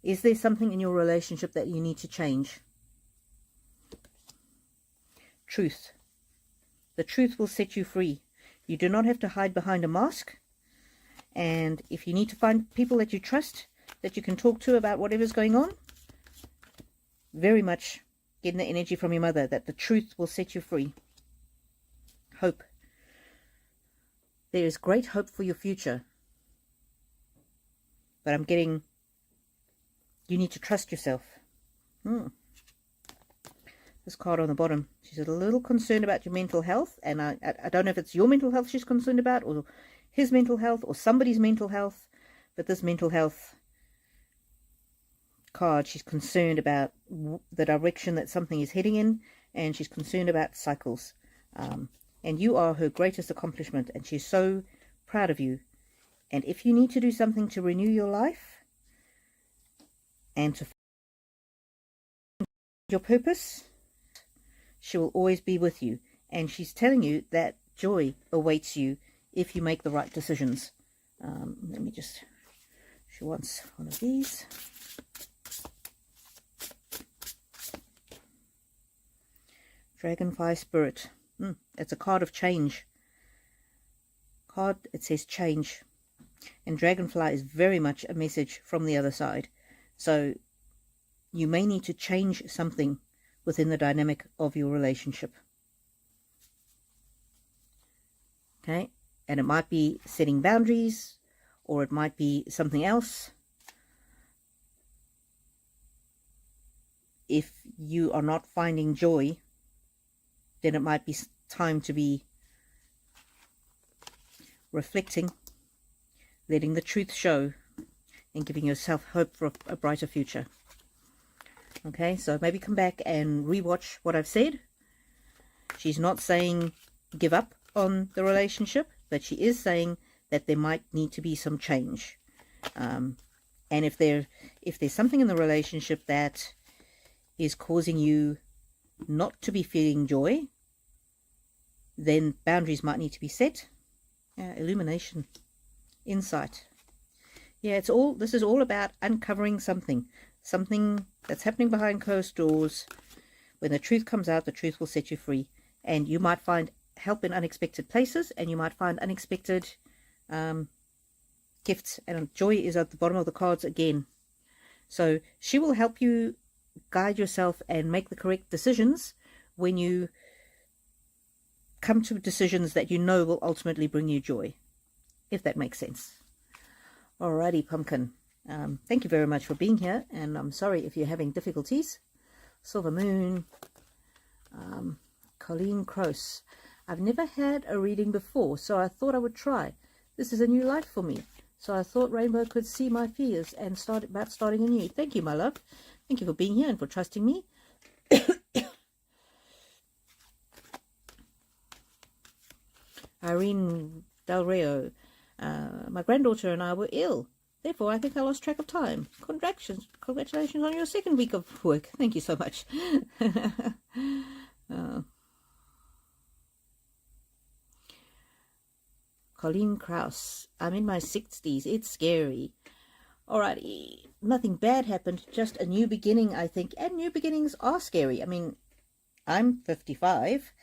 is there something in your relationship that you need to change? Truth. The truth will set you free. You do not have to hide behind a mask. And if you need to find people that you trust, that you can talk to about whatever's going on, very much getting the energy from your mother, that the truth will set you free. Hope. There is great hope for your future. But I'm getting, you need to trust yourself. This card on the bottom, she's a little concerned about your mental health, and I don't know if it's your mental health she's concerned about, or his mental health, or somebody's mental health, but this mental health card, she's concerned about the direction that something is heading in, and she's concerned about cycles. And you are her greatest accomplishment, and she's so proud of you. And if you need to do something to renew your life and to find your purpose, she will always be with you. And she's telling you that joy awaits you if you make the right decisions. Let me just, she wants one of these. Dragonfly Spirit. It's a card of change. It says change. And Dragonfly is very much a message from the other side. So you may need to change something within the dynamic of your relationship. Okay? And it might be setting boundaries, or it might be something else. If you are not finding joy, then it might be time to be reflecting, letting the truth show, and giving yourself hope for a brighter future. Okay, so maybe come back and rewatch what I've said. She's not saying give up on the relationship, but she is saying that there might need to be some change. And if there's something in the relationship that is causing you not to be feeling joy, then boundaries might need to be set. Illumination, insight. Yeah, this is all about uncovering something that's happening behind closed doors. When the truth comes out, the truth will set you free, and you might find help in unexpected places, and you might find unexpected gifts. And joy is at the bottom of the cards again. So she will help you guide yourself and make the correct decisions when you come to decisions that you know will ultimately bring you joy, if that makes sense. Alrighty, pumpkin. Thank you very much for being here, and I'm sorry if you're having difficulties. Silver Moon. Colleen Cross. I've never had a reading before, so I thought I would try. This is a new life for me, so I thought Rainbow could see my fears and starting anew. Thank you, my love. Thank you for being here and for trusting me. Irene Del Rio. My granddaughter and I were ill. Therefore, I think I lost track of time. Congratulations on your second week of work. Thank you so much. Colleen Krause. I'm in my 60s. It's scary. Alrighty. Nothing bad happened. Just a new beginning, I think. And new beginnings are scary. I mean, I'm 55.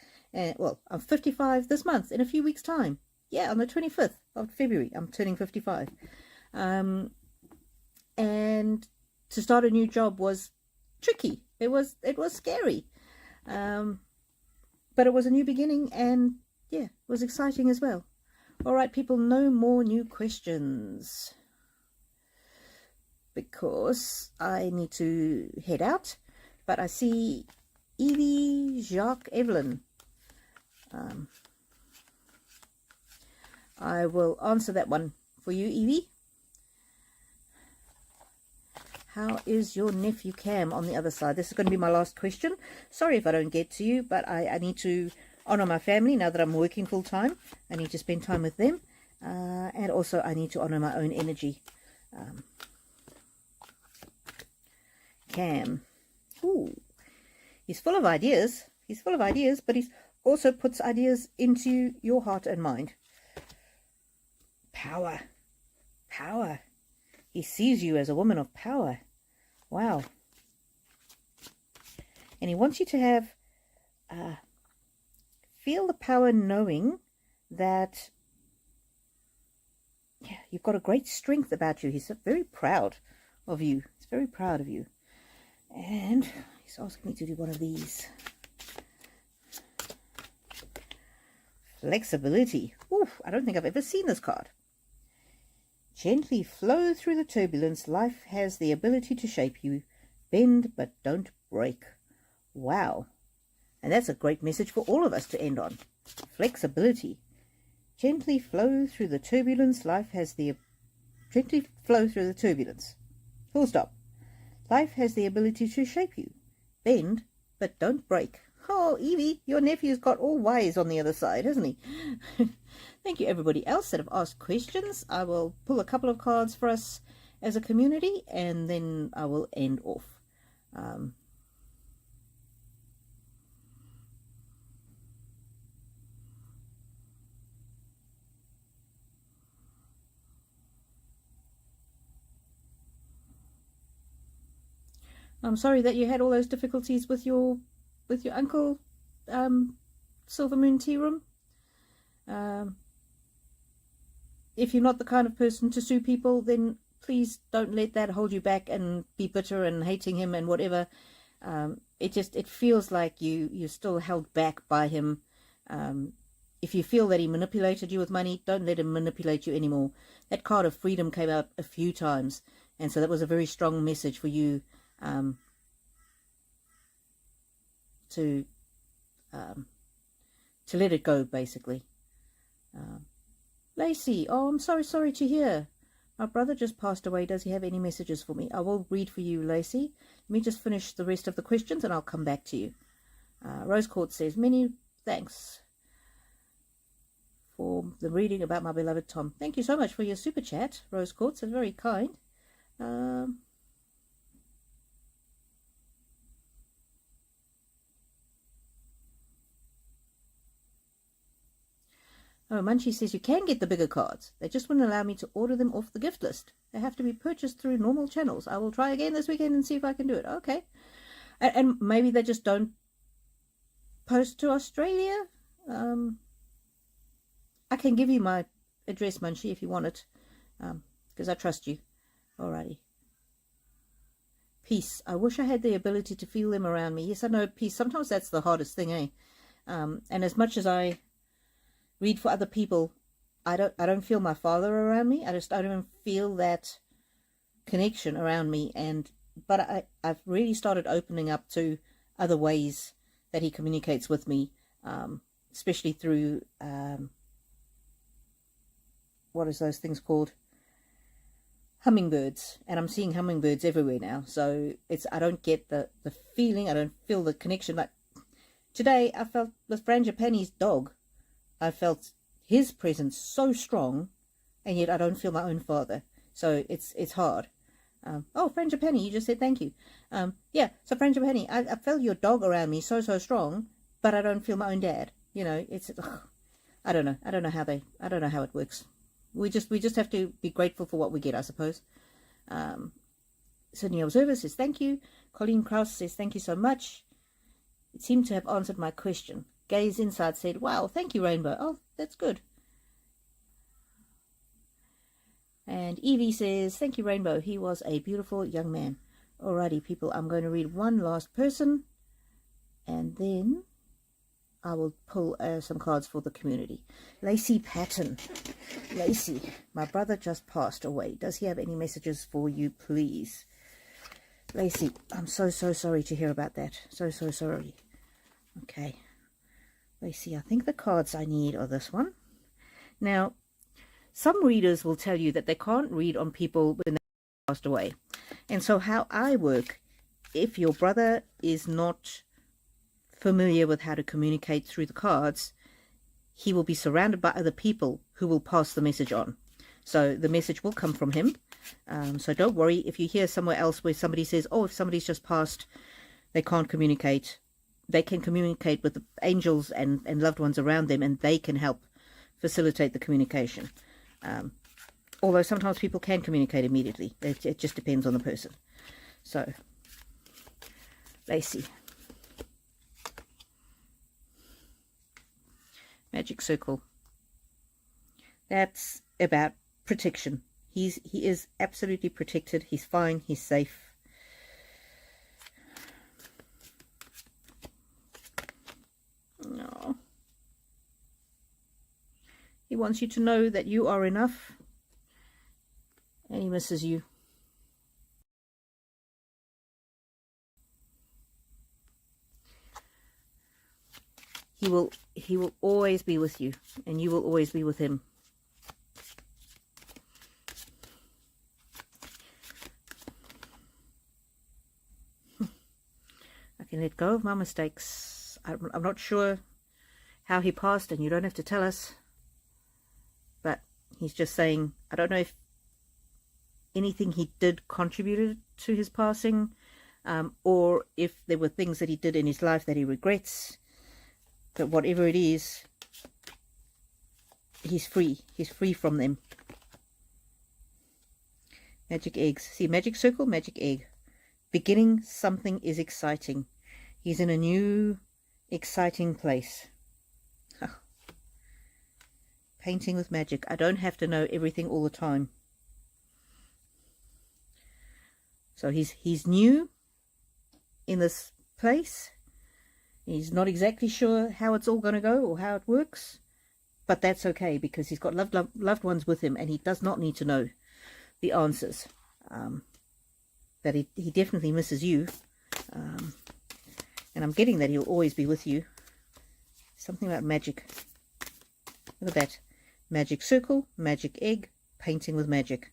Well, I'm 55 this month, in a few weeks' time. Yeah, on the 25th of February, I'm turning 55. And to start a new job was tricky. It was scary. But it was a new beginning, and yeah, it was exciting as well. All right, people, no more new questions, because I need to head out. But I see Evie, Jacques, Evelyn. I will answer that one for you, Evie. How is your nephew Cam on the other side? This is going to be my last question. Sorry if I don't get to you, but I need to honor my family now that I'm working full time. I need to spend time with them. And also I need to honor my own energy. Cam. Ooh. He's full of ideas. He's full of ideas, but he's also puts ideas into your heart and mind. Power. Power. He sees you as a woman of power. Wow. And he wants you to have, feel the power knowing that, yeah, you've got a great strength about you. He's very proud of you. He's very proud of you. And He's asking me to do one of these. Flexibility. Oof, I don't think I've ever seen this card. Gently flow through the turbulence. Life has the ability to shape you. Bend, but don't break. Wow. And that's a great message for all of us to end on. Flexibility. Gently flow through the turbulence. Life has the... Gently flow through the turbulence. Full stop. Life has the ability to shape you. Bend, but don't break. Oh, Evie, your nephew's got all wise on the other side, hasn't he? Thank you, everybody else that have asked questions. I will pull a couple of cards for us as a community, and then I will end off. I'm sorry that you had all those difficulties with your uncle, Silver Moon Tea Room. If you're not the kind of person to sue people, then please don't let that hold you back and be bitter and hating him and whatever. It feels like you're still held back by him. If you feel that he manipulated you with money, don't let him manipulate you anymore. That card of freedom came out a few times, and so that was a very strong message for you to let it go, basically. Lacey, oh, I'm sorry to hear. My brother just passed away. Does he have any messages for me? I will read for you, Lacey. Let me just finish the rest of the questions and I'll come back to you. Rose Quartz says, many thanks for the reading about my beloved Tom. Thank you so much for your super chat, Rose Quartz. It's very kind. Oh, Munchie says you can get the bigger cards. They just wouldn't allow me to order them off the gift list. They have to be purchased through normal channels. I will try again this weekend and see if I can do it. Okay. And maybe they just don't post to Australia. I can give you my address, Munchie, if you want it. Because I trust you. Alrighty. Peace. I wish I had the ability to feel them around me. Yes, I know, peace. Sometimes that's the hardest thing, eh? And as much as I read for other people, I don't feel my father around me. I don't even feel that connection around me. But I've really started opening up to other ways that he communicates with me, especially through what is those things called? Hummingbirds. And I'm seeing hummingbirds everywhere now. So I don't get the feeling. I don't feel the connection. Like today, I felt with Frangipane's dog. I felt his presence so strong, and yet I don't feel my own father. So it's hard. Oh, Frangipani, you just said thank you. Yeah, so Frangipani, I felt your dog around me so strong, but I don't feel my own dad. You know, I don't know. I don't know how it works. We just have to be grateful for what we get, I suppose. Sydney Observer says thank you. Colleen Krause says thank you so much. It seemed to have answered my question. Gaze Inside said, wow, thank you, Rainbow. Oh, that's good. And Evie says, thank you, Rainbow. He was a beautiful young man. Alrighty, people, I'm going to read one last person, and then I will pull some cards for the community. Lacey Patton. Lacey, my brother just passed away. Does he have any messages for you, please? Lacey, I'm so sorry to hear about that. So sorry. Okay. Lacey, I think the cards I need are this one. Now, some readers will tell you that they can't read on people when they passed away. And so how I work, if your brother is not familiar with how to communicate through the cards, he will be surrounded by other people who will pass the message on. So the message will come from him. So don't worry if you hear somewhere else where somebody says, oh, if somebody's just passed, they can't communicate. They can communicate with the angels and loved ones around them, and they can help facilitate the communication. Although sometimes people can communicate immediately. It just depends on the person. So, Lacey. Magic Circle. That's about protection. He is absolutely protected. He's fine. He's safe. He wants you to know that you are enough, and he misses you. He will always be with you, and you will always be with him. I can let go of my mistakes. I'm not sure how he passed, and you don't have to tell us. But he's just saying, I don't know if anything he did contributed to his passing, or if there were things that he did in his life that he regrets. But whatever it is, he's free. He's free from them. Magic eggs. See, magic circle, magic egg. Beginning something is exciting. He's in a new, exciting place. Painting with magic. I don't have to know everything all the time. So he's new in this place. He's not exactly sure how it's all going to go or how it works. But that's okay, because he's got loved ones with him, and he does not need to know the answers. But he definitely misses you. And I'm getting that he'll always be with you. Something about magic. Look at that. Magic circle, magic egg, painting with magic.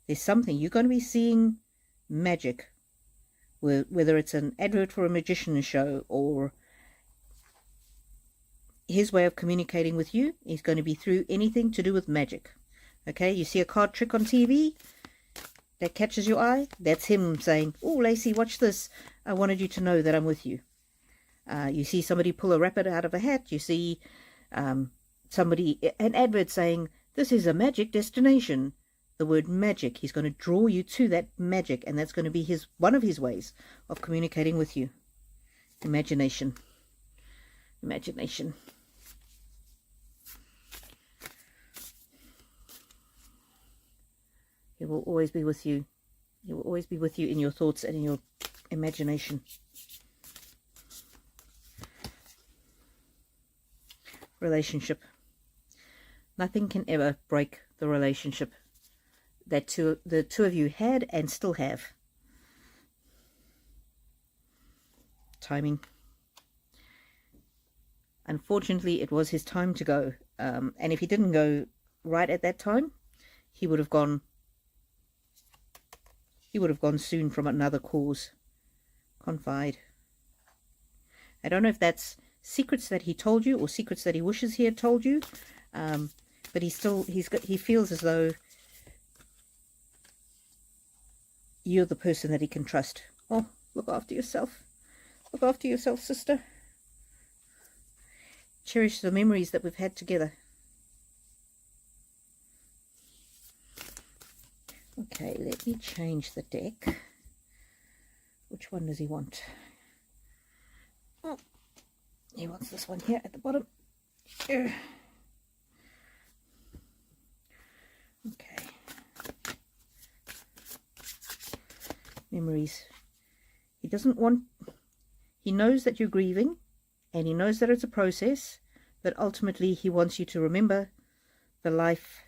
There's something. You're going to be seeing magic. Whether it's an advert for a magician show or his way of communicating with you is going to be through anything to do with magic. Okay, you see a card trick on TV that catches your eye? That's him saying, oh, Lacey, watch this. I wanted you to know that I'm with you. You see somebody pull a rabbit out of a hat. You see an advert saying, this is a magic destination. The word magic, he's going to draw you to that magic, and that's going to be one of his ways of communicating with you. Imagination. Imagination. He will always be with you. He will always be with you in your thoughts and in your imagination. Relationship. Nothing can ever break the relationship that the two of you had and still have. Timing. Unfortunately, it was his time to go. And if he didn't go right at that time, he would have gone. He would have gone soon from another cause. Confide. I don't know if that's secrets that he told you or secrets that he wishes he had told you. But he feels as though you're the person that he can trust. Oh, look after yourself. Look after yourself, sister. Cherish the memories that we've had together. Okay, let me change the deck. Which one does he want? Oh, he wants this one here at the bottom. Okay. Memories. He knows that you're grieving, and he knows that it's a process, but ultimately he wants you to remember the life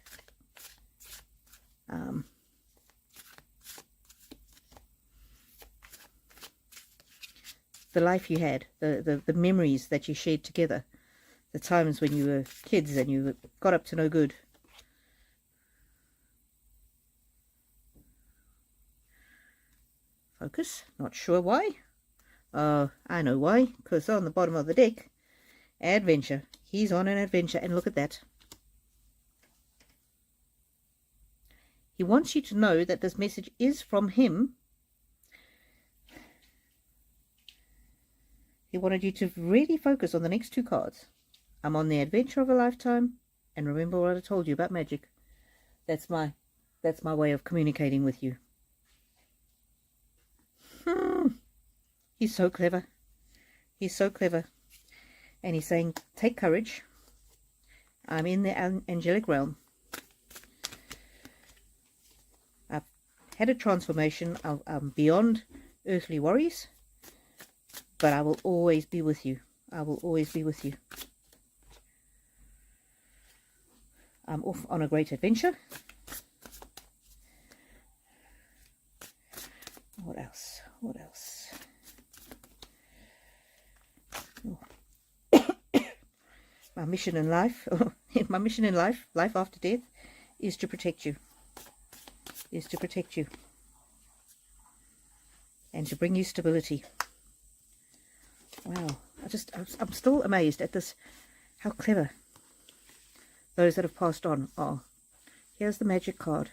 you had, the memories that you shared together, the times when you were kids and you got up to no good. Focus. Not sure why. I know why. Because on the bottom of the deck, adventure. He's on an adventure, and look at that. He wants you to know that this message is from him. He wanted you to really focus on the next two cards. I'm on the adventure of a lifetime, and remember what I told you about magic. That's my way of communicating with you. He's so clever. He's so clever. And he's saying, take courage. I'm in the angelic realm. I've had a transformation. I'm beyond earthly worries. But I will always be with you. I will always be with you. I'm off on a great adventure. What else? What else? Oh. My mission in life, my mission in life, life after death, is to protect you. Is to protect you. And to bring you stability. Wow. I'm still amazed at this, how clever those that have passed on are. Here's the magic card.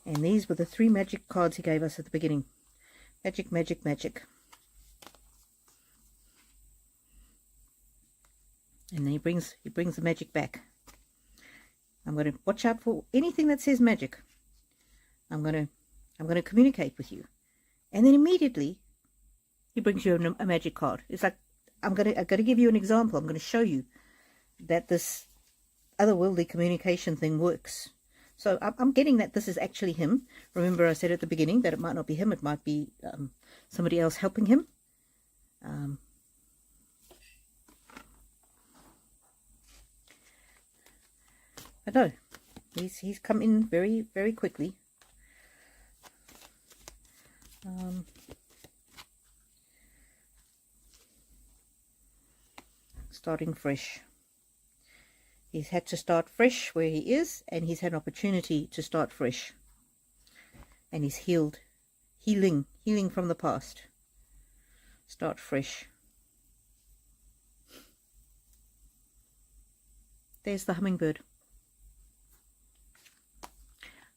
And these were the 3 magic cards he gave us at the beginning. Magic, magic, magic. And then he brings the magic back. I'm going to watch out for anything that says magic. I'm going to communicate with you. And then immediately he brings you a magic card. It's like, I'm going to give you an example. I'm going to show you that this otherworldly communication thing works. So I'm getting that this is actually him. Remember I said at the beginning that it might not be him. It might be somebody else helping him. I know. He's come in very, very quickly. Starting fresh. He's had to start fresh where he is, and he's had an opportunity to start fresh. And he's healing from the past. Start fresh. There's the hummingbird.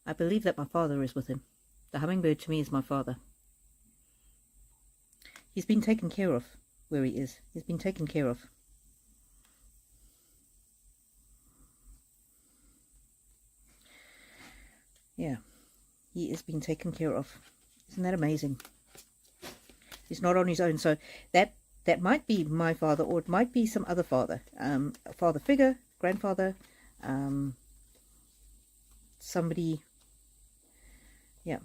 I believe that my father is with him. The hummingbird to me is my father. He's been taken care of where he is. He's been taken care of. Yeah, he is being taken care of. Isn't that amazing? He's not on his own. So that might be my father, or it might be some other father. A father figure, grandfather, somebody. Yeah.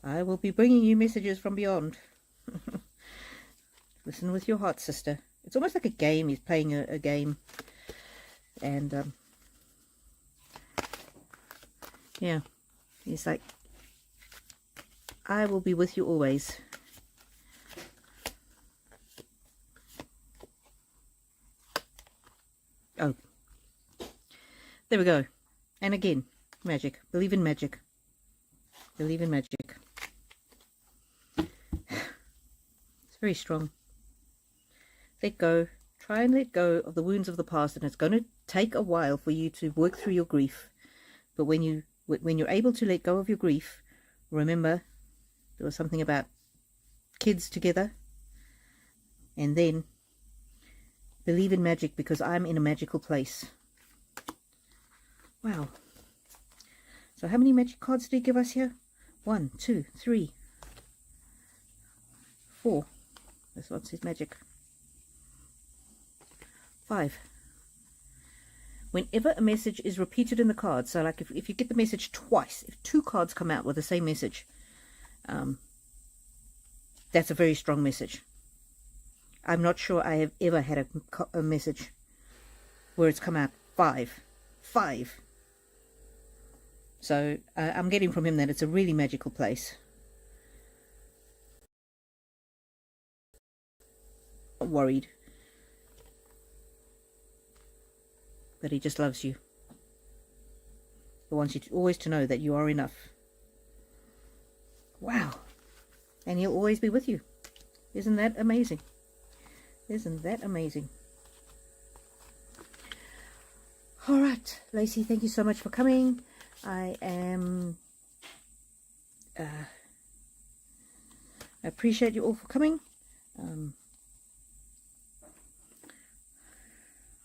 I will be bringing you messages from beyond. Listen with your heart, sister. It's almost like a game. He's playing a game. And, yeah. He's like, I will be with you always. Oh. There we go. And again, magic. Believe in magic. Believe in magic. It's very strong. Let go. Try and let go of the wounds of the past, and it's going to take a while for you to work through your grief. But when you're able to let go of your grief, remember there was something about kids together, and then believe in magic, because I'm in a magical place. Wow. So how many magic cards did he give us here? 1, 2, 3, 4. This one says magic. 5. Whenever a message is repeated in the card, so like if you get the message twice, if 2 cards come out with the same message, that's a very strong message. I'm not sure I have ever had a message where it's come out 5. 5. So I'm getting from him that it's a really magical place. Not worried. But he just loves you. He wants you always to know that you are enough. Wow. And he'll always be with you. Isn't that amazing? Isn't that amazing? All right, Lacey, thank you so much for coming. I appreciate you all for coming.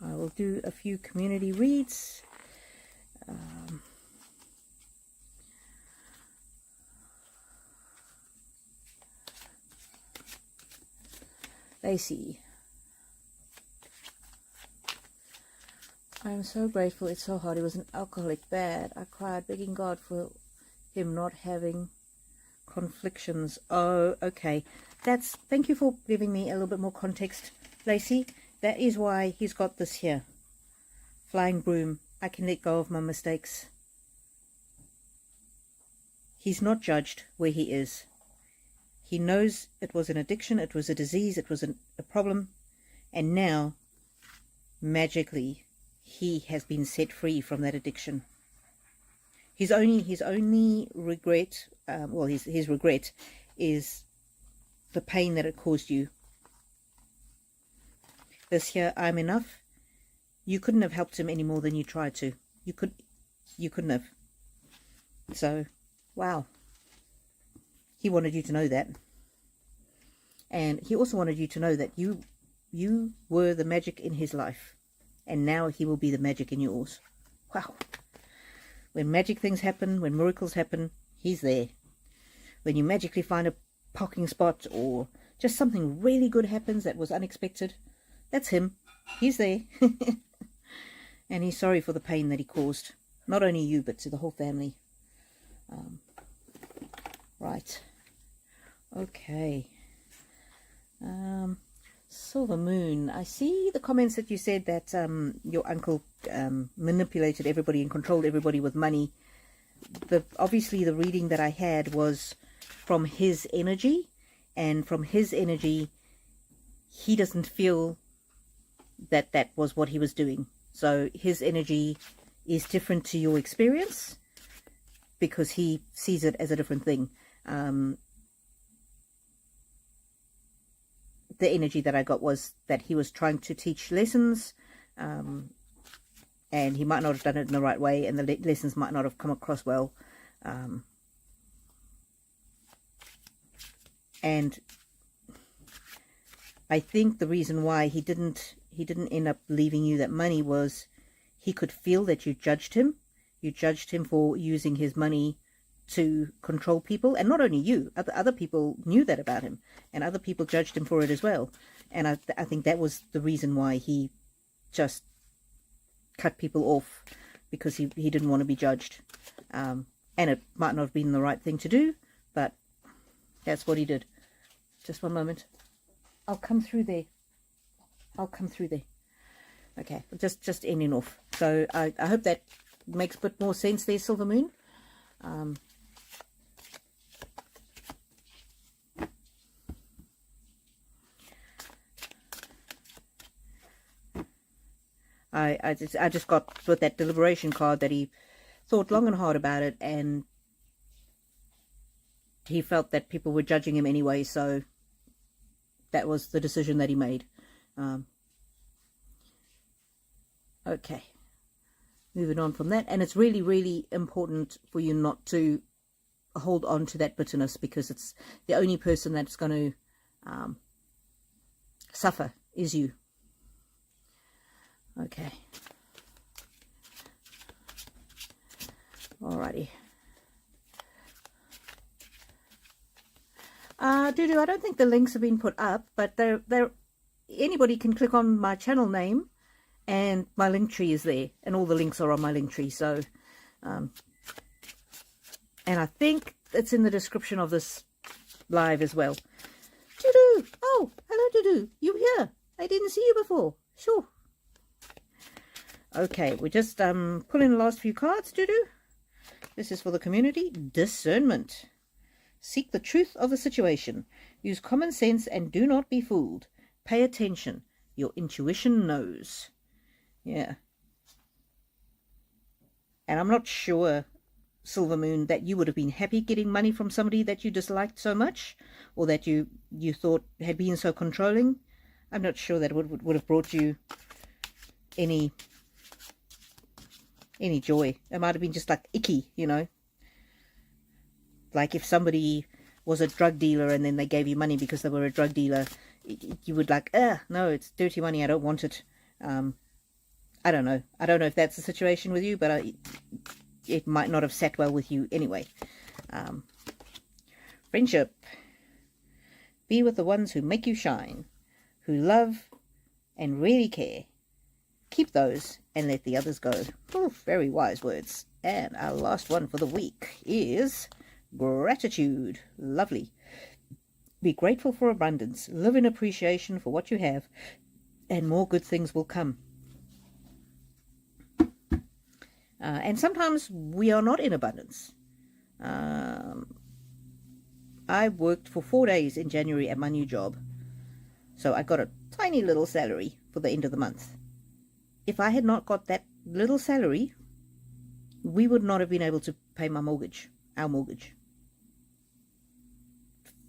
I will do a few community reads. Lacey, I am so grateful. It's so hard. He was an alcoholic, bad. I cried, begging God for him not having conflictions. Oh, okay. Thank you for giving me a little bit more context, Lacey. That is why he's got this here. Flying broom. I can let go of my mistakes. He's not judged where he is. He knows it was an addiction, it was a disease, it was a problem, and now, magically, he has been set free from that addiction. His only regret, his regret is the pain that it caused you. This here, I'm enough. You couldn't have helped him any more than you tried to. You couldn't have. So, wow. He wanted you to know that. And he also wanted you to know that you were the magic in his life. And now he will be the magic in yours. Wow. When magic things happen, when miracles happen, he's there. When you magically find a parking spot or just something really good happens that was unexpected, that's him. He's there. And he's sorry for the pain that he caused. Not only you, but to the whole family. Right. Okay. Silver Moon. I see the comments that you said that your uncle manipulated everybody and controlled everybody with money. Obviously the reading that I had was from his energy, and from his energy he doesn't feel that that was what he was doing. So his energy is different to your experience because he sees it as a different thing. The energy that I got was that he was trying to teach lessons, and he might not have done it in the right way, and the lessons might not have come across well. And I think the reason why he didn't end up leaving you that money was he could feel that you judged him. You judged him for using his money to control people, and not only you, other people knew that about him, and other people judged him for it as well. And I think that was the reason why he just cut people off, because he didn't want to be judged. And it might not have been the right thing to do, but that's what he did. Just one moment. I'll come through there. Okay, just ending off. So I hope that makes a bit more sense there, Silver Moon. I just got with that deliberation card that he thought long and hard about it, and he felt that people were judging him anyway, so that was the decision that he made. Okay, moving on from that. And it's really, really important for you not to hold on to that bitterness, because it's the only person that's going to suffer is you. Okay. Alrighty. Doodoo, I don't think the links have been put up, but anybody can click on my channel name and my link tree is there, and all the links are on my link tree. So, and I think it's in the description of this live as well. Doodoo! Oh, hello Doodoo, you here? I didn't see you before. Sure. Okay, we're just pulling the last few cards, Doodoo. This is for the community. Discernment. Seek the truth of the situation. Use common sense and do not be fooled. Pay attention. Your intuition knows. Yeah. And I'm not sure, Silver Moon, that you would have been happy getting money from somebody that you disliked so much, or that you thought had been so controlling. I'm not sure that it would have brought you any joy. It might have been just like icky, you know. Like if somebody was a drug dealer and then they gave you money because they were a drug dealer, you would like, no, it's dirty money, I don't want it. I don't know if that's the situation with you, but it might not have sat well with you anyway. Friendship. Be with the ones who make you shine, who love and really care. keep those and let the others go. Oh, very wise words. And our last one for the week is gratitude. Lovely. Be grateful for abundance. Live in appreciation for what you have, and more good things will come. And sometimes we are not in abundance. I worked for 4 days in January at my new job. So I got a tiny little salary for the end of the month. If I had not got that little salary, we would not have been able to pay my mortgage, our mortgage.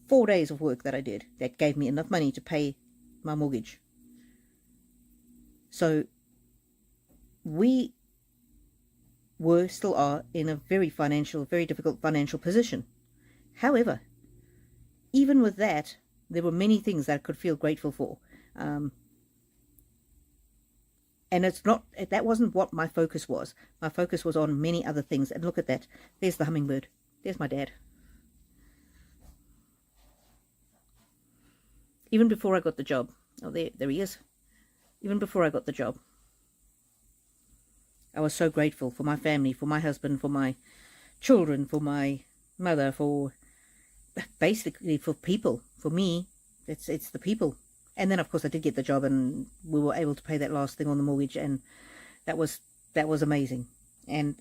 4 days of work that I did, that gave me enough money to pay my mortgage. So we still are in a very difficult financial position. However, even with that, there were many things that I could feel grateful for. And that wasn't what my focus was. My focus was on many other things. And look at that. There's the hummingbird. There's my dad. Even before I got the job. Oh, there he is. Even before I got the job, I was so grateful for my family, for my husband, for my children, for my mother, basically for people. For me, it's the people. And then of course I did get the job, and we were able to pay that last thing on the mortgage, and that was amazing. And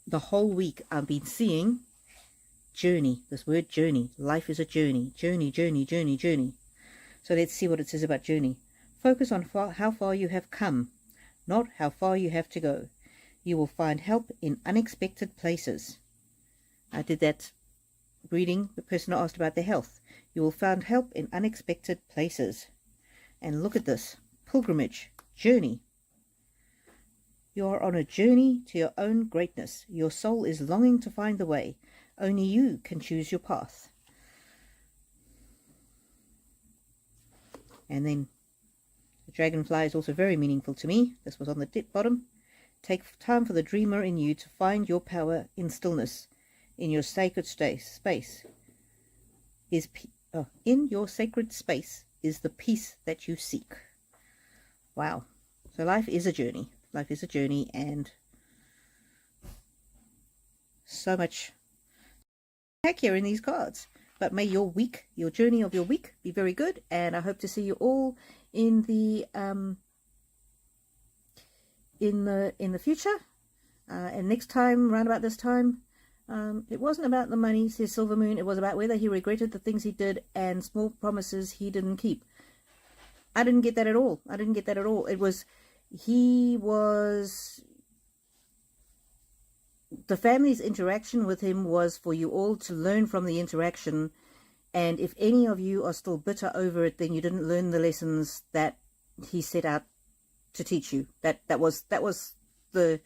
the whole week I've been seeing journey, this word journey. Life is a journey. Journey, journey, journey, journey. So let's see what it says about journey. Focus on how far you have come, not how far you have to go. You will find help in unexpected places. I did that reading. The person asked about their health. You will find help in unexpected places. And look at this. Pilgrimage. Journey. You are on a journey to your own greatness. Your soul is longing to find the way. Only you can choose your path. And then the dragonfly is also very meaningful to me. This was on the bottom. Take time for the dreamer in you to find your power in stillness. In your sacred space in your sacred space is the peace that you seek. Wow. So life is a journey. Life is a journey, and so much heck here in these cards. But may your week, your journey of your week, be very good, and I hope to see you all in the future. And next time, round about this time, it wasn't about the money, says Silver Moon. It was about whether he regretted the things he did and small promises he didn't keep. I didn't get that at all. I didn't get that at all. The family's interaction with him was for you all to learn from the interaction. And if any of you are still bitter over it, then you didn't learn the lessons that he set out to teach you. That was the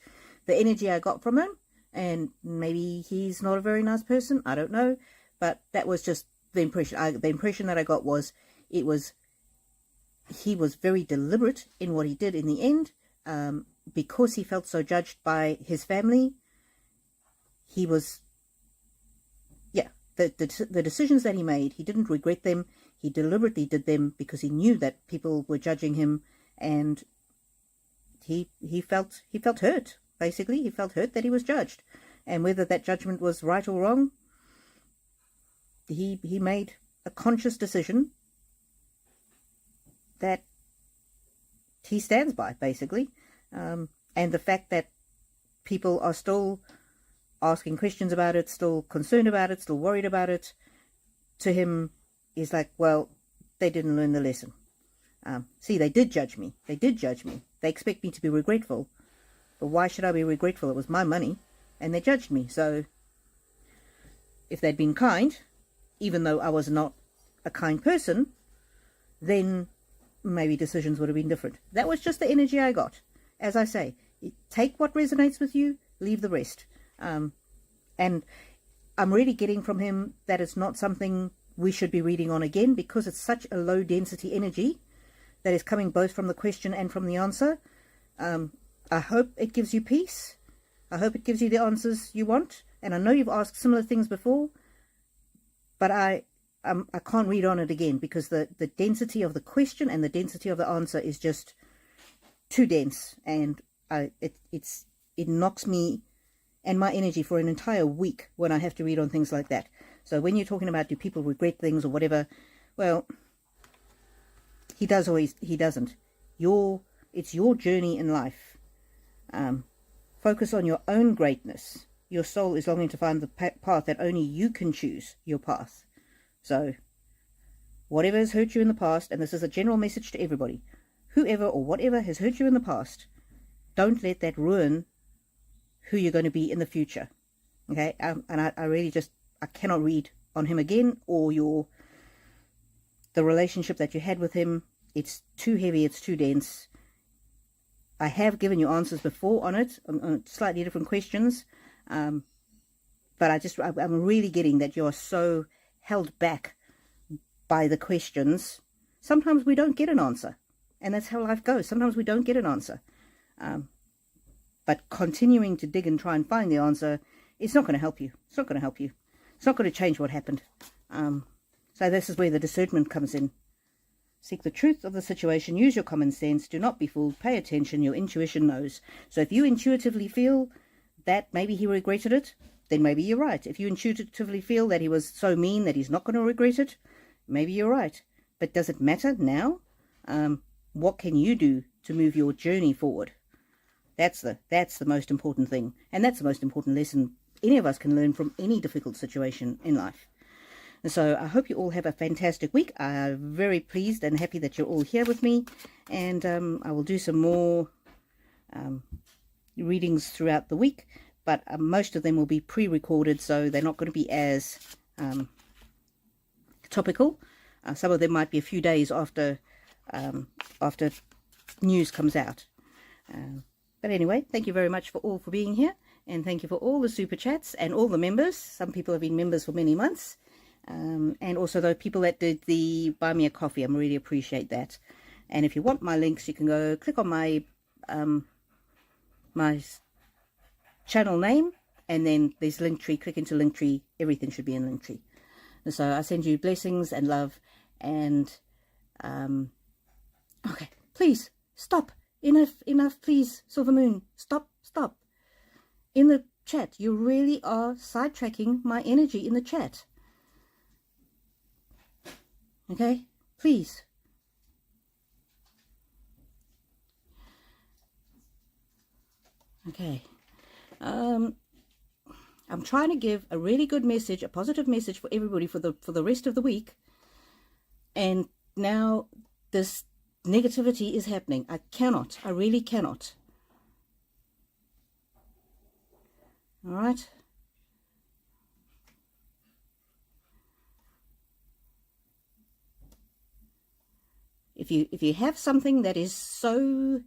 energy I got from him. And maybe he's not a very nice person. I don't know. But that was just the impression. The impression that I got was he was very deliberate in what he did in the end. Because he felt so judged by his family. He was, the decisions that he made, he didn't regret them. He deliberately did them because he knew that people were judging him, and he felt hurt. Basically, he felt hurt that he was judged, and whether that judgment was right or wrong, he made a conscious decision that he stands by, basically. And the fact that people are still asking questions about it, still concerned about it, still worried about it, to him is like, well, they didn't learn the lesson. See, they did judge me. They did judge me. They expect me to be regretful. But why should I be regretful? It was my money, and they judged me. So if they'd been kind, even though I was not a kind person, then maybe decisions would have been different. That was just the energy I got. As I say, take what resonates with you, leave the rest. And I'm really getting from him that it's not something we should be reading on again, because it's such a low density energy that is coming both from the question and from the answer. I hope it gives you peace. I hope it gives you the answers you want. And I know you've asked similar things before, but I can't read on it again, because the density of the question and the density of the answer is just too dense, and it knocks me and my energy for an entire week when I have to read on things like that. So when you're talking about do people regret things or whatever, well, he does or he doesn't. It's your journey in life. Focus on your own greatness. Your soul is longing to find the path that only you can choose, your path. So whatever has hurt you in the past, and this is a general message to everybody, whoever or whatever has hurt you in the past, don't let that ruin who you're going to be in the future. Okay? And I really just, I cannot read on him again, or the relationship that you had with him. It's too heavy, it's too dense. I have given you answers before on it, on slightly different questions, but I'm really getting that you're so held back by the questions. Sometimes we don't get an answer, and that's how life goes. Sometimes we don't get an answer, but continuing to dig and try and find the answer, it's not going to help you. It's not going to help you. It's not going to change what happened. So this is where the discernment comes in. Seek the truth of the situation. Use your common sense. Do not be fooled. Pay attention. Your intuition knows. So if you intuitively feel that maybe he regretted it, then maybe you're right. If you intuitively feel that he was so mean that he's not going to regret it, maybe you're right. But does it matter now? What can you do to move your journey forward? That's the most important thing. And that's the most important lesson any of us can learn from any difficult situation in life. And so I hope you all have a fantastic week. I'm very pleased and happy that you're all here with me. And I will do some more readings throughout the week. But most of them will be pre-recorded, so they're not going to be as topical. Some of them might be a few days after news comes out. But anyway, thank you very much for being here. And thank you for all the super chats and all the members. Some people have been members for many months. And also the people that did the buy me a coffee. I really appreciate that. And if you want my links, you can go click on my my channel name, and then there's Linktree. Click into Linktree. Everything should be in Linktree. And so I send you blessings and love. And okay, please stop. Enough, please, Silver Moon. Stop. In the chat, you really are sidetracking my energy in the chat. Okay, please. Okay. I'm trying to give a really good message, a positive message for everybody for the rest of the week. And now this negativity is happening. I really cannot. All right. If you have something that is so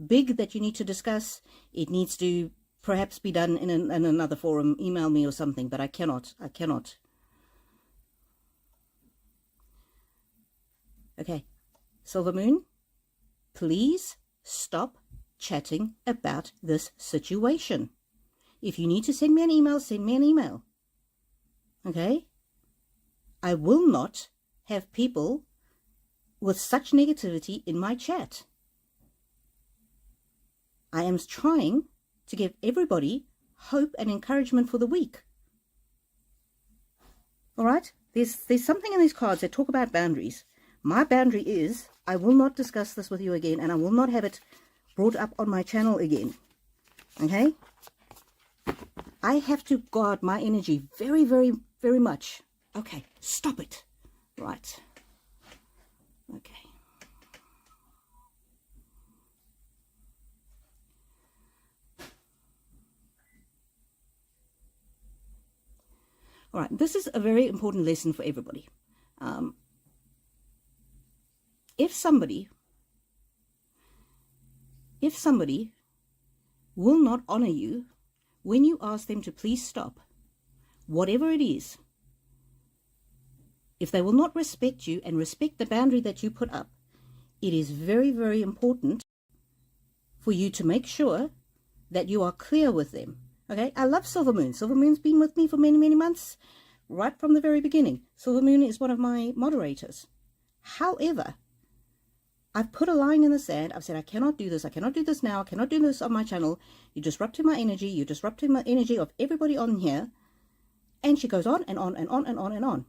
big that you need to discuss, it needs to perhaps be done in another forum. Email me or something, but I cannot. Okay, Silver Moon, please stop chatting about this situation. If you need to send me an email, send me an email. Okay? I will not have people with such negativity in my chat. I am trying to give everybody hope and encouragement for the week. All right? There's something in these cards that talk about boundaries. My boundary is I will not discuss this with you again, and I will not have it brought up on my channel again. Okay? I have to guard my energy very, very, very much. Okay, stop it. Right. Okay. All right, this is a very important lesson for everybody. If somebody will not honor you when you ask them to please stop, whatever it is, if they will not respect you and respect the boundary that you put up, it is very, very important for you to make sure that you are clear with them. Okay, I love Silver Moon. Silver Moon's been with me for many, many months, right from the very beginning. Silver Moon is one of my moderators. However, I've put a line in the sand. I've said, I cannot do this. I cannot do this now. I cannot do this on my channel. You're disrupting my energy. You're disrupting my energy of everybody on here. And she goes on and on and on and on and on.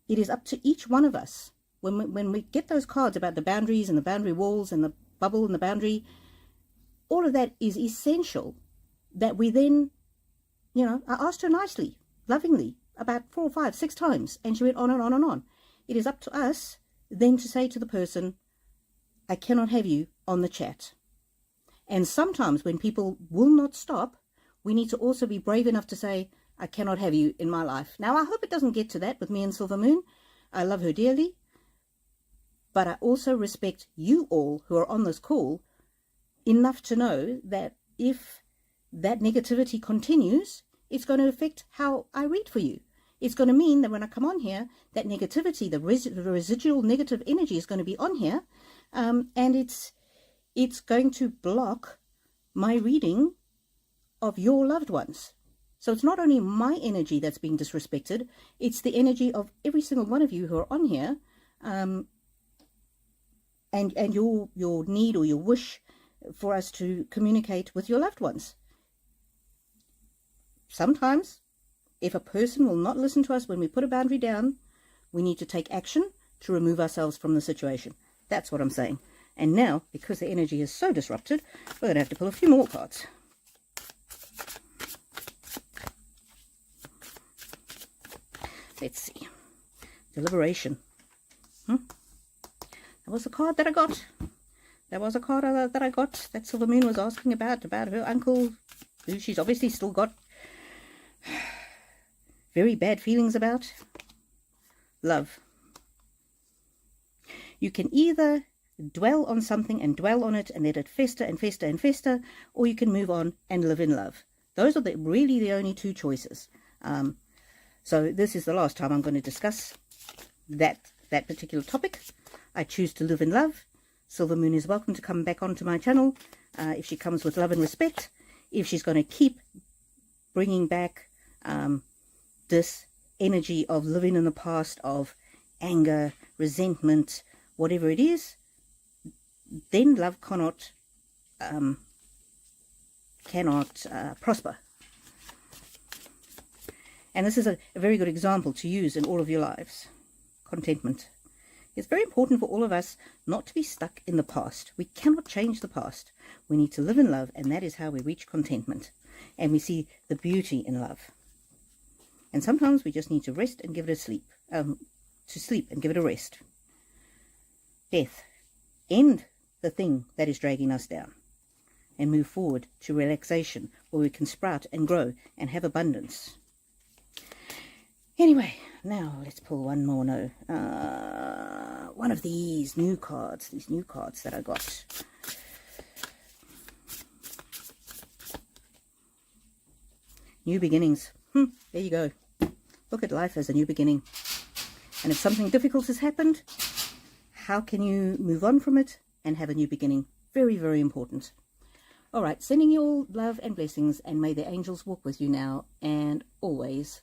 It is up to each one of us. When we get those cards about the boundaries and the boundary walls and the bubble and the boundary, all of that is essential that we then, you know, I asked her nicely, lovingly, about 4, 5, 6 times, and she went on and on and on. It is up to us then to say to the person, I cannot have you on the chat. And sometimes when people will not stop, we need to also be brave enough to say, I cannot have you in my life. Now, I hope it doesn't get to that with me and Silver Moon. I love her dearly. But I also respect you all who are on this call enough to know that if that negativity continues, it's going to affect how I read for you. It's going to mean that when I come on here, that negativity, the residual negative energy is going to be on here. And it's going to block my reading of your loved ones. So it's not only my energy that's being disrespected, it's the energy of every single one of you who are on here, and your need or your wish for us to communicate with your loved ones. Sometimes, if a person will not listen to us when we put a boundary down, we need to take action to remove ourselves from the situation. That's what I'm saying. And now, because the energy is so disrupted, we're going to have to pull a few more cards. Let's see. Deliberation. That was the card that I got. That was a card that I got that Silver Moon was asking about her uncle, who she's obviously still got very bad feelings about. Love. You can either dwell on something and dwell on it and let it fester and fester and fester, or you can move on and live in love. Those are really the only two choices. So this is the last time I'm going to discuss that particular topic. I choose to live in love. Silver Moon is welcome to come back onto my channel if she comes with love and respect. If she's going to keep bringing back this energy of living in the past, of anger, resentment, whatever it is, then love cannot prosper. And this is a very good example to use in all of your lives. Contentment. It's very important for all of us not to be stuck in the past. We cannot change the past. We need to live in love, and that is how we reach contentment. And we see the beauty in love. And sometimes we just need to rest and give it a sleep. To sleep and give it a rest. Death. End the thing that is dragging us down. And move forward to relaxation, where we can sprout and grow and have abundance. Anyway, now let's pull one more. One of these new cards that I got. New beginnings. There you go. Look at life as a new beginning. And if something difficult has happened, how can you move on from it and have a new beginning? Very, very important. All right, sending you all love and blessings, and may the angels walk with you now and always.